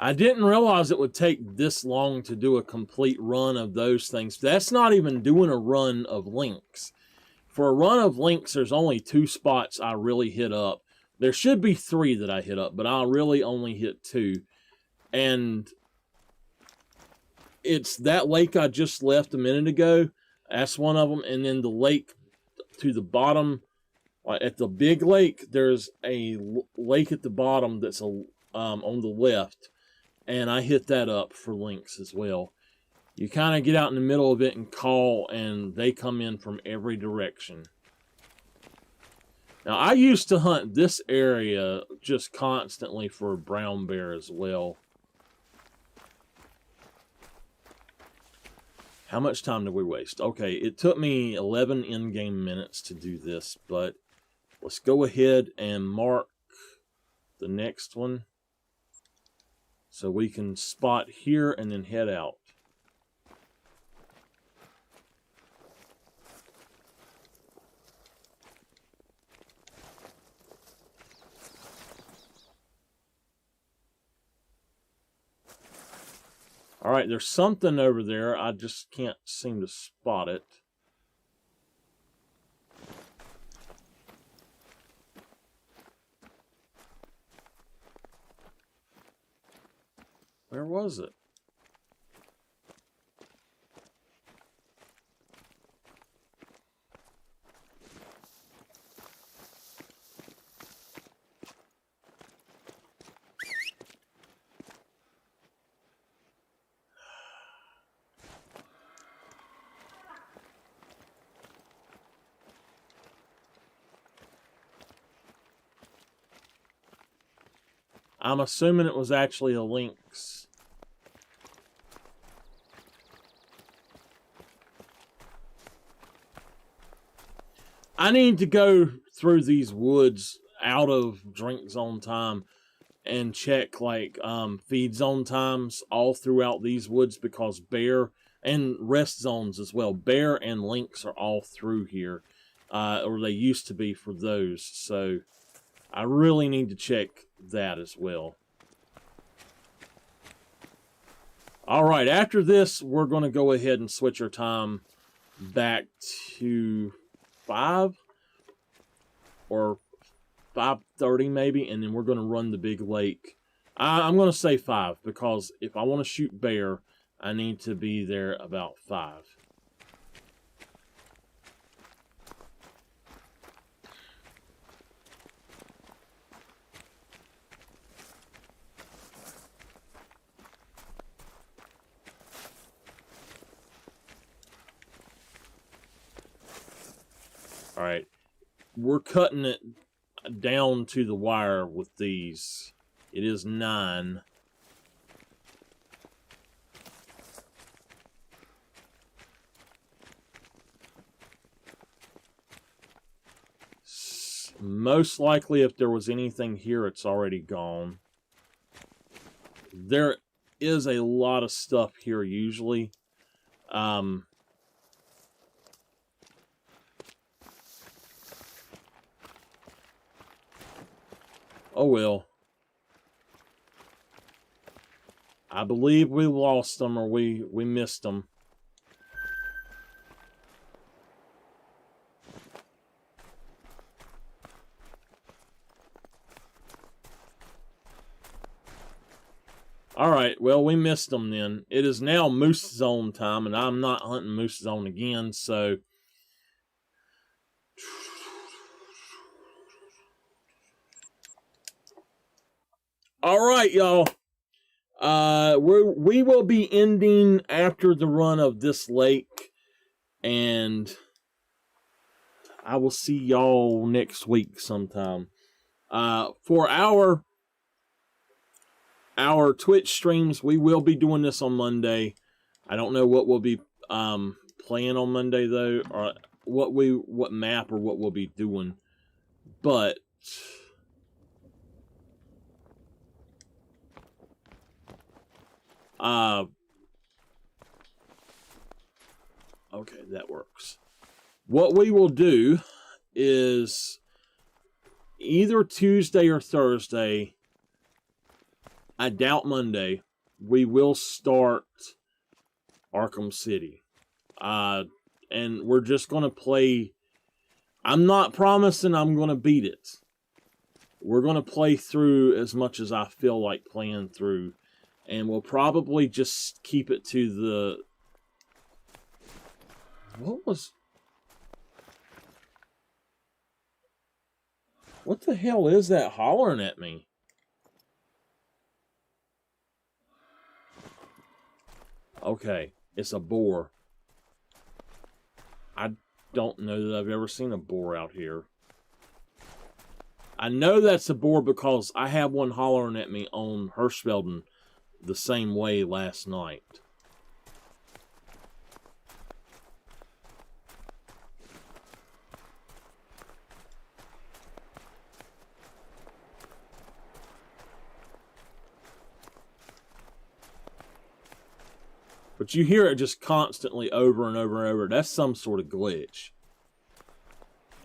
I didn't realize it would take this long to do a complete run of those things. That's not even doing a run of links. For a run of links, there's only 2 spots I really hit up. There should be 3 that I hit up, but I really only hit 2. And it's that lake I just left a minute ago. That's one of them. And then the lake to the bottom, at the big lake, there's a lake at the bottom that's on the left. And I hit that up for links as well. You kind of get out in the middle of it and call, and they come in from every direction. Now, I used to hunt this area just constantly for brown bear as well. How much time did we waste? Okay, it took me 11 in-game minutes to do this, but let's go ahead and mark the next one so we can spot here and then head out. All right, there's something over there. I just can't seem to spot it. Where was it? I'm assuming it was actually a lynx. I need to go through these woods out of drink zone time and check like feed zone times all throughout these woods, because bear and rest zones as well. Bear and lynx are all through here, or they used to be for those. So I really need to check that as well. All right, after this, we're going to go ahead and switch our time back to 5 or 5:30 maybe, and then we're going to run the big lake. I'm going to say 5, because if I want to shoot bear, I need to be there about 5. All right, we're cutting it down to the wire with these. It is 9. Most likely, if there was anything here, it's already gone. There is a lot of stuff here usually. Oh well. I believe we lost them, or we missed them. Alright, well, we missed them then. It is now moose zone time, and I'm not hunting moose zone again, so... Alright, y'all. We will be ending after the run of this lake, and I will see y'all next week sometime. For our Twitch streams, we will be doing this on Monday. I don't know what we'll be playing on Monday though, or what map or what we'll be doing, but okay, that works. What we will do is either Tuesday or Thursday, I doubt Monday, we will start Arkham City. And we're just going to play. I'm not promising I'm going to beat it. We're going to play through as much as I feel like playing through. And we'll probably just keep it to the... What the hell is that hollering at me? Okay, it's a boar. I don't know that I've ever seen a boar out here. I know that's a boar because I had one hollering at me on Hirschfelden the same way last night. But you hear it just constantly over and over and over. That's some sort of glitch.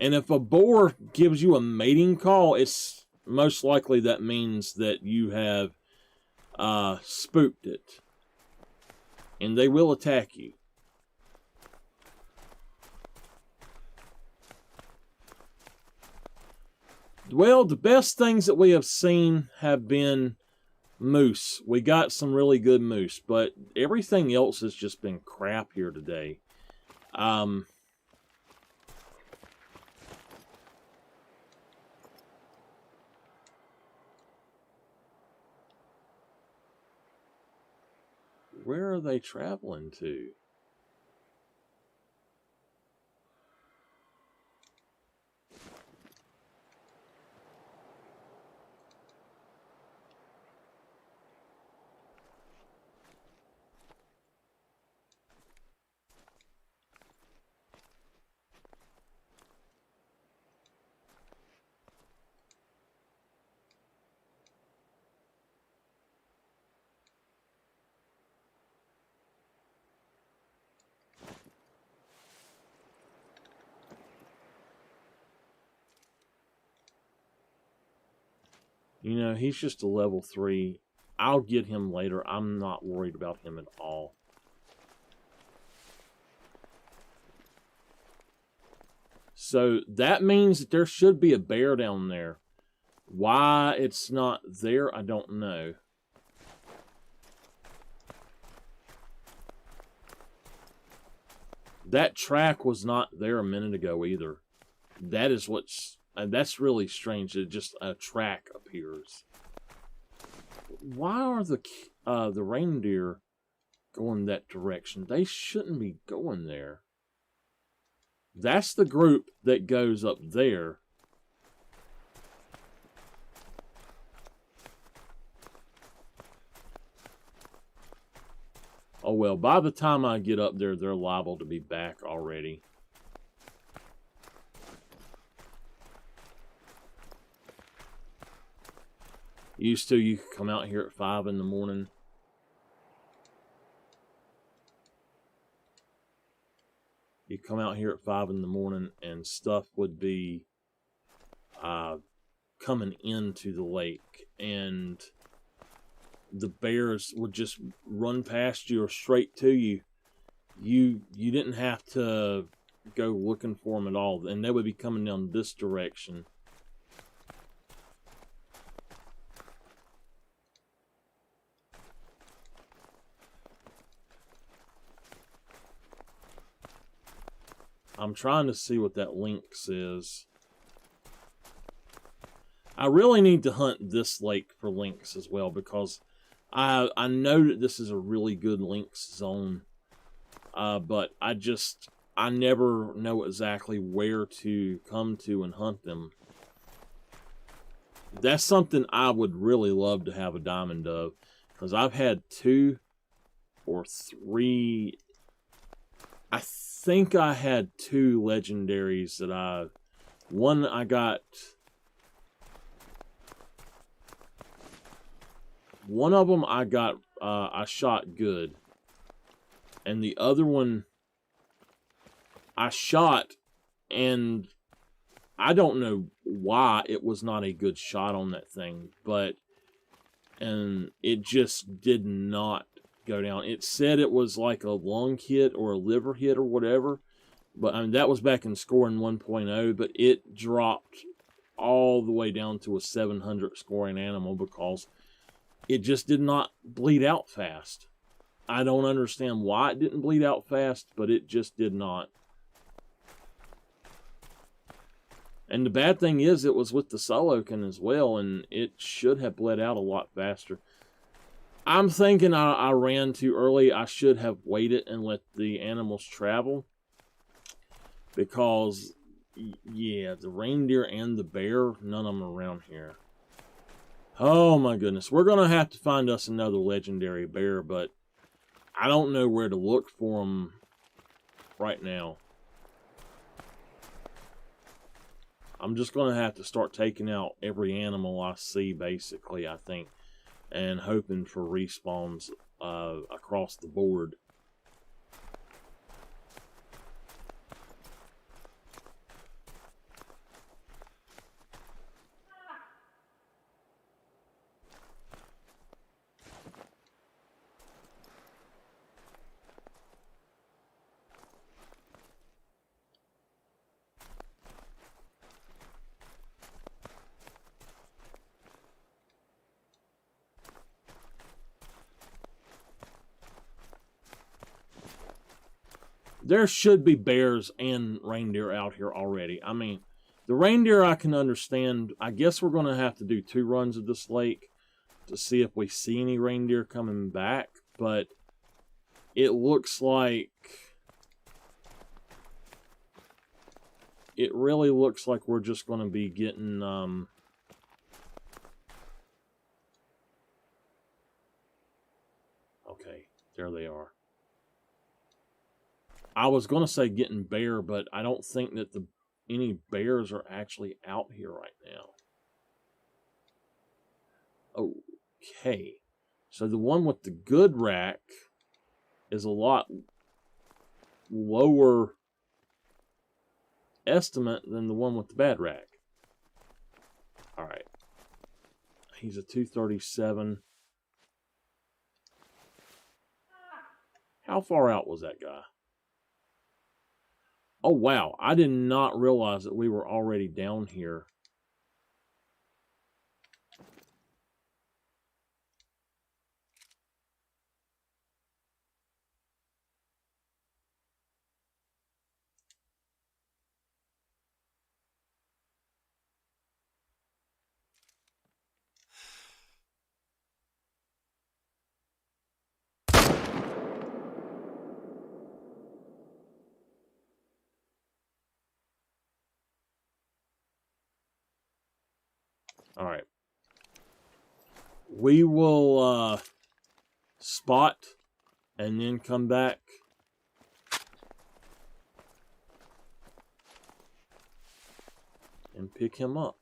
And if a boar gives you a mating call, it's most likely that means that you have spooked it. And they will attack you. Well, the best things that we have seen have been moose. We got some really good moose, but everything else has just been crap here today. Where are they traveling to? You know, he's just a level 3. I'll get him later. I'm not worried about him at all. So that means that there should be a bear down there. Why it's not there, I don't know. That track was not there a minute ago either. That is what's... that's really strange that just a track appears. Why are the reindeer going that direction? They shouldn't be going there. That's the group that goes up there. Oh well, by the time I get up there, they're liable to be back already. Used to, you could come out here at 5 in the morning. You come out here at 5 in the morning and stuff would be coming into the lake. And the bears would just run past you or straight to you. You didn't have to go looking for them at all. And they would be coming down this direction. I'm trying to see what that lynx is. I really need to hunt this lake for lynx as well, because I know that this is a really good lynx zone. But I never know exactly where to come to and hunt them. That's something I would really love to have a diamond of, because I've had 2 or 3... I think I had 2 legendaries that one I got... One of them I got, I shot good. And the other one, I shot, and I don't know why it was not a good shot on that thing, and it just did not go down. It said it was like a lung hit or a liver hit or whatever, but I mean, that was back in scoring 1.0, but it dropped all the way down to a 700 scoring animal because it just did not bleed out fast. I don't understand why it didn't bleed out fast, but it just did not. And the bad thing is, it was with the Solokin as well, and it should have bled out a lot faster. I'm thinking I ran too early. I should have waited and let the animals travel, because Yeah, the reindeer and the bear, none of them are around here. Oh my goodness, we're gonna have to find us another legendary bear, but I don't know where to look for them right now. I'm just gonna have to start taking out every animal I see, basically, I think, and hoping for respawns across the board. There should be bears and reindeer out here already. I mean, the reindeer I can understand. I guess we're going to have to do 2 runs of this lake to see if we see any reindeer coming back. But it looks like... It really looks like we're just going to be getting... Okay, there they are. I was going to say getting bear, but I don't think that any bears are actually out here right now. Okay. So the one with the good rack is a lot lower estimate than the one with the bad rack. Alright. He's a 237. How far out was that guy? Oh, wow. I did not realize that we were already down here. All right. We will spot and then come back. And pick him up.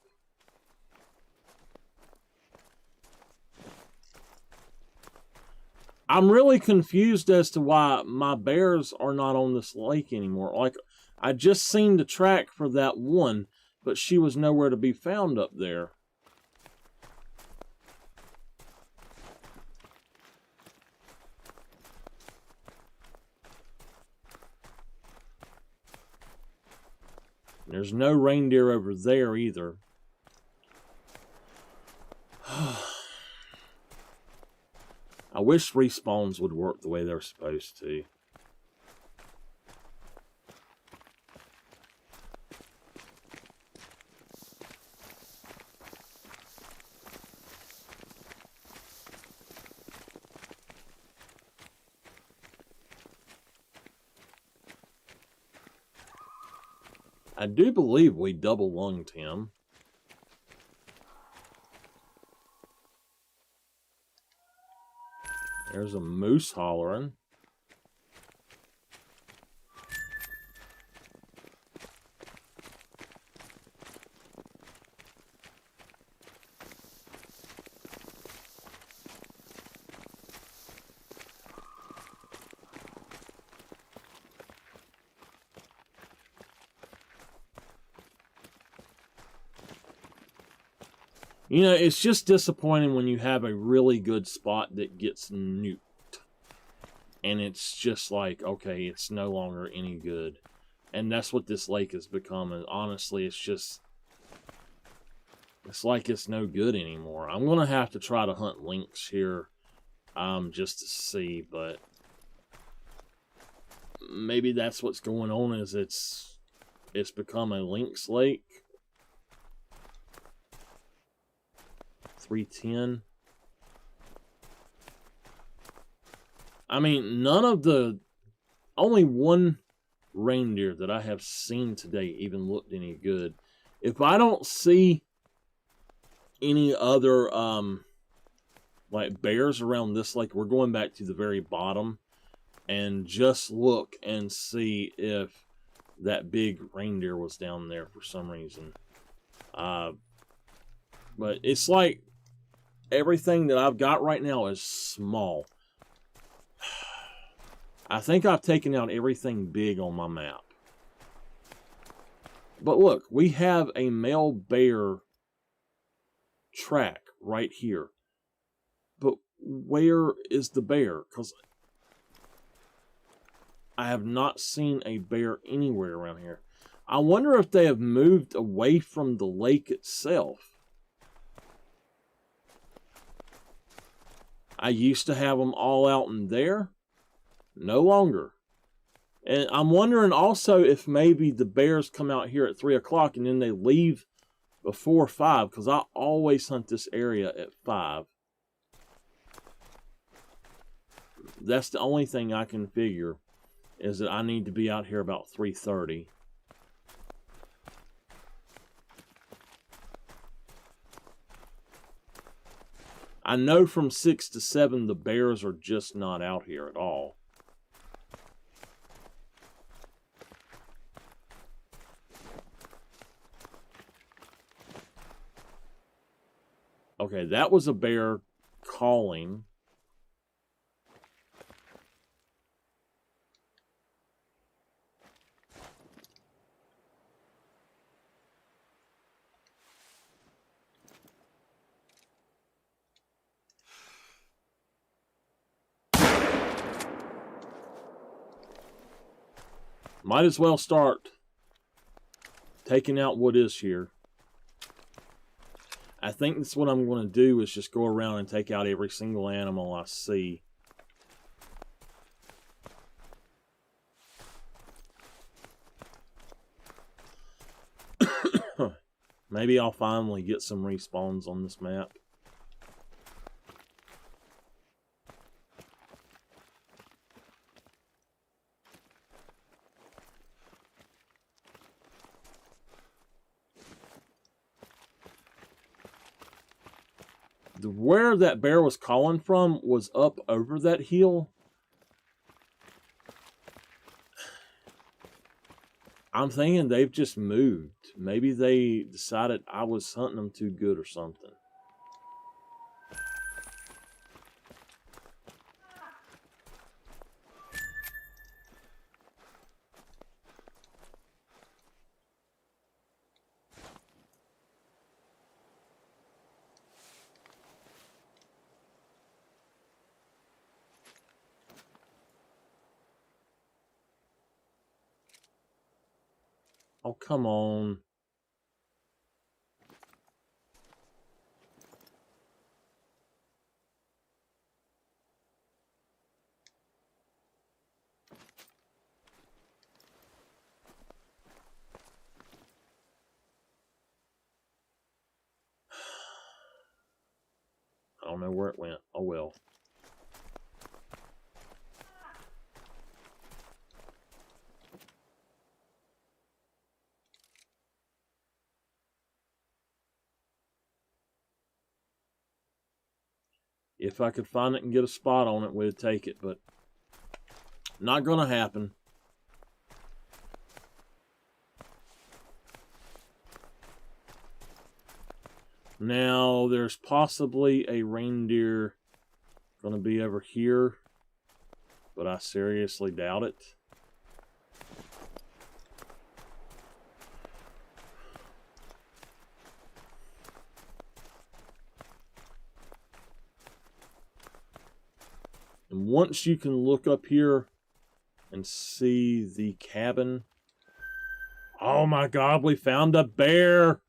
I'm really confused as to why my bears are not on this lake anymore. Like, I just seen the track for that one, but she was nowhere to be found up there. There's no reindeer over there either. I wish respawns would work the way they're supposed to. I do believe we double-lunged him. There's a moose hollering. You know, it's just disappointing when you have a really good spot that gets nuked. And it's just like, okay, it's no longer any good. And that's what this lake has become. And honestly, it's just... It's like it's no good anymore. I'm going to have to try to hunt lynx here just to see. But maybe that's what's going on, is it's become a lynx lake. 310. I mean, only one reindeer that I have seen today even looked any good. If I don't see any other like bears around this lake, we're going back to the very bottom and just look and see if that big reindeer was down there for some reason. But it's like everything that I've got right now is small. I think I've taken out everything big on my map. But look, we have a male bear track right here. But where is the bear? Because I have not seen a bear anywhere around here. I wonder if they have moved away from the lake itself. I used to have them all out in there. No longer. And I'm wondering also if maybe the bears come out here at 3 o'clock and then they leave before 5, because I always hunt this area at 5. That's the only thing I can figure, is that I need to be out here about 3:30. I know from 6 to 7 the bears are just not out here at all. Okay, that was a bear calling. Might as well start taking out what is here. I think that's what I'm going to do, is just go around and take out every single animal I see. Maybe I'll finally get some respawns on this map. Where that bear was calling from was up over that hill. I'm thinking they've just moved. Maybe they decided I was hunting them too good or something. Oh, come on. I don't know where it went. Oh well. If I could find it and get a spot on it, we'd take it, but not gonna happen. Now, there's possibly a reindeer gonna be over here, but I seriously doubt it. And once you can look up here and see the cabin. Oh my God, we found a bear!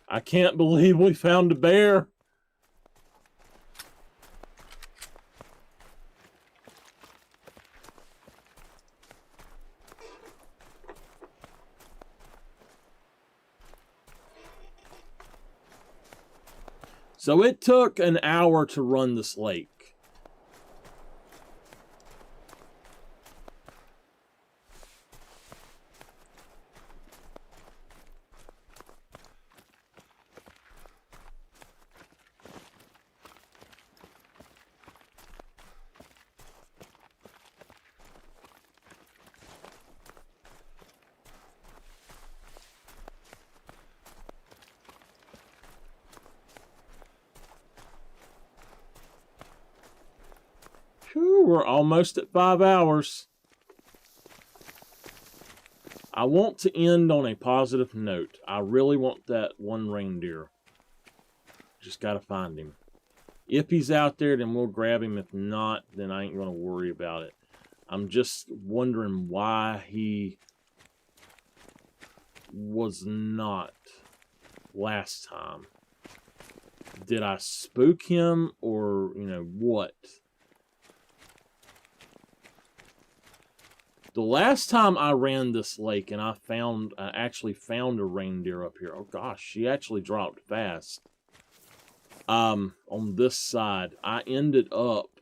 I can't believe we found a bear. So it took an hour to run this lake. Whew, we're almost at 5 hours. I want to end on a positive note. I really want that one reindeer. Just got to find him. If he's out there, then we'll grab him. If not, then I ain't going to worry about it. I'm just wondering why he was not last time. Did I spook him or, you know, what? The last time I ran this lake and I actually found a reindeer up here. Oh gosh, she actually dropped fast. On this side, I ended up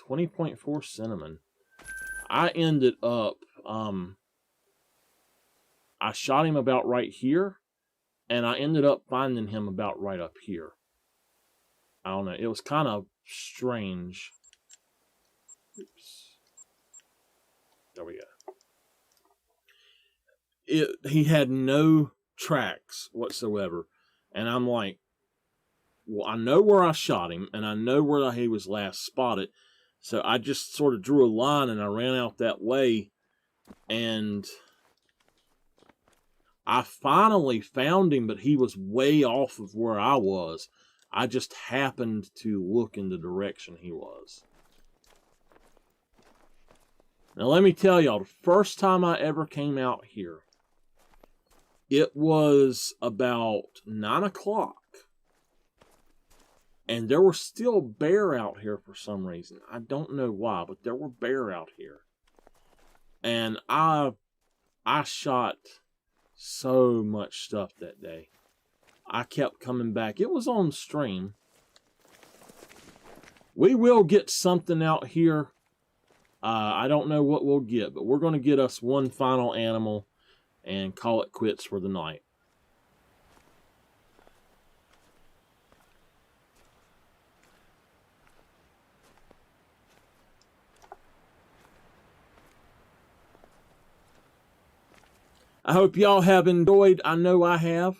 20.4 cinnamon. I ended up, I shot him about right here, and I ended up finding him about right up here. I don't know, it was kind of strange. Oops. There we go. He had no tracks whatsoever. And I'm like, well, I know where I shot him, and I know where he was last spotted. So I just sort of drew a line, and I ran out that way. And I finally found him, but he was way off of where I was. I just happened to look in the direction he was. Now, let me tell y'all, the first time I ever came out here, it was about 9 o'clock. And there were still bear out here for some reason. I don't know why, but there were bear out here. And I shot so much stuff that day. I kept coming back. It was on stream. We will get something out here. I don't know what we'll get, but we're going to get us one final animal and call it quits for the night. I hope y'all have enjoyed. I know I have.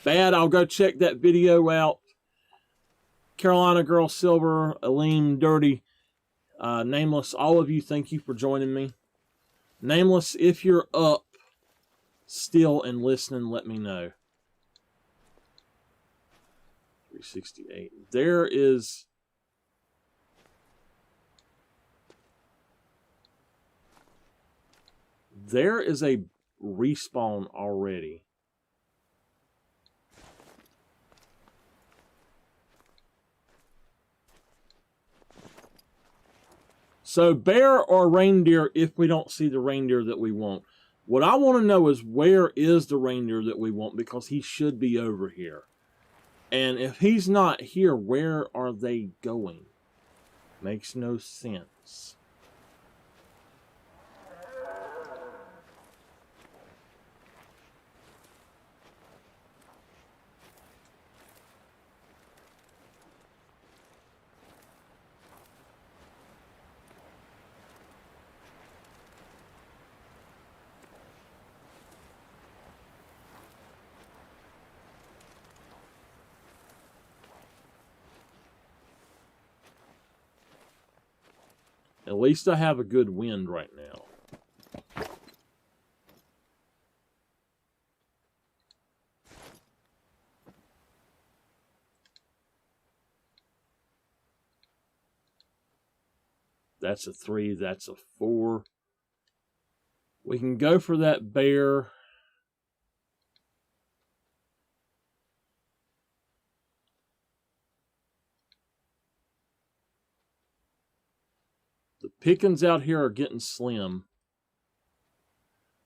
Bad, I'll go check that video out. Carolina Girl Silver, Aleem Dirty, Nameless, all of you, thank you for joining me. Nameless, if you're up still and listening, let me know. 368. There is a respawn already. So bear or reindeer if we don't see the reindeer that we want. What I want to know is where is the reindeer that we want, because he should be over here. And if he's not here, where are they going? Makes no sense. At least I have a good wind right now. That's a 3, that's a 4. We can go for that bear. The pickings out here are getting slim.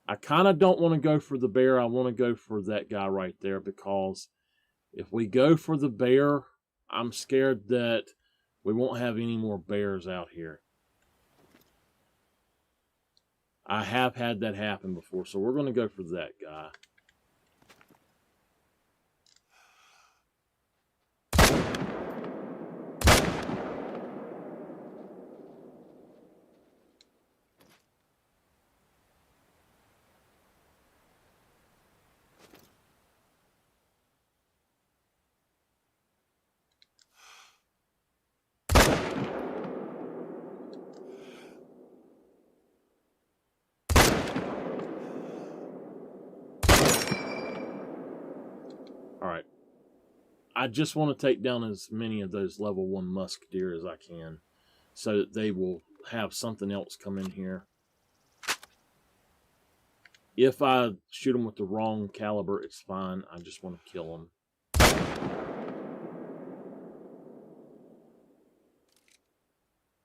I kind of don't want to go for the bear. I want to go for that guy right there, because if we go for the bear, I'm scared that we won't have any more bears out here. I have had that happen before, so we're going to go for that guy. Alright. I just want to take down as many of those level 1 musk deer as I can, so that they will have something else come in here. If I shoot them with the wrong caliber, it's fine. I just want to kill them.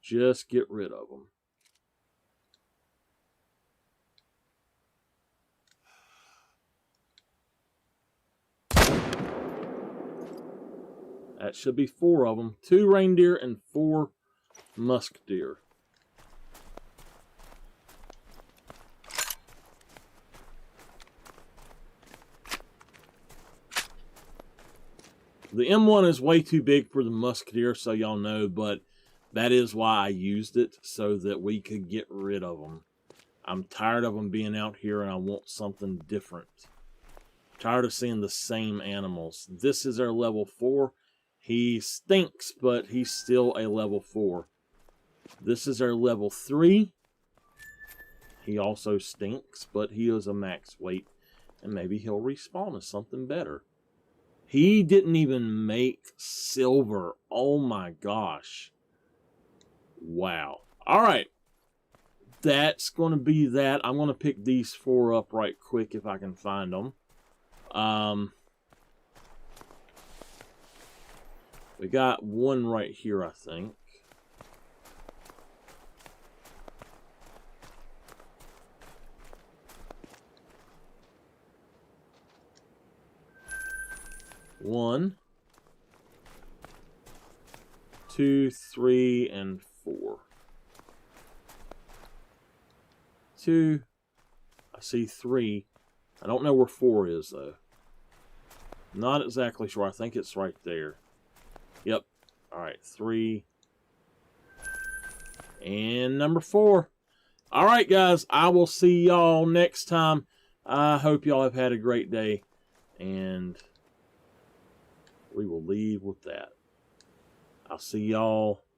Just get rid of them. That should be 4 of them. 2 reindeer and 4 musk deer. The M1 is way too big for the musk deer, so y'all know, but that is why I used it, so that we could get rid of them. I'm tired of them being out here, and I want something different. Tired of seeing the same animals. This is our level 4. He stinks, but he's still a level 4. This is our level 3. He also stinks, but he is a max weight. And maybe he'll respawn as something better. He didn't even make silver. Oh my gosh. Wow. Alright. That's going to be that. I'm going to pick these 4 up right quick if I can find them. We got one right here, I think. One, 2, 3, and 4. 2. I see 3. I don't know where 4 is, though. Not exactly sure. I think it's right there. Yep. Alright, 3. And number 4. Alright, guys. I will see y'all next time. I hope y'all have had a great day. And we will leave with that. I'll see y'all